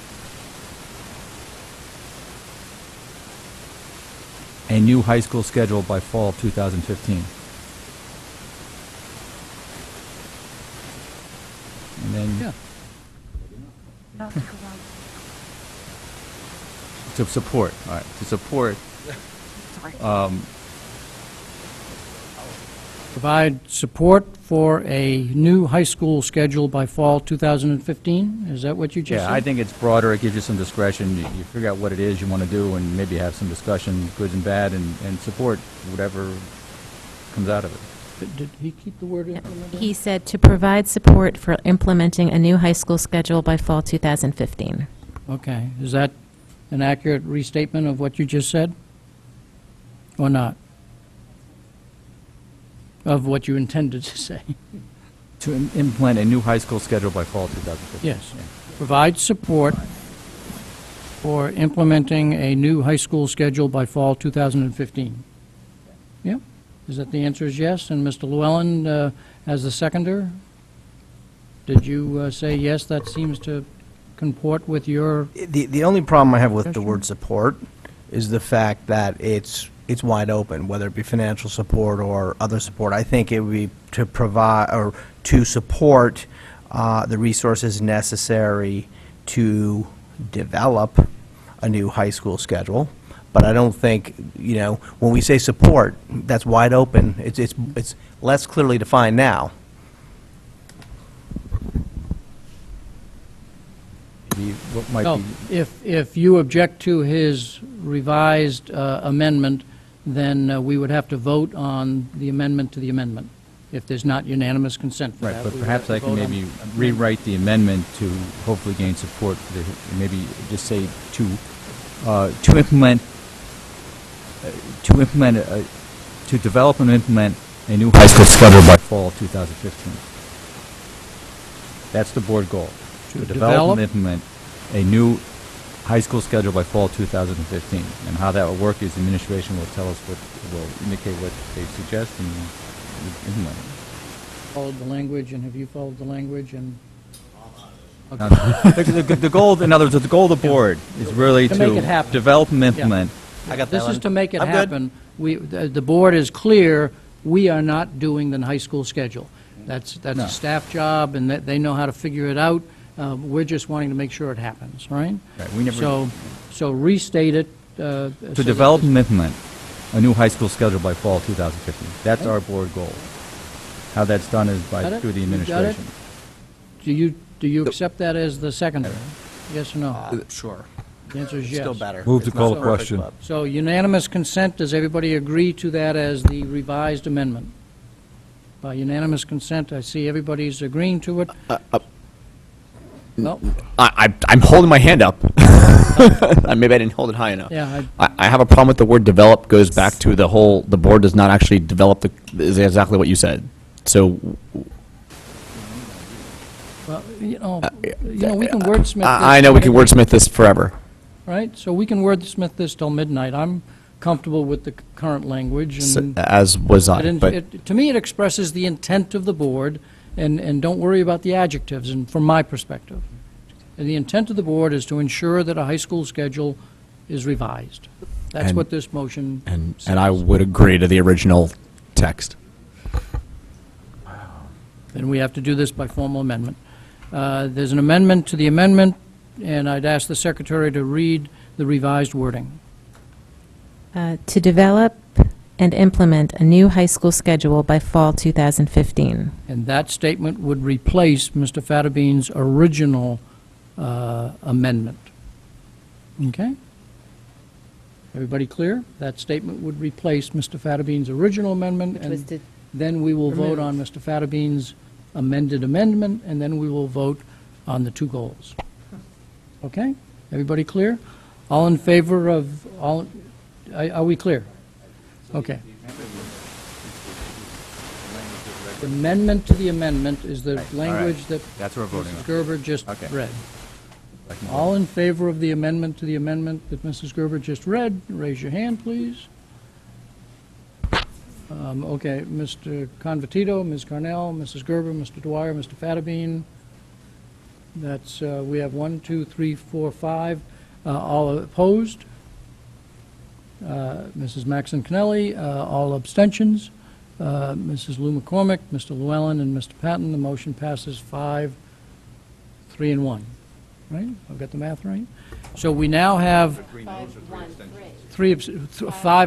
a new high school schedule by fall of 2015. And then Yeah. to support, all right, to support, Provide support for a new high school schedule by fall 2015? Is that what you just said? yeah, I think it's broader, it gives you some discretion, you figure out what it is you want to do, and maybe have some discussion, good and bad, and support whatever comes out of it. Did he keep the word implemented? He said to provide support for implementing a new high school schedule by fall 2015. Okay. Is that an accurate restatement of what you just said? Or not? Of what you intended to say? To implement a new high school schedule by fall 2015. Yes. Provide support for implementing a new high school schedule by fall 2015. Yeah? Is that the answer is yes? And Mr. Llewellyn, as the seconder, did you say yes? That seems to comport with your... The only problem I have with the word support is the fact that it's wide open, whether it be financial support or other support. I think it would be to provide, or to support the resources necessary to develop a new high school schedule. But I don't think, when we say support, that's wide open. It's less clearly defined now. What might No, be, if you object to his revised amendment, then we would have to vote on the amendment to the amendment, if there's not unanimous consent for right, that. but we would perhaps have I to can vote on- maybe rewrite the amendment to hopefully gain support for the, maybe just say to implement, to develop and implement a new high school schedule by fall of 2015. That's the board goal. To develop and develop- implement a new high school schedule by fall 2015. And how that will work is the administration will tell us will indicate what they suggest and we implement it. Followed the language, and have you followed the language, and... Now, the goal, in other words, the goal of the board is really To make it happen. develop and implement. I got that This is one. to make it I'm good. happen. The board is clear, we are not doing the high school schedule. That's No. a staff job, and they know how to figure it out. We're just wanting to make sure it happens, right? Right, we never- So restate it. To develop and implement a new high school schedule by fall 2015. That's our board goal. How that's done is Got it? through the You got it? administration. Do you accept that as the seconder? Yes or no? Sure. The answer is yes. Still better. Move to It's call not the perfect, question. but- So unanimous consent, does everybody agree to that as the revised amendment? By unanimous consent, I see everybody's agreeing to it. No? I'm holding my hand up. Maybe I didn't hold it high enough. Yeah, I have a problem with the word develop, goes back to the board does not actually develop is exactly what you said. So, well, we can wordsmith this. I know we can wordsmith this forever. Right, so we can wordsmith this till midnight. I'm comfortable with the current language. And As was I, but to me, it expresses the intent of the board, and don't worry about the adjectives, and from my perspective. And the intent of the board is to ensure that a high school schedule is revised. That's And- what this motion says. and I would agree to the original text. Then we have to do this by formal amendment. There's an amendment to the amendment, and I'd ask the secretary to read the revised wording. To develop and implement a new high school schedule by fall 2015. And that statement would replace Mr. Fatterbean's original amendment. Okay? Everybody clear? That statement would replace Mr. Fatterbean's original amendment, and then we will vote on Mr. Fatterbean's amended amendment, and then we will vote on the two goals. Okay? Everybody clear? All in favor of, are we clear? Okay. The amendment to the amendment is the language that That's what we're voting Mrs. on. Gerber just Okay. read. All in favor of the amendment to the amendment that Mrs. Gerber just read, raise your hand, please. Okay, Mr. Convertito, Ms. Carnell, Mrs. Gerber, Mr. Dwyer, Mr. Fatterbean. That's, we have 1, 2, 3, 4, 5. All opposed? Mrs. Maxon Kennelly, all abstentions. Mrs. Lou McCormick, Mr. Llewellyn, and Mr. Patton. The motion passes 5, 3, and 1. Right? I've got the math right? So we now have 5,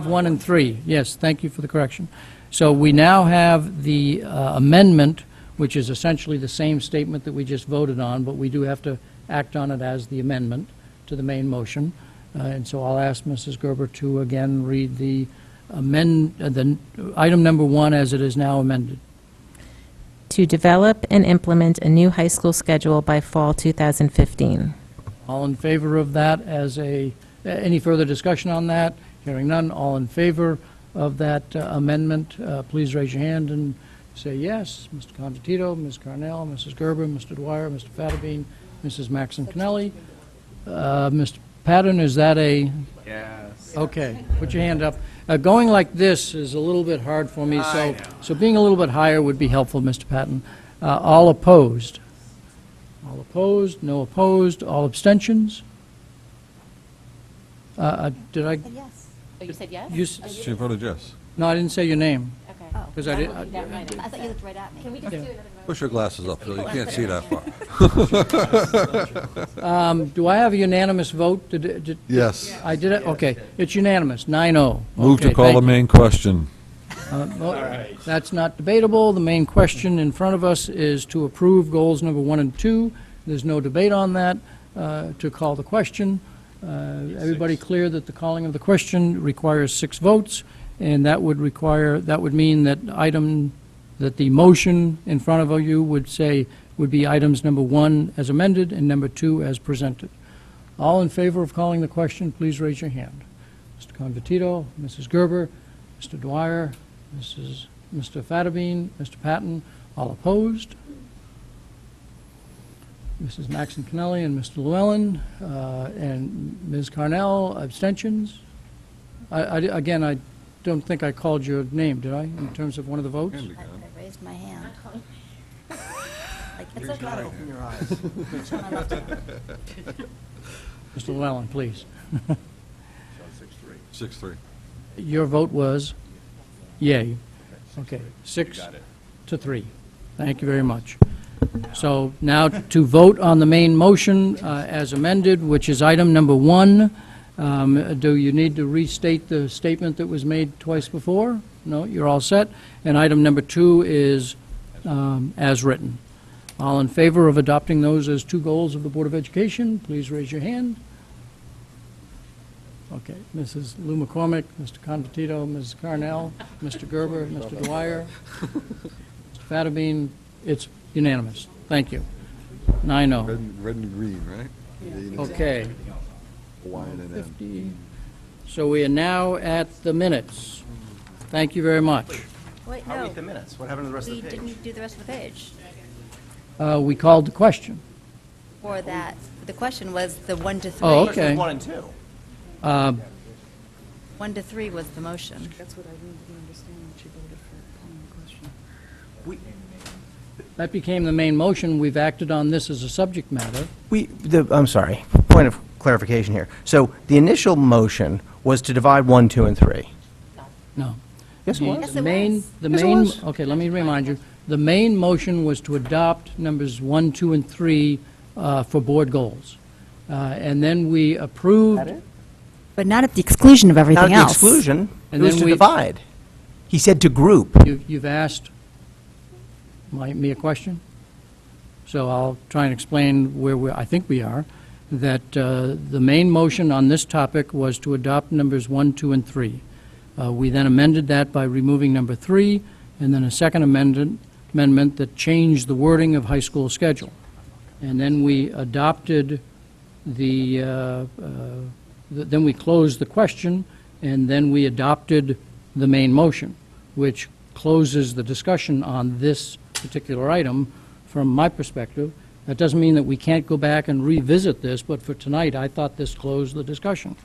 1, and 3. Yes, thank you for the correction. So we now have the amendment, which is essentially the same statement that we just voted on, but we do have to act on it as the amendment to the main motion. And so I'll ask Mrs. Gerber to again read the item number 1 as it is now amended. To develop and implement a new high school schedule by fall 2015. All in favor of that as any further discussion on that? Hearing none, all in favor of that amendment, please raise your hand and say yes. Mr. Convertito, Ms. Carnell, Mrs. Gerber, Mr. Dwyer, Mr. Fatterbean, Mrs. Maxon Kennelly. Mr. Patton, is that a? Yes. Okay, put your hand up. Going like this is a little bit hard for me, so being a little bit higher would be helpful, Mr. Patton. All opposed? All opposed, no opposed, all abstentions? Did I? Yes. Oh, you said yes? You She voted yes. No, I didn't say your name. Okay. Because I did. I thought you looked right at me. Can we just do another vote? Push your glasses up so you can't see that far. Do I have a unanimous vote? Yes. I did it? Okay. It's unanimous, 9-0. Move to Okay, call the thank you. main question. Well, that's not debatable. The main question in front of us is to approve goals number 1 and 2. There's no debate on that. To call the question. Everybody clear that the calling of the question requires 6 votes, and that would mean that that the motion in front of you would be items number 1 as amended and number 2 as presented. All in favor of calling the question, please raise your hand. Mr. Convertito, Mrs. Gerber, Mr. Dwyer, Mr. Fatterbean, Mr. Patton, all opposed? Mrs. Maxon Kennelly and Mr. Llewellyn, and Ms. Carnell, abstentions? Again, I don't think I called your name, did I, in terms of one of the votes? I raised my hand. It's You gotta open your eyes. Mr. Llewellyn, please. 6-3. Your vote was yay. Okay, 6 to 3. Thank you very much. So now to vote on the main motion as amended, which is item number 1. Do you need to restate the statement that was made twice before? No, you're all set. And item number 2 is as written. All in favor of adopting those as 2 goals of the Board of Education, please raise your hand. Okay, Mrs. Lou McCormick, Mr. Convertito, Ms. Carnell, Mr. Gerber, Mr. Dwyer, Mr. Fatterbean, it's unanimous. Thank you. 9-0. Red and green, right? Okay. 50. So we are now at the minutes. Thank you very much. Wait, How no, about the minutes? What happened to the rest we of the page? didn't do the rest of the page. We called the question. For that, the question was the 1 to 3. Oh, Question okay. was 1 and 2. 1 to 3 was the motion. That's what I didn't understand when she voted for calling the question. That became the main motion. We've acted on this as a subject matter. I'm sorry, point of clarification here. So the initial motion was to divide 1, 2, and 3. No. Yes, it was. The main, Yes, it was. okay, let me remind you. The main motion was to adopt numbers 1, 2, and 3 for board goals. And then we approved. But not at the exclusion of everything Not at the else. exclusion, it And was then to we- divide. He said to group. You've asked me a question, so I'll try and explain where I think we are, that the main motion on this topic was to adopt numbers 1, 2, and 3. We then amended that by removing number 3, and then a second amendment that changed the wording of high school schedule. And then we adopted then we closed the question, and then we adopted the main motion, which closes the discussion on this particular item from my perspective. That doesn't mean that we can't go back and revisit this, but for tonight, I thought this closed the discussion.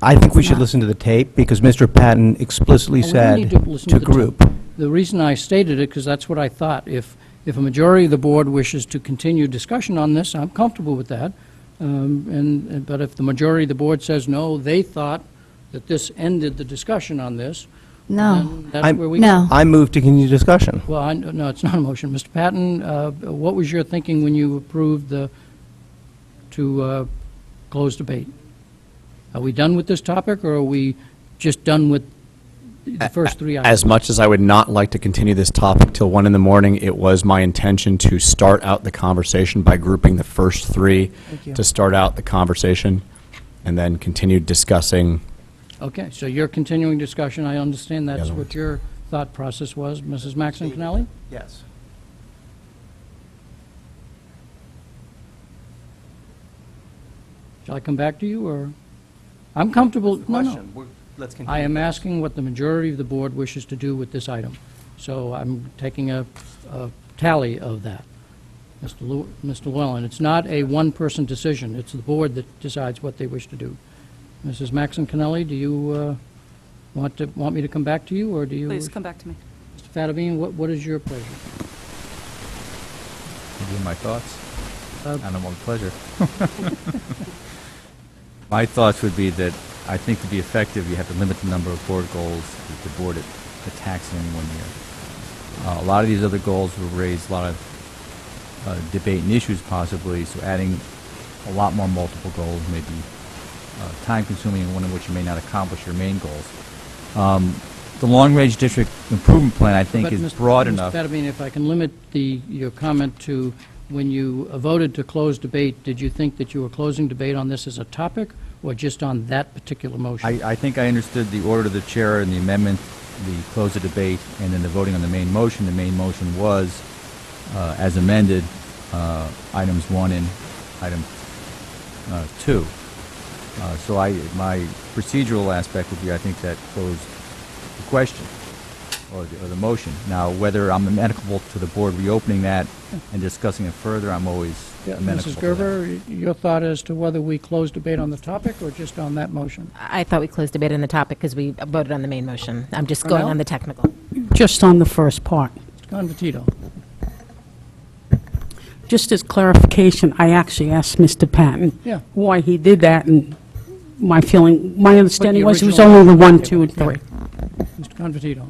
I think we should listen to the tape, because Mr. Patton explicitly Well, we don't need said to listen to the tape. group. The reason I stated it, because that's what I thought. If a majority of the board wishes to continue discussion on this, I'm comfortable with that. But if the majority of the board says no, they thought that this ended the discussion on this, No. then that's where we go. No. I move to continue discussion. Well, no, it's not a motion. Mr. Patton, what was your thinking when you approved to close debate? Are we done with this topic, or are we just done with the first 3 items? As much as I would not like to continue this topic till 1 in the morning, it was my intention to start out the conversation by grouping the first 3 Thank you. to start out the conversation, and then continue discussing. Okay, so you're continuing discussion. I understand that's other what ones. your thought process was. Mrs. Maxon Kennelly? Yes. Shall I come back to you, or? I'm comfortable, no. Let's continue. I am asking what the majority of the board wishes to do with this item. So I'm taking a tally of that. Mr. Llewellyn, it's not a one-person decision. It's the board that decides what they wish to do. Mrs. Maxon Kennelly, do you want me to come back to you, or do you? Please, come back to me. Mr. Fattabine, what is your pleasure? Give you my thoughts? I don't want pleasure. My thoughts would be that I think to be effective, you have to limit the number of board goals that the board attacks in 1 year. A lot of these other goals will raise a lot of debate and issues possibly, so adding a lot more multiple goals may be time-consuming and one in which you may not accomplish your main goals. The long-range district improvement plan, I think, But is Mr. broad enough. Mr. Fattabine, if I can limit your comment to, when you voted to close debate, did you think that you were closing debate on this as a topic, or just on that particular motion? I think I understood the order of the chair and the amendment, the close of debate, and then the voting on the main motion. The main motion was, as amended, items 1 and item 2. So my procedural aspect would be, I think that closed the question, or the motion. Now, whether I'm amenable to the board reopening that and discussing it further, I'm always amenable Mrs. to Gerber, that. your thought as to whether we close debate on the topic, or just on that motion? I thought we closed debate on the topic because we voted on the main motion. I'm just going Cornell? on the technical. Just on the first part. Mr. Convertito? Just as clarification, I actually asked Mr. Patton Yeah. why he did that, and my understanding was it was original- only the 1, 2, and 3. Mr. Convertito,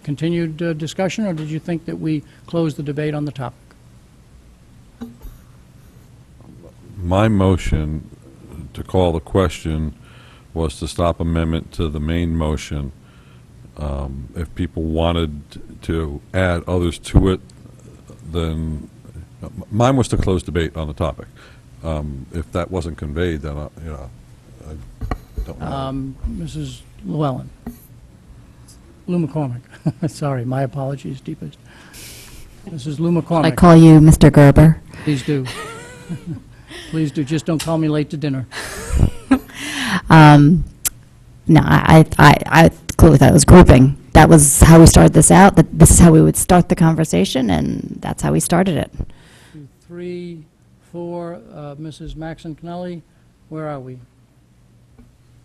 continued discussion, or did you think that we closed the debate on the topic? My motion to call the question was to stop amendment to the main motion. If people wanted to add others to it, then, mine was to close debate on the topic. If that wasn't conveyed, then, I don't know. Mrs. Llewellyn? Lou McCormick. Sorry, my apologies, deepest. Mrs. Lou McCormick. I call you Mr. Gerber. Please do. Please do, just don't call me late to dinner. No, I clearly thought it was grouping. That was how we started this out, that this is how we would start the conversation, and that's how we started it. 2, 3, 4, Mrs. Maxon Kennelly, where are we?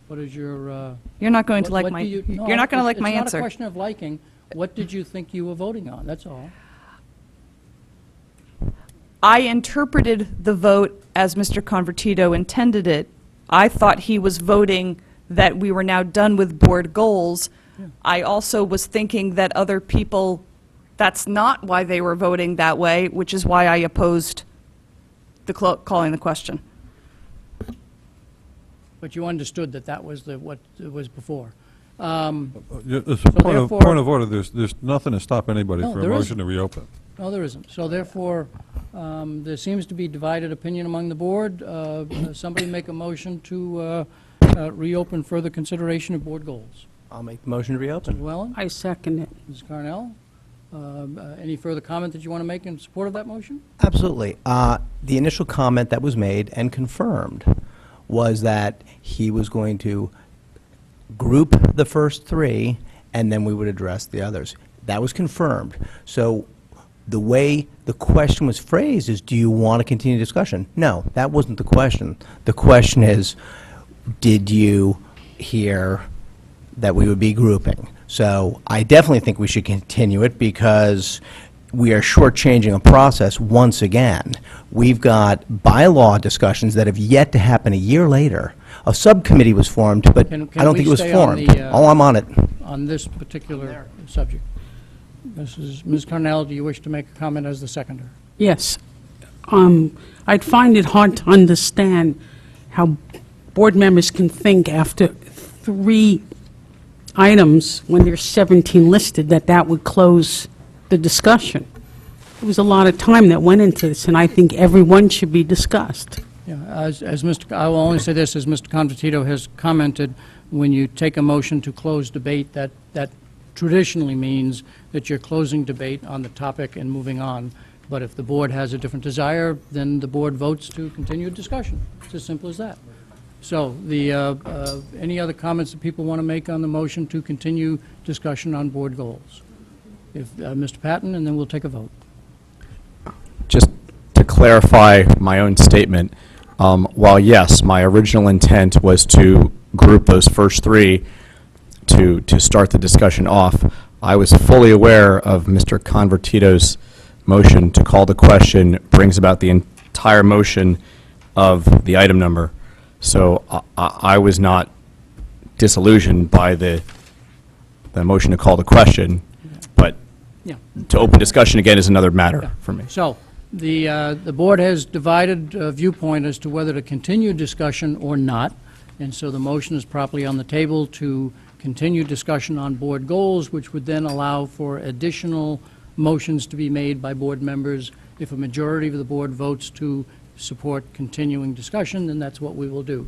What is your... You're not going to what- like what my, do you- no, you're not going to like it's my not a answer. question of liking. What did you think you were voting on? That's all. I interpreted the vote as Mr. Convertito intended it. I thought he was voting that we were now done with board goals. I also was thinking that other people, that's not why they were voting that way, which is why I opposed the calling the question. But you understood that that was what it was before. It's a therefore- point of order. There's nothing to stop anybody No, from a there motion isn't. to reopen. No, there isn't. So therefore, there seems to be divided opinion among the board. Somebody make a motion to reopen further consideration of board goals. I'll make the motion to Mr. reopen. Llewellyn? I second it. Ms. Carnell? Any further comment that you want to make in support of that motion? Absolutely. The initial comment that was made and confirmed was that he was going to group the first three, and then we would address the others. That was confirmed. So the way the question was phrased is, do you want to continue discussion? No, that wasn't the question. The question is, did you hear that we would be grouping? So I definitely think we should continue it because we are shortchanging a process once again. We've got bylaw discussions that have yet to happen a year later. A subcommittee was formed, but Can I don't we think it was stay on formed. the, Oh, I'm on it. On this particular subject. Ms. Carnell, do you wish to make a comment as the seconder? Yes. I'd find it hard to understand how board members can think after 3 items, when there's 17 listed, that would close the discussion. There was a lot of time that went into this, and I think everyone should be discussed. Yeah, as Mr., I will only say this, as Mr. Convertito has commented, when you take a motion to close debate, that traditionally means that you're closing debate on the topic and moving on. But if the board has a different desire, then the board votes to continue discussion. It's as simple as that. So any other comments that people want to make on the motion to continue discussion on board goals? If Mr. Patton, and then we'll take a vote. Just to clarify my own statement, while yes, my original intent was to group those first 3 to start the discussion off, I was fully aware of Mr. Convertito's motion to call the question brings about the entire motion of the item number. So I was not disillusioned by the motion to call the question, but Yeah. to open discussion again is another matter for me. So the board has divided viewpoint as to whether to continue discussion or not. And so the motion is properly on the table to continue discussion on board goals, which would then allow for additional motions to be made by board members. If a majority of the board votes to support continuing discussion, then that's what we will do,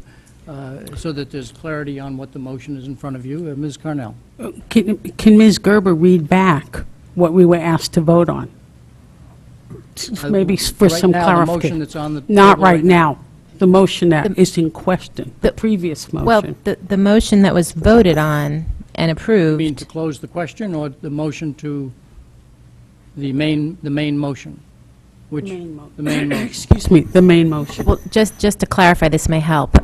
so that there's clarity on what the motion is in front of you. Ms. Carnell? Can Ms. Gerber read back what we were asked to vote on? Maybe for some Right now, the motion clarification. that's on the Not table right now. The motion that is in question, the previous Well, motion. the motion that was voted on and You approved. mean to close the question, or the motion to the main motion? Which, the main motion? Excuse me, the main motion. Well, just to clarify, this may help.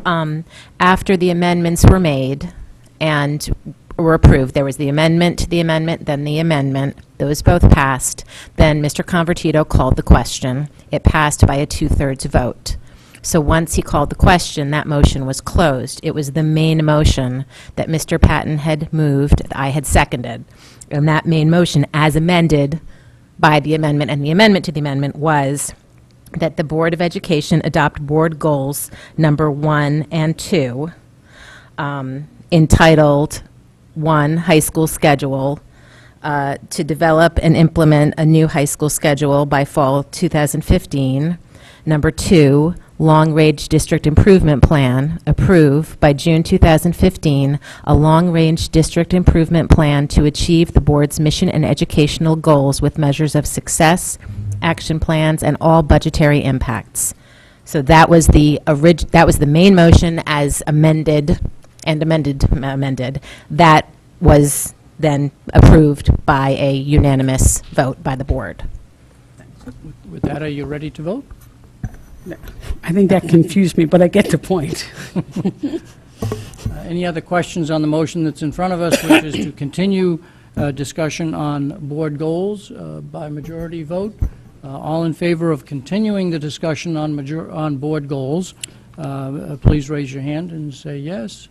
After the amendments were made and were approved, there was the amendment to the amendment, then the amendment. Those both passed. Then Mr. Convertito called the question. It passed by a 2/3 vote. So once he called the question, that motion was closed. It was the main motion that Mr. Patton had moved, that I had seconded. And that main motion, as amended by the amendment, and the amendment to the amendment was that the Board of Education adopt board goals number 1 and 2, entitled 1, High School Schedule, to develop and implement a new high school schedule by fall 2015. Number 2, Long-Range District Improvement Plan, approve by June 2015, a long-range district improvement plan to achieve the board's mission and educational goals with measures of success, action plans, and all budgetary impacts. So that was the main motion as amended and amended. That was then approved by a unanimous vote by the board. With that, are you ready to vote? I think that confused me, but I get the point. Any other questions on the motion that's in front of us, which is to continue discussion on board goals by majority vote? All in favor of continuing the discussion on board goals, please raise your hand and say yes.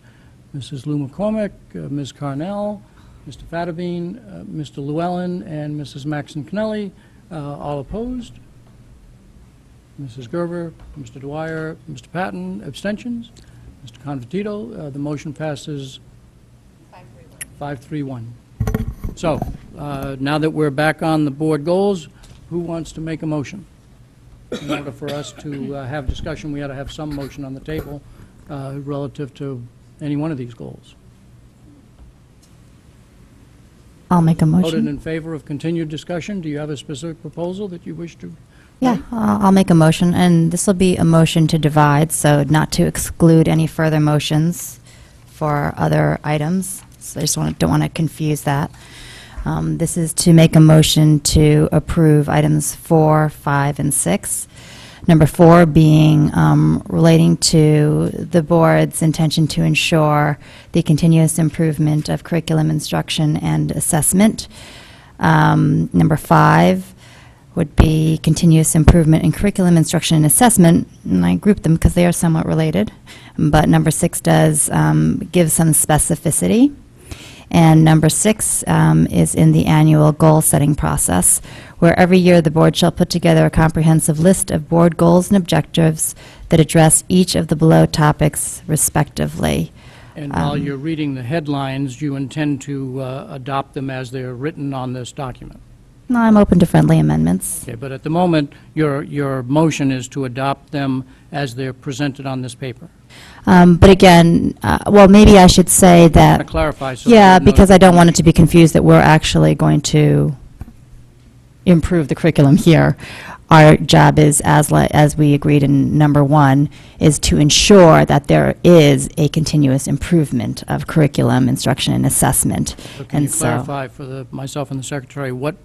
Mrs. Lou McCormick, Ms. Carnell, Mr. Fattabine, Mr. Llewellyn, and Mrs. Maxon Kennelly, all opposed. Mrs. Gerber, Mr. Dwyer, Mr. Patton, abstentions. Mr. Convertito, the motion passes 5-3-1. So, now that we're back on the board goals, who wants to make a motion? In order for us to have discussion, we ought to have some motion on the table relative to any one of these goals. I'll make a Voted motion. in favor of continued discussion. Do you have a specific proposal that you wish to? Yeah, I'll make a motion, and this will be a motion to divide, so not to exclude any further motions for other items. So I just don't want to confuse that. This is to make a motion to approve items 4, 5, and 6. Number 4 being relating to the board's intention to ensure the continuous improvement of curriculum instruction and assessment. Number 5 would be continuous improvement in curriculum instruction and assessment, and I grouped them because they are somewhat related. But number 6 does give some specificity. And number 6 is in the annual goal-setting process, where every year the board shall put together a comprehensive list of board goals and objectives that address each of the below topics respectively. And while you're reading the headlines, you intend to adopt them as they're written on this document? No, I'm open to friendly amendments. Okay, but at the moment, your motion is to adopt them as they're presented on this paper. But again, well, maybe I should say To that, clarify. So yeah, that we know- because I don't want it to be confused that we're actually going to improve the curriculum here. Our job is, as we agreed in number 1, is to ensure that there is a continuous improvement of curriculum, instruction, and assessment. So can you clarify for myself and the secretary what?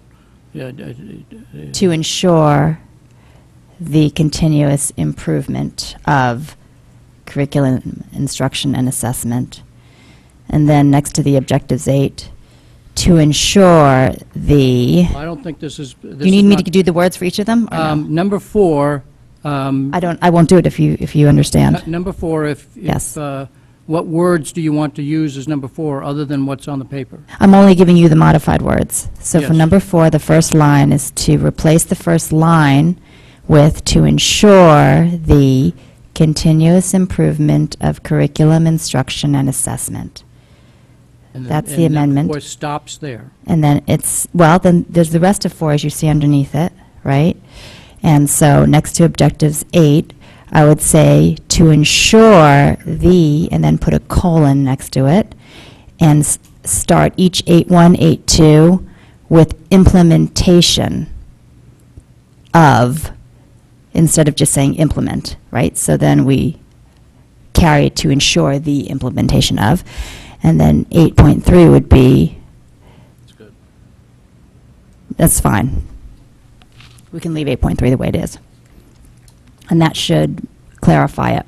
To ensure the continuous improvement of curriculum, instruction, and assessment. And then next to the objectives 8, to ensure the, I don't think this is. you need me to do the words for each of them? Or no? Number 4. I won't do it if you understand. Number 4, if Yes. what words do you want to use as number 4, other than what's on the paper? I'm only giving you the modified words. So for Yes. number 4, the first line is to replace the first line with to ensure the continuous improvement of curriculum, instruction, and assessment. And then- That's the and number amendment. 4 stops there. And then then there's the rest of 4 as you see underneath it, right? And so next to objectives 8, I would say to ensure and then put a colon next to it, and start each 8-1, 8-2 with implementation of, instead of just saying implement, right? So then we carry it to ensure the implementation of. And then 8.3 would be, That's good. that's fine. We can leave 8.3 the way it is. And that should clarify it.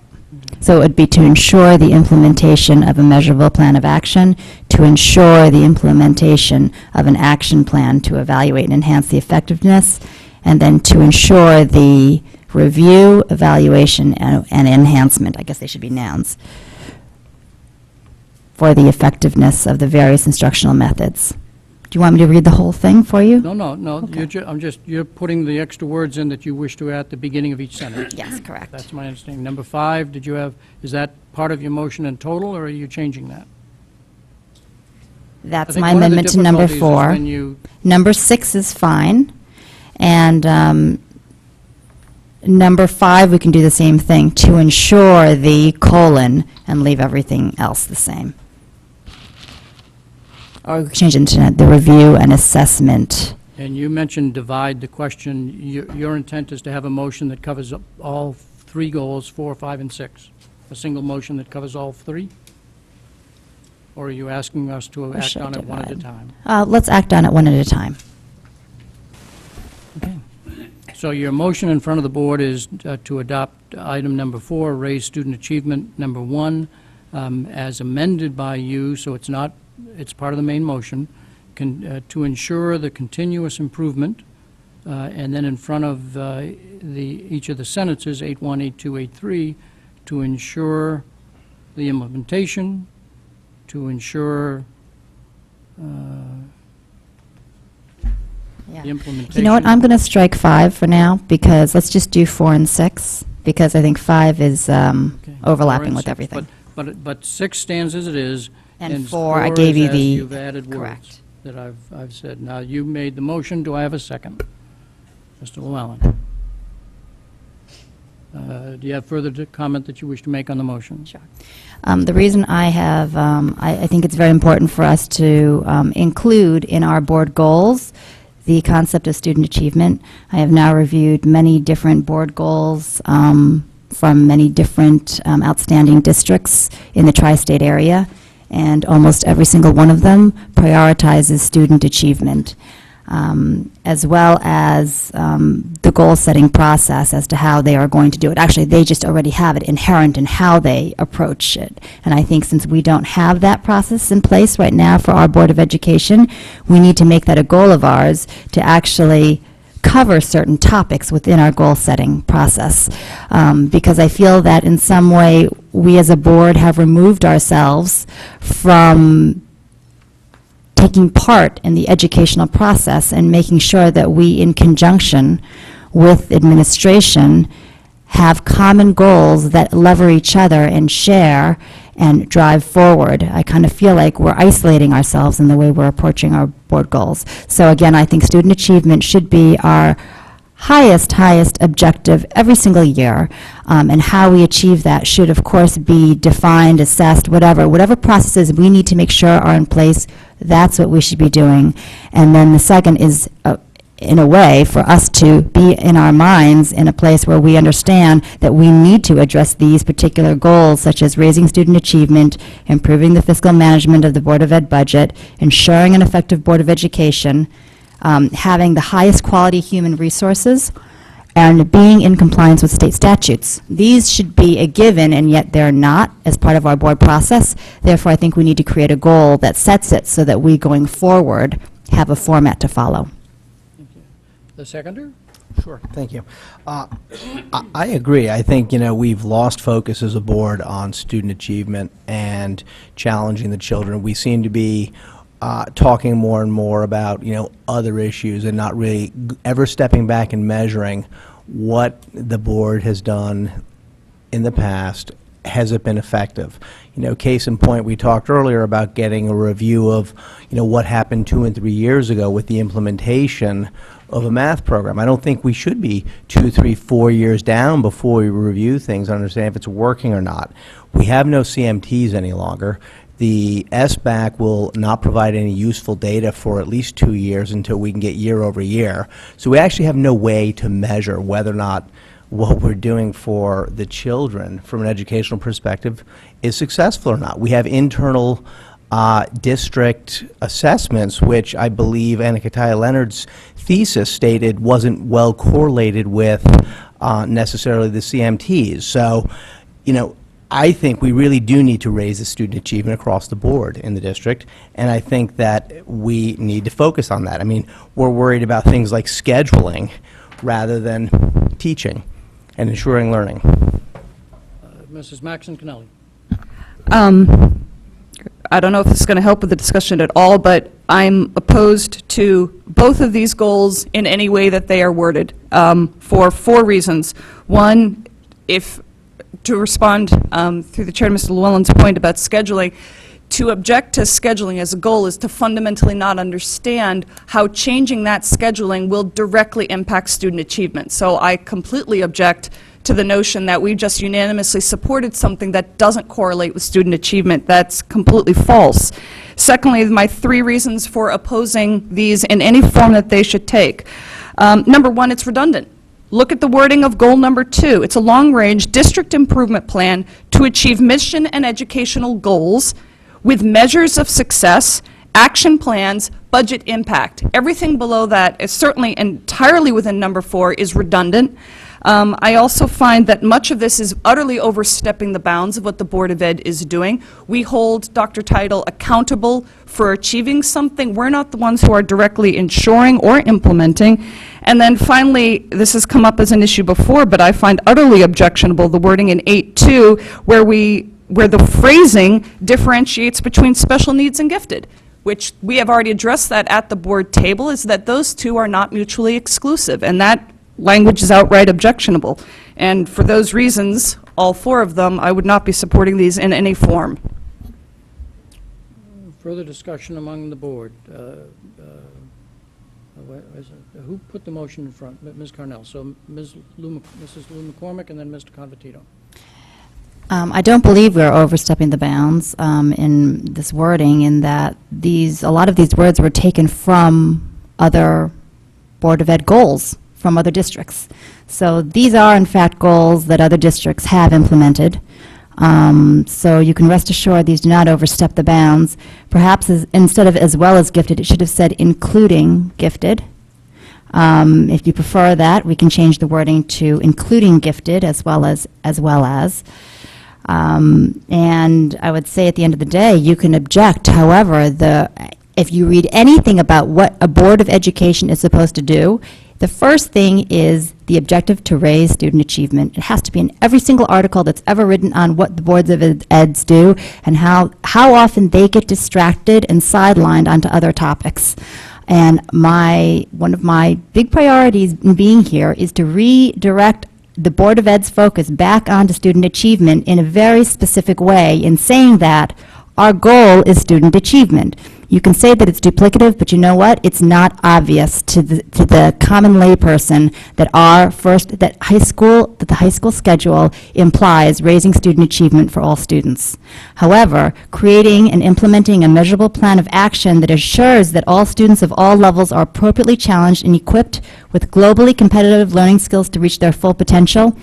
So it would be to ensure the implementation of a measurable plan of action, to ensure the implementation of an action plan to evaluate and enhance the effectiveness, and then to ensure the review, evaluation, and enhancement, I guess they should be nouns, for the effectiveness of the various instructional methods. Do you want me to read the whole thing for you? No. Okay. You're putting the extra words in that you wish to add at the beginning of each sentence. Yes, correct. That's my understanding. Number 5, is that part of your motion in total, or are you changing that? I That's think my one of the amendment to number difficulties is 4. when you- Number 6 is fine. And number 5, we can do the same thing, to ensure the colon, and leave everything else the same. Or we can change it into the review and assessment. And you mentioned divide the question. Your intent is to have a motion that covers all 3 goals, 4, 5, and 6? A single motion that covers all 3? Or are you asking us to act should on it one at a divide. time? Let's act on it one at a time. So your motion in front of the board is to adopt item number 4, raise student achievement number 1, as amended by you, so it's not, it's part of the main motion, to ensure the continuous improvement, and then in front of each of the sentences, 8.1, 8.2, 8.3, to ensure the implementation, to ensure Yeah. the implementation. You know what, I'm going to strike 5 for now, because let's just do 4 and 6, because I think 5 is Okay. overlapping 4 and with 6, everything. But 6 stands as it is. And 4, I gave is you as the... you've added words Correct. that I've said. Now, you made the motion, do I have a second? Mr. Llewellyn. Do you have further comment that you wish to make on the motion? Sure. The reason I have, I think it's very important for us to include in our board goals the concept of student achievement. I have now reviewed many different board goals from many different outstanding districts in the tri-state area, and almost every single one of them prioritizes student achievement, as well as the goal-setting process as to how they are going to do it. Actually, they just already have it inherent in how they approach it. And I think since we don't have that process in place right now for our Board of Education, we need to make that a goal of ours to actually cover certain topics within our goal-setting process. Because I feel that in some way, we as a board have removed ourselves from taking part in the educational process and making sure that we, in conjunction with administration, have common goals that lever each other and share and drive forward. I kind of feel like we're isolating ourselves in the way we're approaching our board goals. So again, I think student achievement should be our highest objective every single year, and how we achieve that should, of course, be defined, assessed, whatever processes we need to make sure are in place. That's what we should be doing. And then the second is, in a way, for us to be in our minds in a place where we understand that we need to address these particular goals, such as raising student achievement, improving the fiscal management of the Board of Ed budget, ensuring an effective Board of Education, having the highest quality human resources, and being in compliance with state statutes. These should be a given, and yet they're not as part of our board process. Therefore, I think we need to create a goal that sets it so that we, going forward, have a format to follow. The seconder? Sure, thank you. I agree. I think, we've lost focus as a board on student achievement and challenging the children. We seem to be talking more and more about, other issues and not really ever stepping back and measuring what the board has done in the past. Has it been effective? Case in point, we talked earlier about getting a review of, what happened 2 and 3 years ago with the implementation of a math program. I don't think we should be 2, 3, 4 years down before we review things and understand if it's working or not. We have no CMTs any longer. The SBAC will not provide any useful data for at least 2 years until we can get year over year. So we actually have no way to measure whether or not what we're doing for the children from an educational perspective is successful or not. We have internal district assessments, which I believe Anna Leonard's thesis stated wasn't well correlated with necessarily the CMTs. So, I think we really do need to raise the student achievement across the board in the district, and I think that we need to focus on that. I mean, we're worried about things like scheduling rather than teaching and ensuring learning. Mrs. Maxon Kennelly. I don't know if this is going to help with the discussion at all, but I'm opposed to both of these goals in any way that they are worded, for 4 reasons. One, to respond through the chair to Mr. Llewellyn's point about scheduling, to object to scheduling as a goal is to fundamentally not understand how changing that scheduling will directly impact student achievement. So I completely object to the notion that we just unanimously supported something that doesn't correlate with student achievement. That's completely false. Secondly, my 3 reasons for opposing these in any form that they should take. Number 1, it's redundant. Look at the wording of goal number 2. It's a long-range district improvement plan to achieve mission and educational goals with measures of success, action plans, budget impact. Everything below that is certainly entirely within number 4 is redundant. I also find that much of this is utterly overstepping the bounds of what the Board of Ed is doing. We hold Dr. Title accountable for achieving something. We're not the ones who are directly ensuring or implementing. And then finally, this has come up as an issue before, but I find utterly objectionable the wording in 8.2 where the phrasing differentiates between special needs and gifted, which we have already addressed that at the board table, is that those two are not mutually exclusive, and that language is outright objectionable. And for those reasons, all four of them, I would not be supporting these in any form. Further discussion among the board. Who put the motion in front? Ms. Carnell. So Mrs. Lou McCormick and then Mr. Convertito. I don't believe we're overstepping the bounds in this wording, in that a lot of these words were taken from other Board of Ed goals from other districts. So these are, in fact, goals that other districts have implemented. So you can rest assured these do not overstep the bounds. Perhaps instead of as well as gifted, it should have said including gifted. If you prefer that, we can change the wording to including gifted as well as. And I would say at the end of the day, you can object. However, if you read anything about what a Board of Education is supposed to do, the first thing is the objective to raise student achievement. It has to be in every single article that's ever written on what the boards of eds do and how often they get distracted and sidelined onto other topics. And one of my big priorities in being here is to redirect the Board of Ed's focus back onto student achievement in a very specific way, in saying that our goal is student achievement. You can say that it's duplicative, but you know what? It's not obvious to the common layperson that the high school schedule implies raising student achievement for all students. However, creating and implementing a measurable plan of action that assures that all students of all levels are appropriately challenged and equipped with globally competitive learning skills to reach their full potential,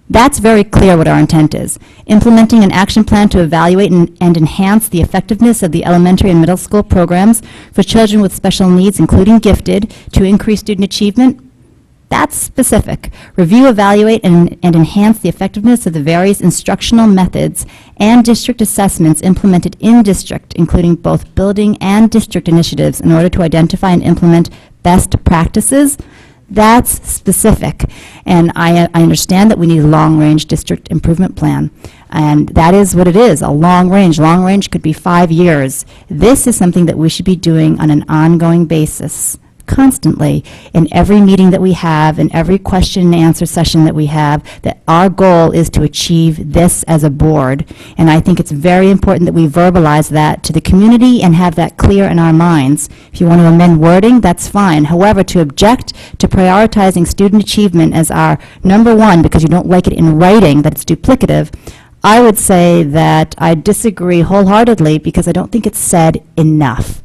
that's very clear what our intent is. Implementing an action plan to evaluate and enhance the effectiveness of the elementary and middle school programs for children with special needs, including gifted, to increase student achievement, that's specific. Review, evaluate, and enhance the effectiveness of the various instructional methods and district assessments implemented in district, including both building and district initiatives, in order to identify and implement best practices. That's specific. And I understand that we need a long-range district improvement plan. And that is what it is, a long range. Long range could be 5 years. This is something that we should be doing on an ongoing basis, constantly, in every meeting that we have, in every question and answer session that we have, that our goal is to achieve this as a board. And I think it's very important that we verbalize that to the community and have that clear in our minds. If you want to amend wording, that's fine. However, to object to prioritizing student achievement as our number one because you don't like it in writing, that it's duplicative, I would say that I disagree wholeheartedly because I don't think it's said enough.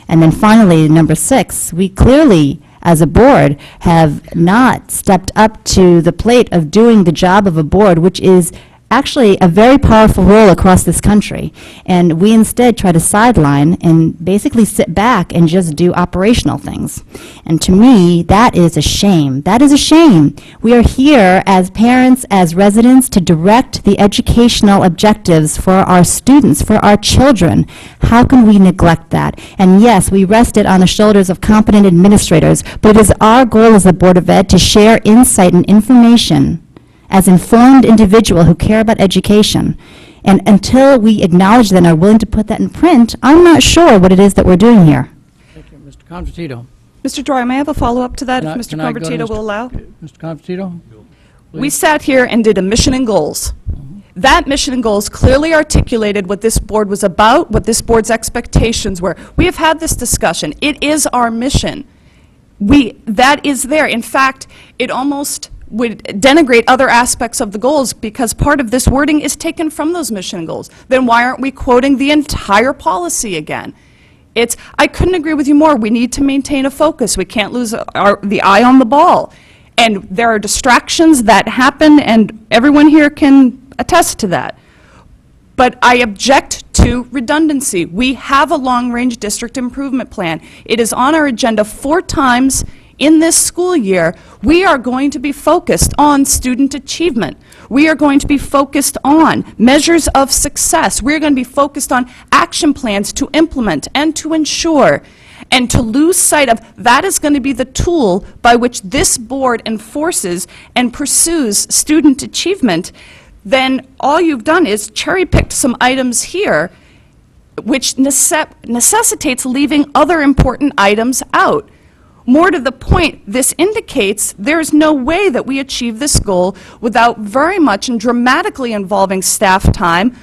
And then finally, number 6, we clearly, as a board, have not stepped up to the plate of doing the job of a board, which is actually a very powerful role across this country. And we instead try to sideline and basically sit back and just do operational things. And to me, that is a shame. That is a shame. We are here as parents, as residents, to direct the educational objectives for our students, for our children. How can we neglect that? And yes, we rest it on the shoulders of competent administrators, but it is our goal as a Board of Ed to share insight and information as informed individuals who care about education. And until we acknowledge that and are willing to put that in print, I'm not sure what it is that we're doing here. Thank you. Mr. Convertito. Mr. Dwyer, may I have a follow-up to that, if Mr. Can I go to Convertito will allow? Mr. Convertito? We sat here and did a mission and goals. That mission and goals clearly articulated what this board was about, what this board's expectations were. We have had this discussion. It is our mission. That is there. In fact, it almost would denigrate other aspects of the goals because part of this wording is taken from those mission and goals. Then why aren't we quoting the entire policy again? I couldn't agree with you more. We need to maintain a focus. We can't lose the eye on the ball. And there are distractions that happen, and everyone here can attest to that. But I object to redundancy. We have a long-range district improvement plan. It is on our agenda 4 times in this school year, we are going to be focused on student achievement. We are going to be focused on measures of success. We're going to be focused on action plans to implement and to ensure. And to lose sight of that is going to be the tool by which this board enforces and pursues student achievement, then all you've done is cherry-picked some items here, which necessitates leaving other important items out. More to the point, this indicates there's no way that we achieve this goal without very much and dramatically involving staff time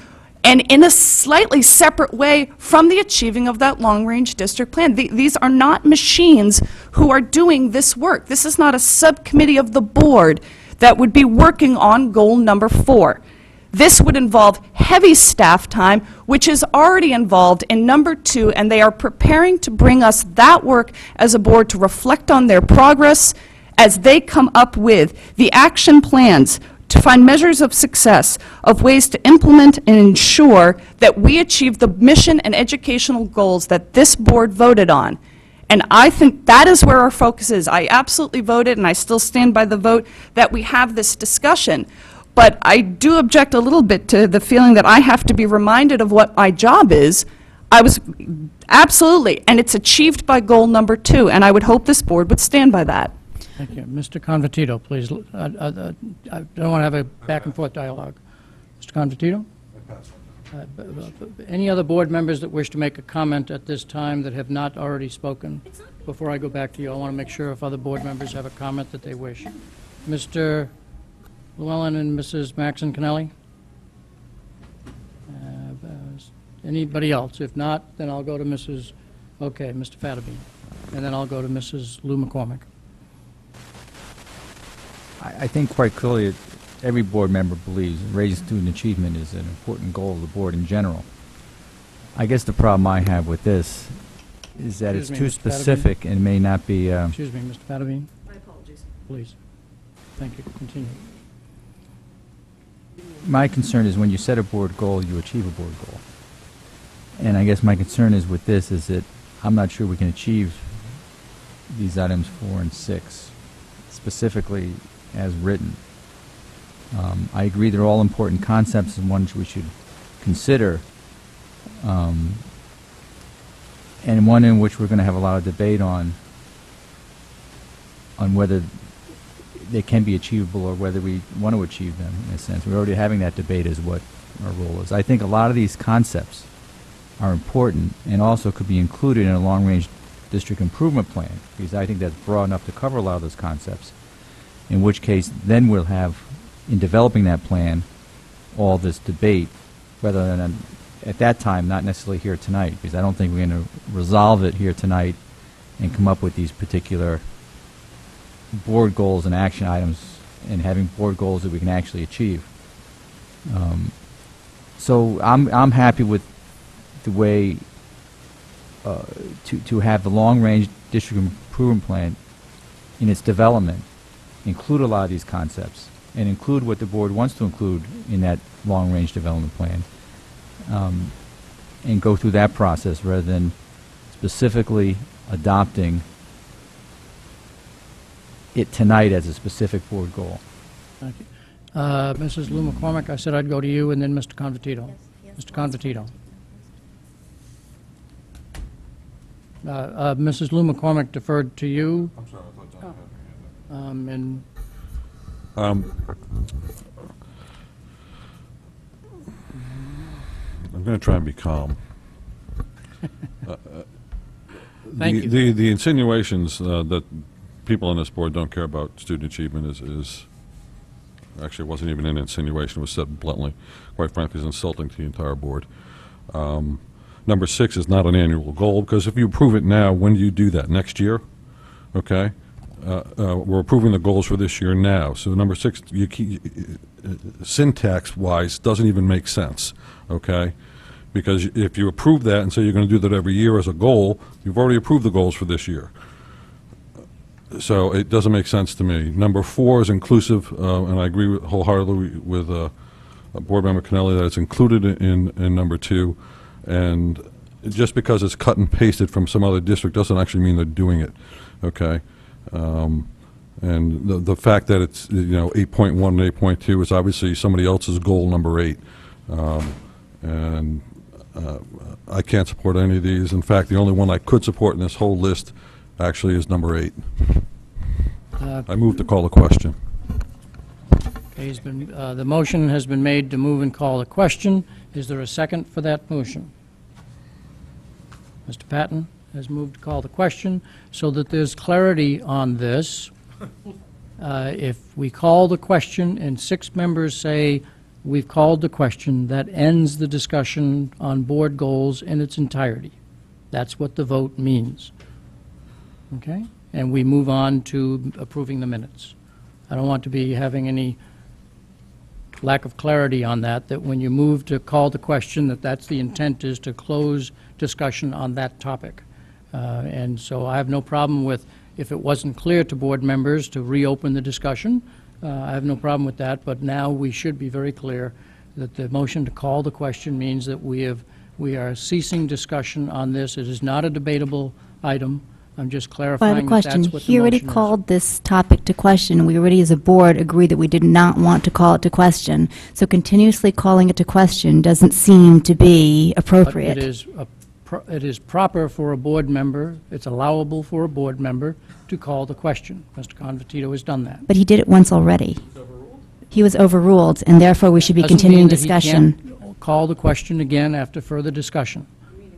and in a slightly separate way from the achieving of that long-range district plan. These are not machines who are doing this work. This is not a subcommittee of the board that would be working on goal number 4. This would involve heavy staff time, which is already involved in number 2, and they are preparing to bring us that work as a board to reflect on their progress as they come up with the action plans to find measures of success, of ways to implement and ensure that we achieve the mission and educational goals that this board voted on. And I think that is where our focus is. I absolutely voted, and I still stand by the vote, that we have this discussion. But I do object a little bit to the feeling that I have to be reminded of what my job is. I was, absolutely, and it's achieved by goal number 2, and I would hope this board would stand by that. Thank you. Mr. Convertito, please. I don't want to have a back-and-forth dialogue. Mr. Convertito? Any other board members that wish to make a comment at this time that have not already spoken? Before I go back to you, I want to make sure if other board members have a comment that they wish. Mr. Llewellyn and Mrs. Maxon Kennelly? Anybody else? If not, then I'll go to Mrs., okay, Mr. Fatterbean. And then I'll go to Mrs. Lou McCormick. I think quite clearly every board member believes raising student achievement is an important goal of the board in general. I guess the problem I have with this is that Excuse it's me, too Mr. Patterson. specific and may not be... Excuse me, Mr. Fatterbean? My apologies. Please. Thank you. Continue. My concern is when you set a board goal, you achieve a board goal. And I guess my concern is with this is that I'm not sure we can achieve these items 4 and 6, specifically as written. I agree they're all important concepts and ones we should consider, and one in which we're going to have a lot of debate on whether they can be achievable or whether we want to achieve them, in a sense. We're already having that debate as what our role is. I think a lot of these concepts are important and also could be included in a long-range district improvement plan, because I think that's broad enough to cover a lot of those concepts, in which case then we'll have, in developing that plan, all this debate, rather than at that time, not necessarily here tonight, because I don't think we're going to resolve it here tonight and come up with these particular board goals and action items and having board goals that we can actually achieve. So I'm happy with the way to have the long-range district improvement plan in its development include a lot of these concepts and include what the board wants to include in that long-range development plan, and go through that process rather than specifically adopting it tonight as a specific board goal. Thank you. Mrs. Lou McCormick, I said I'd go to you, and then Mr. Convertito. Mr. Convertito. Mrs. Lou McCormick deferred to you. I'm sorry, I thought Don had her And hand up. I'm going to try and be calm. Thank you. The insinuations that people on this board don't care about student achievement is actually, it wasn't even an insinuation, it was said bluntly. Quite frankly, it's insulting to the entire board. Number 6 is not an annual goal, because if you approve it now, when do you do that? Next year? Okay? We're approving the goals for this year now. So number 6, syntax-wise, doesn't even make sense, okay? Because if you approve that and say you're going to do that every year as a goal, you've already approved the goals for this year. So it doesn't make sense to me. Number 4 is inclusive, and I agree wholeheartedly with Board Member Kennelly that it's included in number 2. And just because it's cut and pasted from some other district doesn't actually mean they're doing it, okay? And the fact that it's, 8.1 and 8.2 is obviously somebody else's goal, number 8. And I can't support any of these. In fact, the only one I could support in this whole list actually is number 8. I move to call the question. Okay, the motion has been made to move and call the question. Is there a second for that motion? Mr. Patton has moved to call the question. So that there's clarity on this, if we call the question and 6 members say, we've called the question, that ends the discussion on board goals in its entirety. That's what the vote means. Okay? And we move on to approving the minutes. I don't want to be having any lack of clarity on that, that when you move to call the question, that's the intent is to close discussion on that topic. And so I have no problem with, if it wasn't clear to board members, to reopen the discussion. I have no problem with that, but now we should be very clear that the motion to call the question means that we are ceasing discussion on this. It is not a debatable item. I'm just I clarifying have a that that's question. what the He already motion is. called this topic to question. We already, as a board, agreed that we did not want to call it to question. So continuously calling it to question doesn't seem to be But appropriate. it is proper for a board member, it's allowable for a board member to call the question. Mr. Convertito has done that. But he did it once already. He was overruled, and therefore we should be Doesn't continuing mean that he discussion. can't call the question again after further discussion.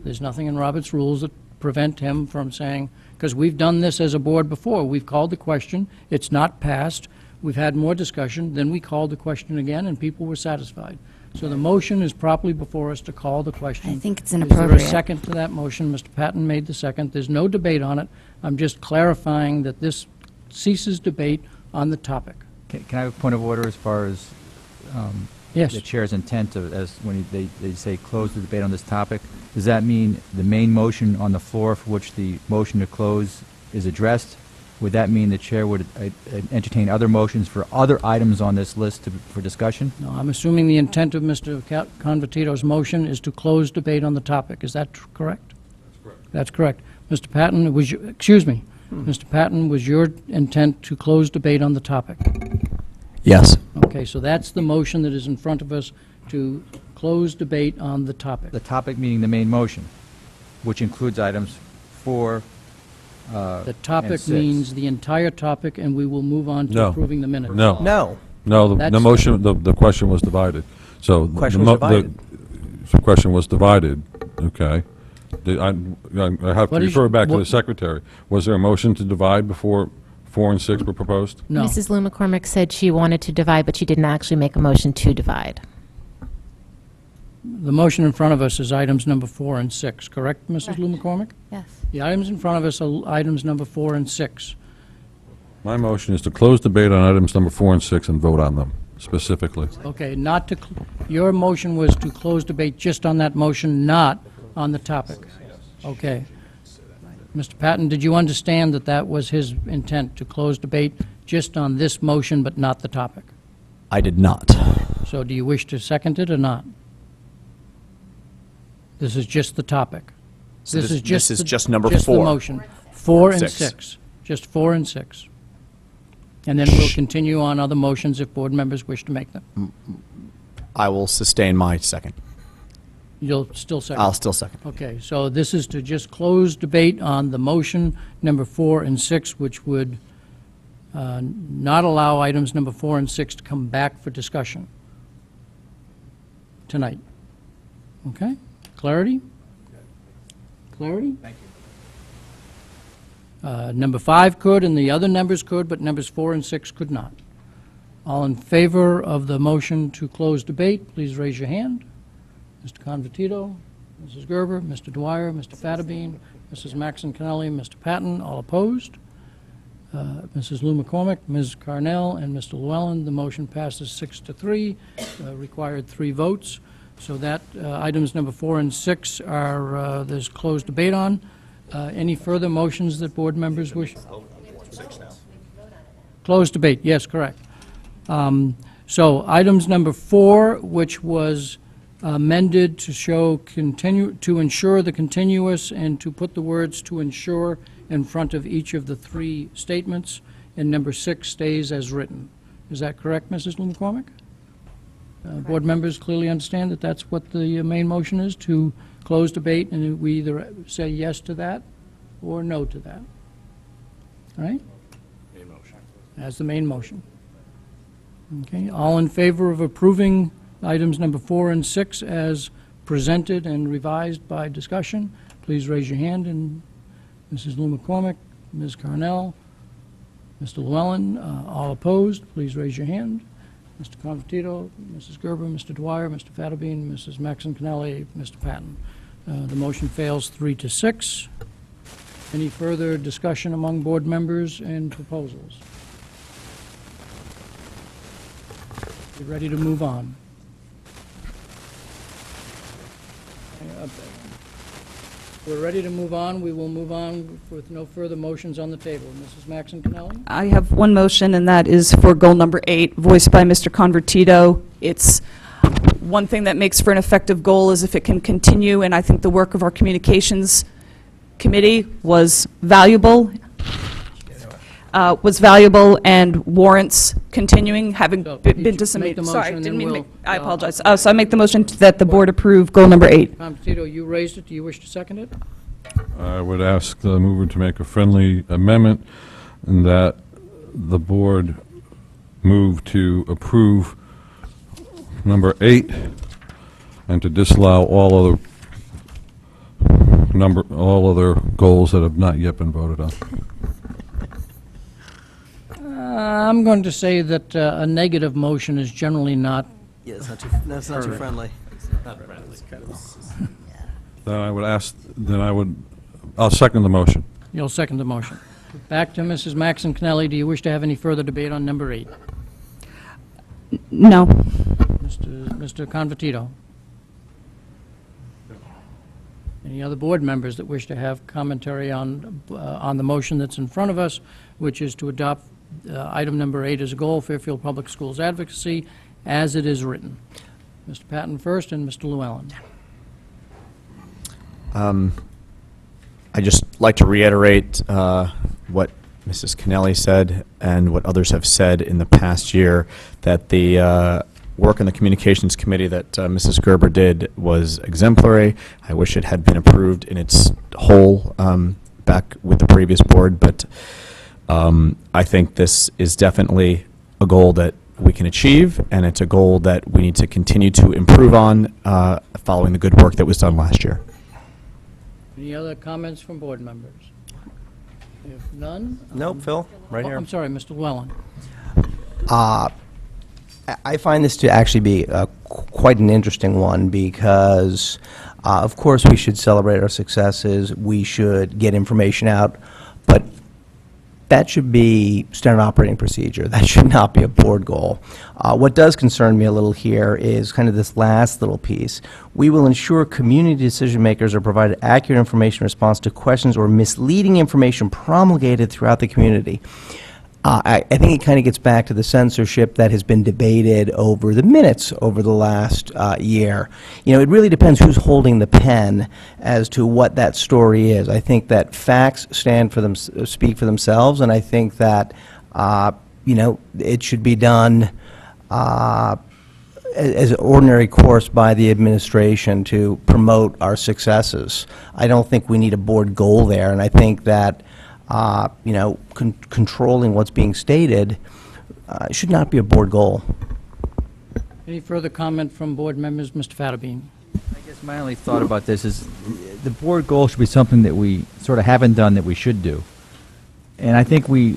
There's nothing in Robert's rules that prevent him from saying, because we've done this as a board before. We've called the question, it's not passed, we've had more discussion, then we called the question again, and people were satisfied. So the motion is properly before us to call the question. I think it's Is inappropriate. there a second to that motion? Mr. Patton made the second. There's no debate on it. I'm just clarifying that this ceases debate on the topic. Can I have a point of order as far as Yes. the chair's intent as when they say close the debate on this topic? Does that mean the main motion on the floor for which the motion to close is addressed? Would that mean the chair would entertain other motions for other items on this list for discussion? No, I'm assuming the intent of Mr. Convertito's motion is to close debate on the topic. Is that correct? That's correct. That's correct. Mr. Patton, Mr. Patton, was your intent to close debate on the topic? Yes. Okay, so that's the motion that is in front of us, to close debate on the topic. The topic meaning the main motion, which includes items 4 The topic and 6. means the entire topic, and we will move on to No. approving the minutes. No. No. No, the That's- motion, the question was divided. So Question was divided. The question was divided, okay. I have to What is- refer back to the what- secretary. Was there a motion to divide before 4 and 6 were proposed? No. Mrs. Lou McCormick said she wanted to divide, but she didn't actually make a motion to divide. The motion in front of us is items number 4 and 6, correct, Mrs. Lou McCormick? Yes. The items in front of us are items number 4 and 6. My motion is to close debate on items number 4 and 6 and vote on them specifically. Okay, not to, your motion was to close debate just on that motion, not on the topic. Okay. Mr. Patton, did you understand that that was his intent, to close debate just on this motion but not the topic? I did not. So do you wish to second it or not? This is just the topic. So this is the- just number Just the 4. motion. 4 and 6. 6. Just 4 and 6. And then we'll continue on other motions if board members wish to make them. I will sustain my second. You'll still second? I'll still second. Okay, so this is to just close debate on the motion number 4 and 6, which would not allow items number 4 and 6 to come back for discussion tonight. Okay? Clarity? Clarity? Thank you. Number 5 could, and the other numbers could, but numbers 4 and 6 could not. All in favor of the motion to close debate, please raise your hand. Mr. Convertito, Mrs. Gerber, Mr. Dwyer, Mr. Fattabine, Mrs. Maxon Kennelly, Mr. Patton, all opposed. Mrs. Lou McCormick, Ms. Carnell, and Mr. Llewellyn. The motion passes 6-3, required 3 votes. So that items number 4 and 6 are, there's closed debate on. Any further motions that board members wish? Closed debate, yes, correct. So items number 4, which was amended to show to ensure the continuous, and to put the words "to ensure" in front of each of the three statements, and number 6 stays as written. Is that correct, Mrs. Lou McCormick? Board members clearly understand that that's what the main motion is, to close debate, and we either say yes to that or no to that. All right? Main motion. As the main motion. Okay, all in favor of approving items number 4 and 6 as presented and revised by discussion, please raise your hand. And Mrs. Lou McCormick, Ms. Carnell, Mr. Llewellyn, all opposed, please raise your hand. Mr. Confortito, Mrs. Gerber, Mr. Dwyer, Mr. Fattabine, Mrs. Maxon Kennelly, Mr. Patton. The motion fails 3-6. Any further discussion among board members and proposals? You ready to move on? We're ready to move on. We will move on with no further motions on the table. Mrs. Maxon Kennelly? I have one motion, and that is for goal number 8, voiced by Mr. Convertito. It's one thing that makes for an effective goal is if it can continue, and I think the work of our communications committee was valuable and warrants continuing, having So, been to some make the meetings. motion, Sorry, and didn't then mean to we'll- make, I apologize. So I make the motion that the board approve goal number 8. Confortito, you raised it. Do you wish to second it? I would ask the mover to make a friendly amendment and that the board move to approve number 8 and to disallow all other goals that have not yet been voted on. I'm going to say that a negative motion is generally not. Yeah, that's not too friendly. I'll second the motion. You'll second the motion. Back to Mrs. Maxon Kennelly. Do you wish to have any further debate on number 8? No. Mr. Convertito? Any other board members that wish to have commentary on the motion that's in front of us, which is to adopt item number 8 as a goal, Fairfield Public Schools advocacy, as it is written? Mr. Patton first, and Mr. Llewellyn. I just like to reiterate what Mrs. Kennelly said and what others have said in the past year, that the work in the Communications Committee that Mrs. Gerber did was exemplary. I wish it had been approved in its whole back with the previous board, but I think this is definitely a goal that we can achieve, and it's a goal that we need to continue to improve on following the good work that was done last year. Any other comments from board members? If none? Nope, Phil, right Oh, here. I'm sorry, Mr. Llewellyn. I find this to actually be quite an interesting one because, of course, we should celebrate our successes. We should get information out, but that should be standard operating procedure. That should not be a board goal. What does concern me a little here is kind of this last little piece. We will ensure community decision makers are provided accurate information in response to questions or misleading information promulgated throughout the community. I think it kind of gets back to the censorship that has been debated over the minutes over the last year. You know, it really depends who's holding the pen as to what that story is. I think that facts stand for them, speak for themselves, and I think that you know, it should be done as an ordinary course by the administration to promote our successes. I don't think we need a board goal there, and I think that you know, controlling what's being stated should not be a board goal. Any further comment from board members? Mr. Fattabine. I guess my only thought about this is the board goal should be something that we sort of haven't done that we should do. And I think we,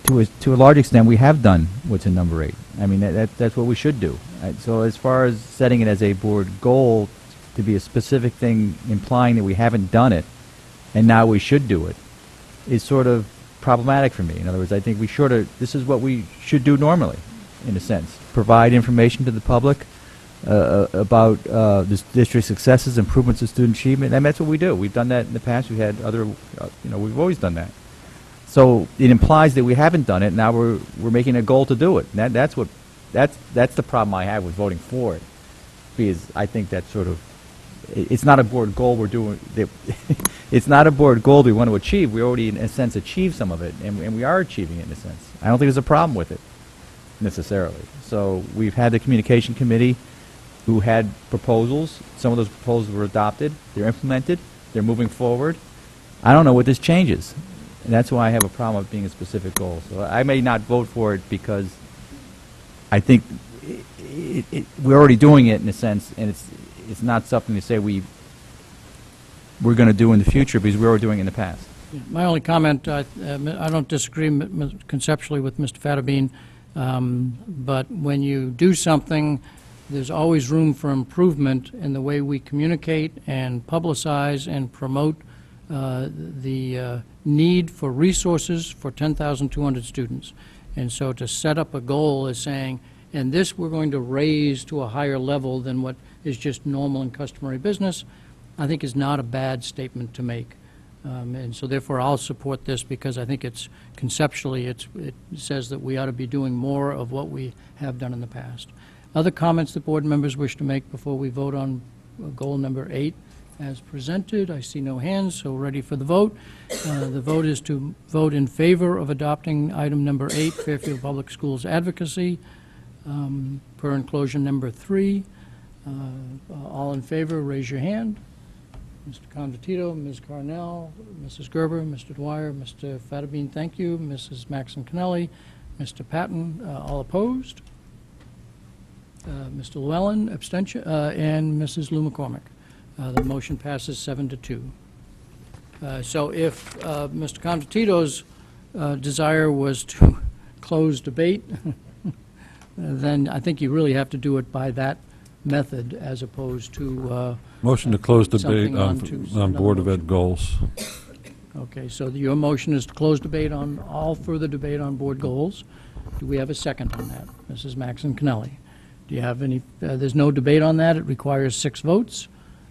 to a large extent, we have done what's in number 8. I mean, that's what we should do. So as far as setting it as a board goal to be a specific thing implying that we haven't done it and now we should do it is sort of problematic for me. In other words, I think this is what we should do normally, in a sense. Provide information to the public about this district's successes, improvements of student achievement, and that's what we do. We've done that in the past. We've had other, you know, we've always done that. So it implies that we haven't done it. Now we're making a goal to do it. And that's the problem I have with voting for it. because I think that's sort of, it's not a board goal we're doing, it's not a board goal we want to achieve. We already, in a sense, achieved some of it, and we are achieving it in a sense. I don't think there's a problem with it, necessarily. So we've had the communication committee who had proposals. Some of those proposals were adopted. They're implemented. They're moving forward. I don't know what this changes. And that's why I have a problem with being a specific goal. So I may not vote for it because I think we're already doing it in a sense, and it's not something to say we're going to do in the future because we're already doing it in the past. My only comment, I don't disagree conceptually with Mr. Fattabine, but when you do something, there's always room for improvement in the way we communicate and publicize and promote the need for resources for 10,200 students. And so to set up a goal as saying, and this we're going to raise to a higher level than what is just normal and customary business, I think is not a bad statement to make. And so therefore I'll support this because I think it's conceptually it says that we ought to be doing more of what we have done in the past. Other comments that board members wish to make before we vote on goal number 8 as presented? I see no hands, so ready for the vote. The vote is to vote in favor of adopting item number 8, Fairfield Public Schools advocacy, per enclosure number 3. All in favor, raise your hand. Mr. Convertito, Ms. Carnell, Mrs. Gerber, Mr. Dwyer, Mr. Fattabine, thank you. Mrs. Maxon Kennelly, Mr. Patton, all opposed. Mr. Llewellyn, abstention, and Mrs. Lou McCormick. The motion passes 7-2. So if Mr. Convertito's desire was to close debate, then I think you really have to do it by that method as opposed to Motion to close debate something on another Board of motion. Ed goals. Okay, so your motion is to close debate on all further debate on board goals. Do we have a second on that? Mrs. Maxon Kennelly. Do you have any, there's no debate on that. It requires 6 votes.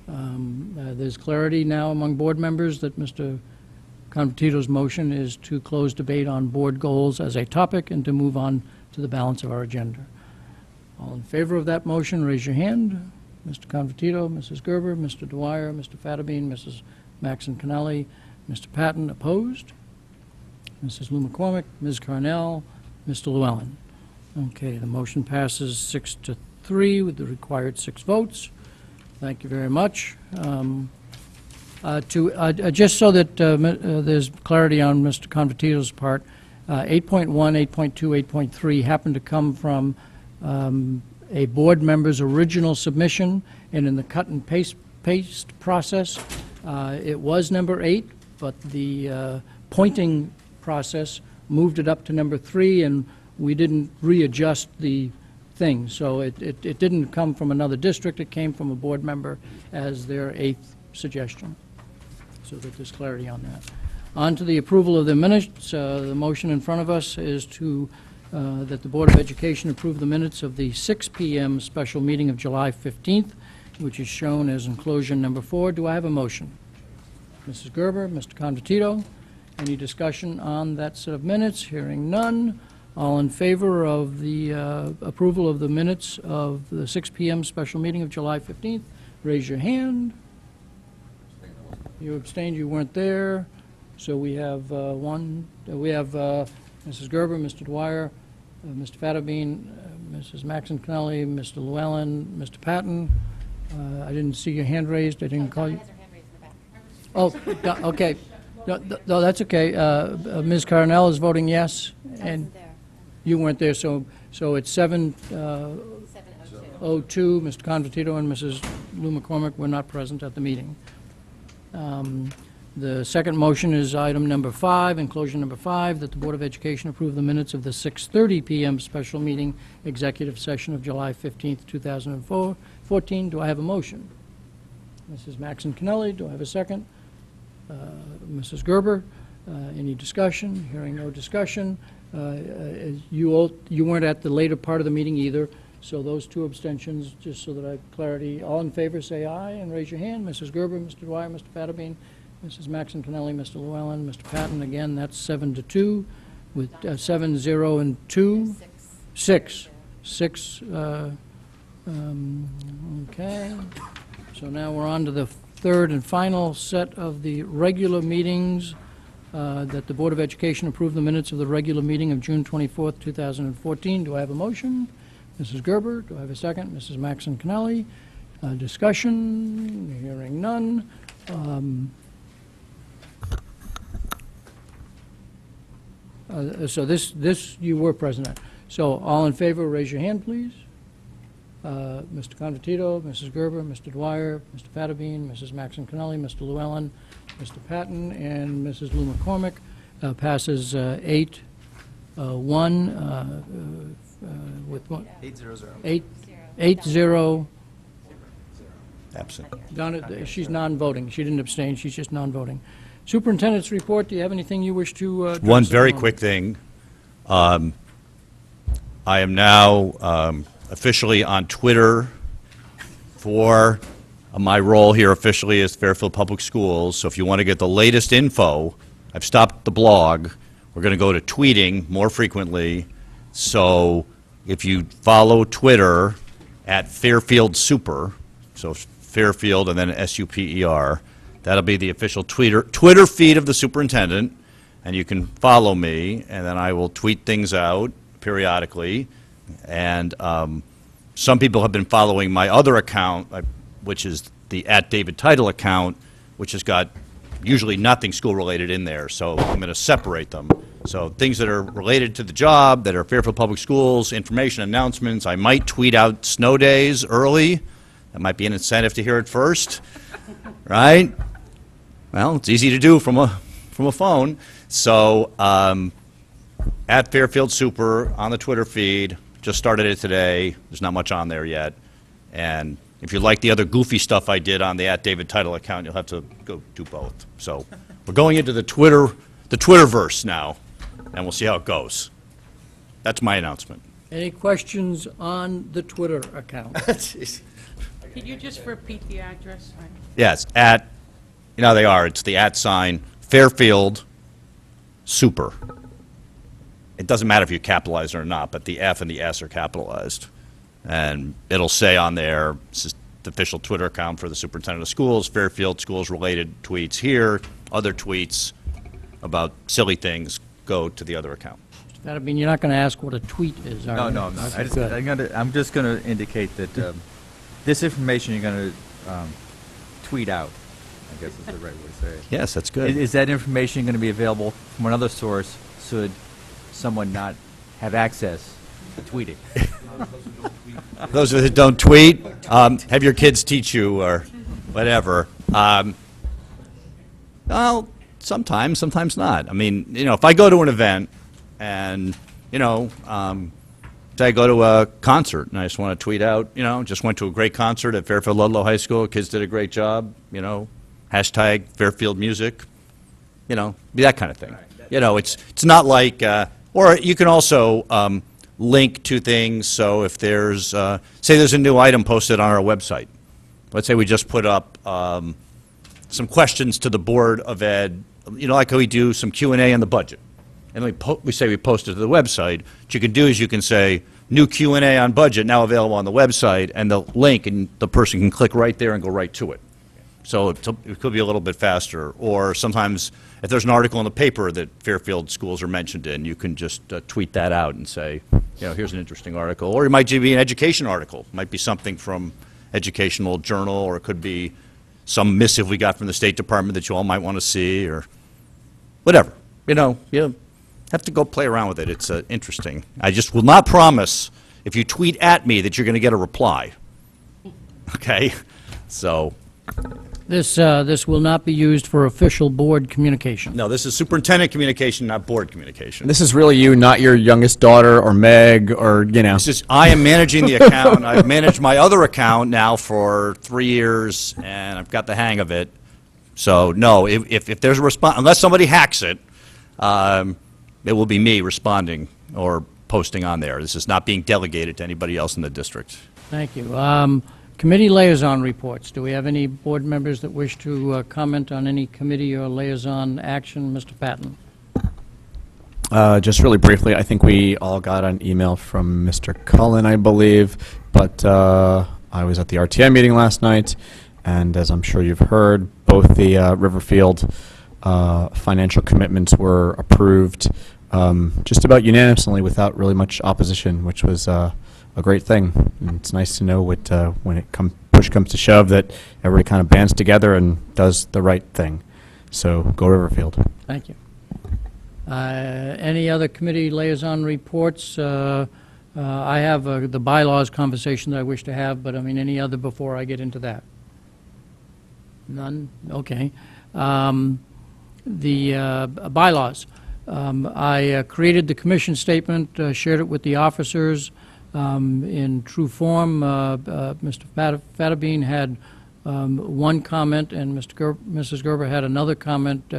There's clarity now among board members that Mr. Convertito's motion is to close debate on board goals as a topic and to move on to the balance of our agenda. All in favor of that motion, raise your hand. Mr. Convertito, Mrs. Gerber, Mr. Dwyer, Mr. Fattabine, Mrs. Maxon Kennelly, Mr. Patton, opposed. Mrs. Lou McCormick, Ms. Carnell, Mr. Llewellyn. Okay, the motion passes 6-3 with the required 6 votes. Thank you very much. Just so that there's clarity on Mr. Convertito's part, 8.1, 8.2, 8.3 happen to come from a board member's original submission, and in the cut and paste process, it was number 8, but the pointing process moved it up to number 3, and we didn't readjust the thing. So it didn't come from another district, it came from a board member as their 8th suggestion, so that there's clarity on that. On to the approval of the minutes. The motion in front of us is to that the Board of Education approve the minutes of the 6 p.m. special meeting of July 15th, which is shown as enclosure number 4. Do I have a motion? Mrs. Gerber, Mr. Convertito, any discussion on that set of minutes? Hearing none. All in favor of the approval of the minutes of the 6 p.m. special meeting of July 15th, raise your hand. You abstained, you weren't there. So we have Mrs. Gerber, Mr. Dwyer, Mr. Fattabine, Mrs. Maxon Kennelly, Mr. Llewellyn, Mr. Patton. I didn't see your hand raised. I didn't call you. Oh, okay. No, that's okay. Ms. Carnell is voting yes, and you weren't there. So it's 7:02. Mr. Convertito and Mrs. Lou McCormick were not present at the meeting. The second motion is item number 5, enclosure number 5, that the Board of Education approve the minutes of the 6:30 p.m. special meeting executive session of July 15th, 2014. Do I have a motion? Mrs. Maxon Kennelly, do I have a second? Mrs. Gerber, any discussion? Hearing no discussion. You weren't at the later part of the meeting either, so those 2 abstentions, just so that I have clarity. All in favor, say aye and raise your hand. Mrs. Gerber, Mr. Dwyer, Mr. Fattabine, Mrs. Maxon Kennelly, Mr. Llewellyn, Mr. Patton. Again, that's 7-2, with 7, 0, and 2. 6. Okay, so now we're on to the third and final set of the regular meetings, that the Board of Education approve the minutes of the regular meeting of June 24th, 2014. Do I have a motion? Mrs. Gerber, do I have a second? Mrs. Maxon Kennelly. Discussion, hearing none. So this you were present at. So all in favor, raise your hand, please. Mr. Convertito, Mrs. Gerber, Mr. Dwyer, Mr. Fattabine, Mrs. Maxon Kennelly, Mr. Llewellyn, Mr. Patton, and Mrs. Lou McCormick. Passes 8-1 with one. 800. 8-0. Absent. Donna, she's non-voting. She didn't abstain. She's just non-voting. Superintendent's report, do you have anything you wish to address? One very quick thing. I am now officially on Twitter for my role here officially as Fairfield Public Schools. So if you want to get the latest info, I've stopped the blog. We're going to go to tweeting more frequently. So if you follow Twitter at Fairfield Super, so Fairfield and then SUPER, that'll be the official Twitter feed of the superintendent, and you can follow me, and then I will tweet things out periodically. And some people have been following my other account, which is the @DavidTitle account, which has got usually nothing school-related in there, so I'm going to separate them. So things that are related to the job, that are Fairfield Public Schools, information, announcements. I might tweet out snow days early. That might be an incentive to hear it first, right? Well, it's easy to do from a phone. So at Fairfield Super on the Twitter feed, just started it today. There's not much on there yet. And if you like the other goofy stuff I did on the @DavidTitle account, you'll have to go do both. So we're going into the Twitterverse now, and we'll see how it goes. That's my announcement. Any questions on the Twitter account? Could you just repeat the address? Yes, they are. It's the @ Fairfield Super. It doesn't matter if you capitalize it or not, but the F and the S are capitalized. And it'll say on there, this is the official Twitter account for the superintendent of schools, Fairfield schools-related tweets here, other tweets about silly things go to the other account. I mean, you're not going to ask what a tweet is, are you? No, I'm not. Okay, I'm just going to indicate that this information you're going to tweet out, I guess is the right way to say it. Yes, that's good. Is that information going to be available from another source should someone not have access to tweeting? Those of you that don't tweet, have your kids teach you or whatever. Well, sometimes not. I mean, if I go to an event and, say I go to a concert and I just want to tweet out, just went to a great concert at Fairfield Ludlow High School, kids did a great job, hashtag Fairfield Music, be that kind of thing. It's not like, or you can also link to things, so if there's, say there's a new item posted on our website. Let's say we just put up some questions to the Board of Ed, like how we do some Q&A on the budget. And we say we post it to the website. What you can do is you can say, new Q&A on budget now available on the website, and the link, and the person can click right there and go right to it. So it could be a little bit faster. Or sometimes if there's an article in the paper that Fairfield schools are mentioned in, you can just tweet that out and say, here's an interesting article. Or it might be an education article. It might be something from Educational Journal, or it could be some missive we got from the State Department that you all might want to see, or whatever. You have to go play around with it. It's interesting. I just will not promise if you tweet at me that you're going to get a reply. Okay? So This will not be used for official board communication. no, this is superintendent communication, not board communication. This is really you, not your youngest daughter or Meg or, This is, I am managing the account. I've managed my other account now for 3 years, and I've got the hang of it. So, no, if there's a response, unless somebody hacks it, it will be me responding or posting on there. This is not being delegated to anybody else in the district. Thank you. Committee liaison reports. Do we have any board members that wish to comment on any committee or liaison action? Mr. Patton. Just really briefly, I think we all got an email from Mr. Cullen, I believe, but I was at the RTI meeting last night, and as I'm sure you've heard, both the Riverfield financial commitments were approved just about unanimously without really much opposition, which was a great thing. And it's nice to know what, when push comes to shove, that everybody kind of bands together and does the right thing. So go Riverfield. Thank you. Any other committee liaison reports? I have the bylaws conversation that I wish to have, but I mean, any other before I get into that? None? Okay. The bylaws. I created the commission statement, shared it with the officers in true form. Mr. Fattabine had one comment, and Mrs. Gerber had another comment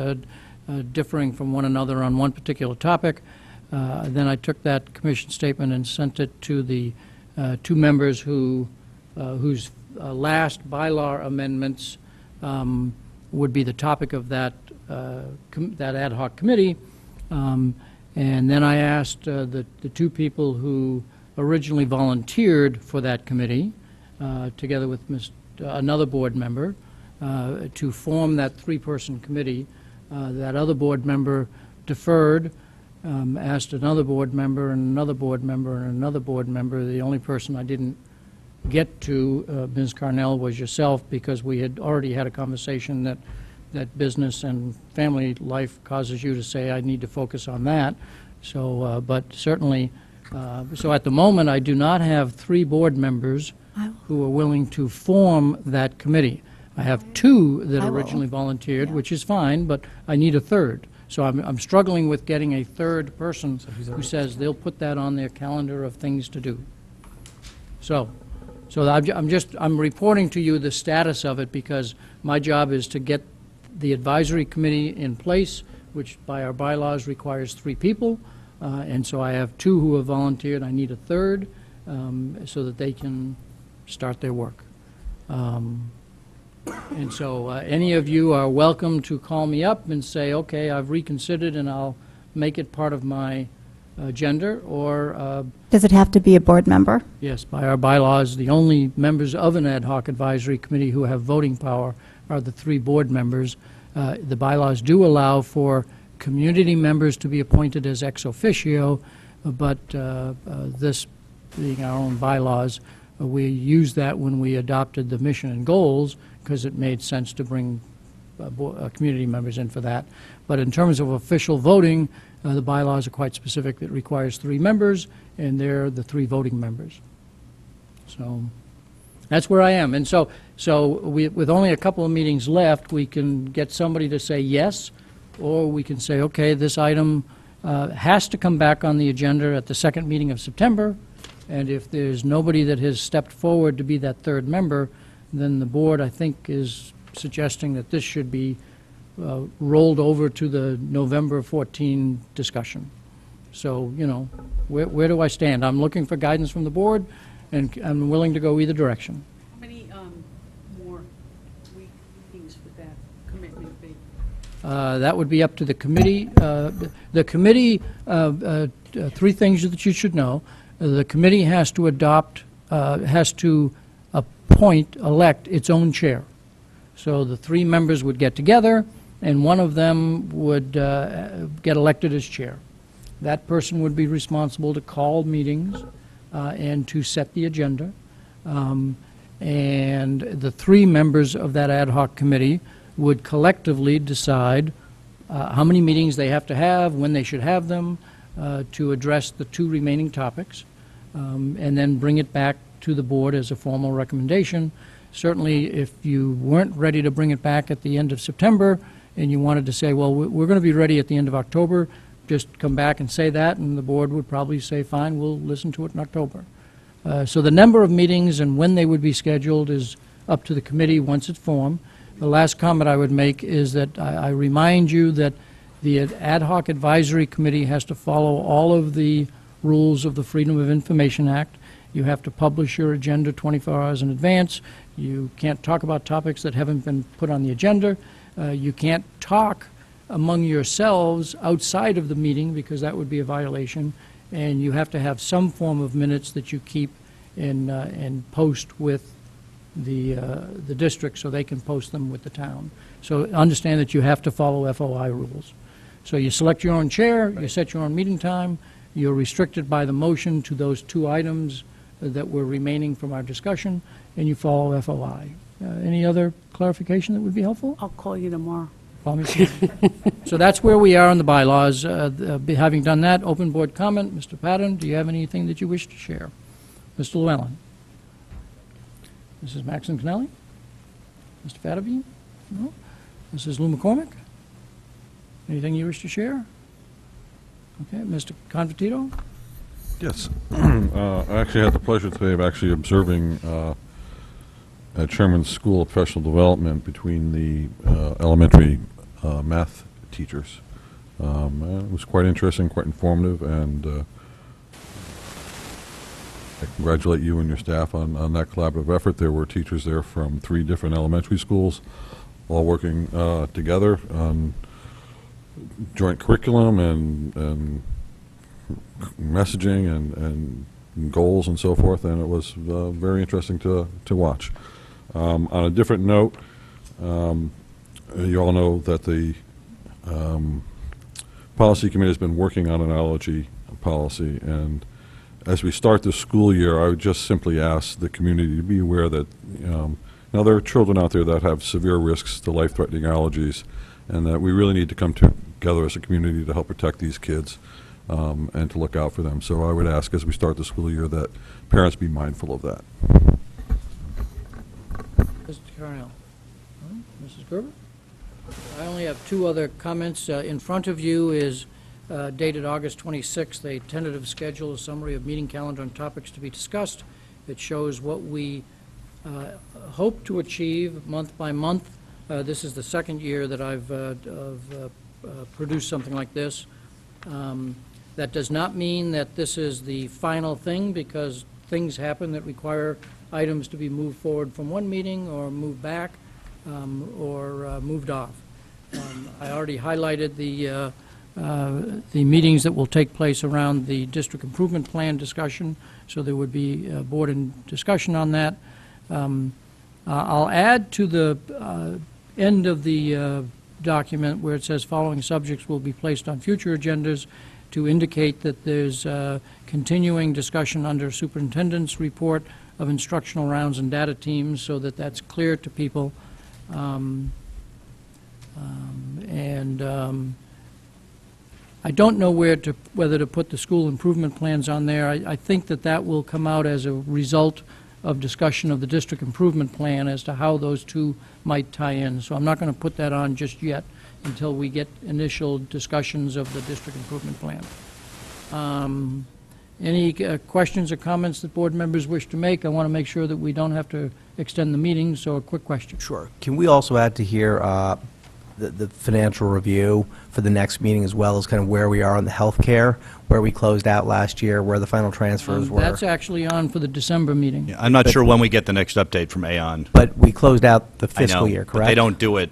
differing from one another on one particular topic. Then I took that commission statement and sent it to the two members whose last bylaw amendments would be the topic of that that ad hoc committee. And then I asked the two people who originally volunteered for that committee, together with another board member, to form that three-person committee. That other board member deferred, asked another board member and another board member and another board member. The only person I didn't get to, Ms. Carnell, was yourself, because we had already had a conversation that business and family life causes you to say, I need to focus on that. So, but certainly, so at the moment, I do not have three board members who are willing to form that committee. I have two that originally volunteered, which is fine, but I need a third. So I'm struggling with getting a third person who says they'll put that on their calendar of things to do. So I'm reporting to you the status of it, because my job is to get the advisory committee in place, which by our bylaws requires 3 people. And so I have 2 who have volunteered. I need a third so that they can start their work. And so any of you are welcome to call me up and say, okay, I've reconsidered and I'll make it part of my agenda, or... Does it have to be a board member? Yes, by our bylaws, the only members of an ad hoc advisory committee who have voting power are the 3 board members. The bylaws do allow for community members to be appointed as ex officio, but this being our own bylaws, we used that when we adopted the mission and goals, because it made sense to bring community members in for that. But in terms of official voting, the bylaws are quite specific. It requires 3 members, and they're the 3 voting members. So that's where I am. And so with only a couple of meetings left, we can get somebody to say yes, or we can say, okay, this item has to come back on the agenda at the second meeting of September, and if there's nobody that has stepped forward to be that third member, then the board, I think, is suggesting that this should be rolled over to the November 14 discussion. So, you know, where do I stand? I'm looking for guidance from the board, and I'm willing to go either direction. How many more meetings would that commitment be? That would be up to the committee. The committee, 3 things that you should know. The committee has to elect its own chair. So the 3 members would get together, and one of them would get elected as chair. That person would be responsible to call meetings and to set the agenda. And the 3 members of that ad hoc committee would collectively decide how many meetings they have to have, when they should have them, to address the 2 remaining topics, and then bring it back to the board as a formal recommendation. Certainly, if you weren't ready to bring it back at the end of September, and you wanted to say, well, we're going to be ready at the end of October, just come back and say that, and the board would probably say, fine, we'll listen to it in October. So the number of meetings and when they would be scheduled is up to the committee once it's formed. The last comment I would make is that I remind you that the ad hoc advisory committee has to follow all of the rules of the Freedom of Information Act. You have to publish your agenda 24 hours in advance. You can't talk about topics that haven't been put on the agenda. You can't talk among yourselves outside of the meeting, because that would be a violation. And you have to have some form of minutes that you keep and post with the district so they can post them with the town. So understand that you have to follow FOI rules. So you select your own chair, you set your own meeting time, you're restricted by the motion to those 2 items that were remaining from our discussion, and you follow FOI. Any other clarification that would be helpful? I'll call you tomorrow. Call me. So that's where we are on the bylaws. Having done that, open board comment. Mr. Patton, do you have anything that you wish to share? Mr. Llewellyn? Mrs. Maxon Kennelly? Mr. Fatterby? No? Mrs. Lou McCormick? Anything you wish to share? Okay, Mr. Convertito? Yes. I actually had the pleasure today of actually observing at Sherman's School of Professional Development between the elementary math teachers. It was quite interesting, quite informative, and I congratulate you and your staff on that collaborative effort. There were teachers there from 3 different elementary schools, all working together on joint curriculum and messaging and goals and so forth, and it was very interesting to watch. On a different note, you all know that the policy committee has been working on an allergy policy, and as we start the school year, I would just simply ask the community to be aware that now there are children out there that have severe risks to life-threatening allergies, and that we really need to come together as a community to help protect these kids and to look out for them. So I would ask, as we start the school year, that parents be mindful of that. Mr. Carnell? Mrs. Gerber? I only have 2 other comments. In front of you is dated August 26th, a tentative schedule, a summary of meeting calendar and topics to be discussed. It shows what we hope to achieve month by month. This is the 2nd year that I've produced something like this. That does not mean that this is the final thing, because things happen that require items to be moved forward from one meeting or moved back or moved off. I already highlighted the meetings that will take place around the district improvement plan discussion, so there would be a board and discussion on that. I'll add to the end of the document where it says following subjects will be placed on future agendas to indicate that there's continuing discussion under superintendent's report of instructional rounds and data teams, so that that's clear to people. I don't know whether to put the school improvement plans on there. I think that will come out as a result of discussion of the district improvement plan as to how those 2 might tie in. So I'm not going to put that on just yet until we get initial discussions of the district improvement plan. Any questions or comments that board members wish to make? I want to make sure that we don't have to extend the meeting, so a quick question. Sure. Can we also add to here the financial review for the next meeting, as well as kind of where we are on the healthcare, where we closed out last year, where the final transfers were? That's actually on for the December meeting. Yeah, I'm not sure when we get the next update from Aon. But we closed out the I know, fiscal year, but correct? they don't do it.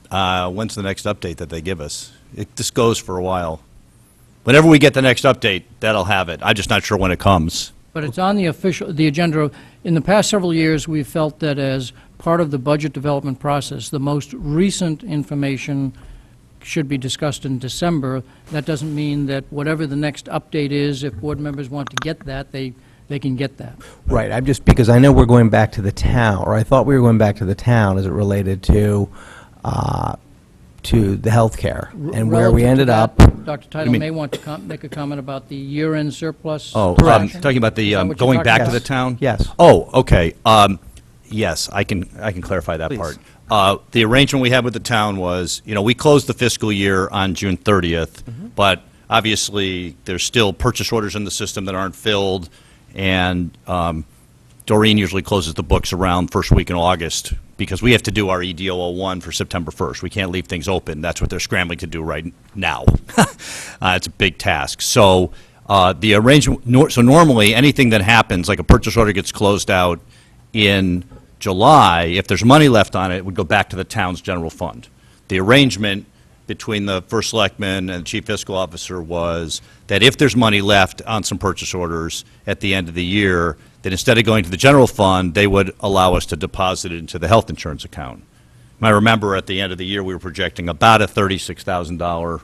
When's the next update that they give us? This goes for a while. Whenever we get the next update, that'll have it. I'm just not sure when it comes. But it's on the agenda. In the past several years, we've felt that as part of the budget development process, the most recent information should be discussed in December. That doesn't mean that whatever the next update is, if board members want to get that, they can get that. Right. I'm just, because I know we're going back to the town, or I thought we were going back to the town as it related to the healthcare, and where we Relative to ended that, up. Dr. Title may want to make a comment about the year-end surplus. Oh, correction. talking about the Is that what you're going talking back about? to the town? Yes. Oh, okay. Yes, I can clarify that Please. part. The arrangement we had with the town was, we closed the fiscal year on June 30th, but obviously there's still purchase orders in the system that aren't filled, and Doreen usually closes the books around first week in August, because we have to do our EDO 01 for September 1st. We can't leave things open. That's what they're scrambling to do right now. It's a big task. So the arrangement, so normally anything that happens, like a purchase order gets closed out in July, if there's money left on it, it would go back to the town's general fund. The arrangement between the first selectman and the chief fiscal officer was that if there's money left on some purchase orders at the end of the year, that instead of going to the general fund, they would allow us to deposit it into the health insurance account. And I remember at the end of the year, we were projecting about a $36,000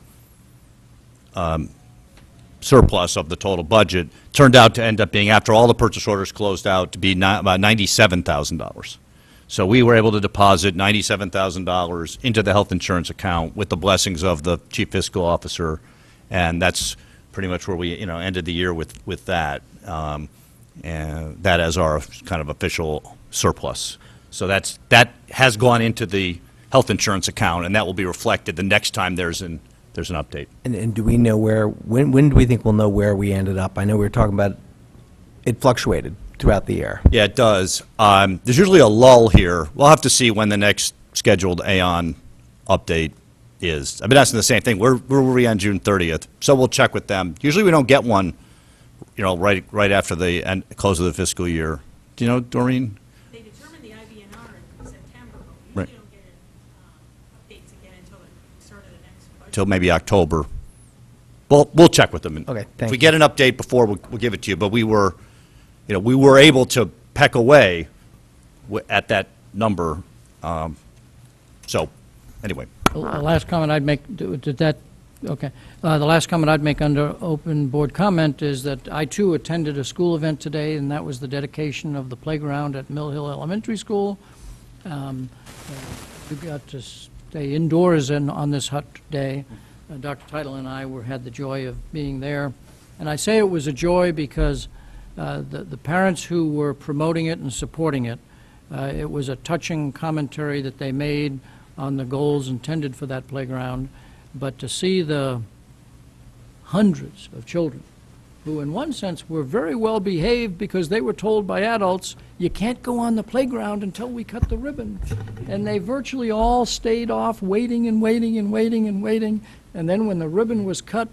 surplus of the total budget. Turned out to end up being, after all the purchase orders closed out, to be about $97,000. So we were able to deposit $97,000 into the health insurance account with the blessings of the chief fiscal officer, and that's pretty much where we, ended the year with that, and that as our kind of official surplus. So that has gone into the health insurance account, and that will be reflected the next time there's an update. And do we know when do we think we'll know where we ended up? I know we were talking about, it fluctuated throughout the year. Yeah, it does. There's usually a lull here. We'll have to see when the next scheduled Aon update is. I've been asking the same thing. Where were we on June 30th? So we'll check with them. Usually we don't get one, right after the close of the fiscal year. Do you know, Doreen? They determined the IBNR in September, but Right. don't get updates again until the start of the next budget. Till maybe October. Well, we'll check with them. Okay, If thank we you. get an update before, we'll give it to you. But we were able to peck away at that number. So, anyway. The last comment I'd make, okay. The last comment I'd make under open board comment is that I, too, attended a school event today, and that was the dedication of the playground at Mill Hill Elementary School. We got to stay indoors on this hot day. Dr. Title and I had the joy of being there. And I say it was a joy because the parents who were promoting it and supporting it, it was a touching commentary that they made on the goals intended for that playground. But to see the hundreds of children who, in one sense, were very well behaved because they were told by adults, you can't go on the playground until we cut the ribbon. And they virtually all stayed off waiting and waiting and waiting and waiting. And then when the ribbon was cut,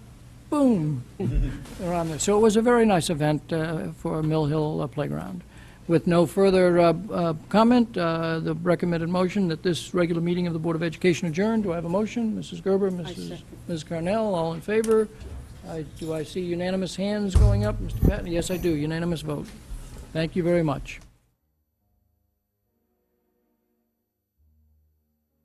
boom, they're on there. So it was a very nice event for Mill Hill Playground. With no further comment, the recommended motion that this regular meeting of the Board of Education adjourn. Do I have a motion? Mrs. Gerber, Ms. Carnell, all in favor? Do I see unanimous hands going up? Mr. Patton? Yes, I do. Unanimous vote. Thank you very much.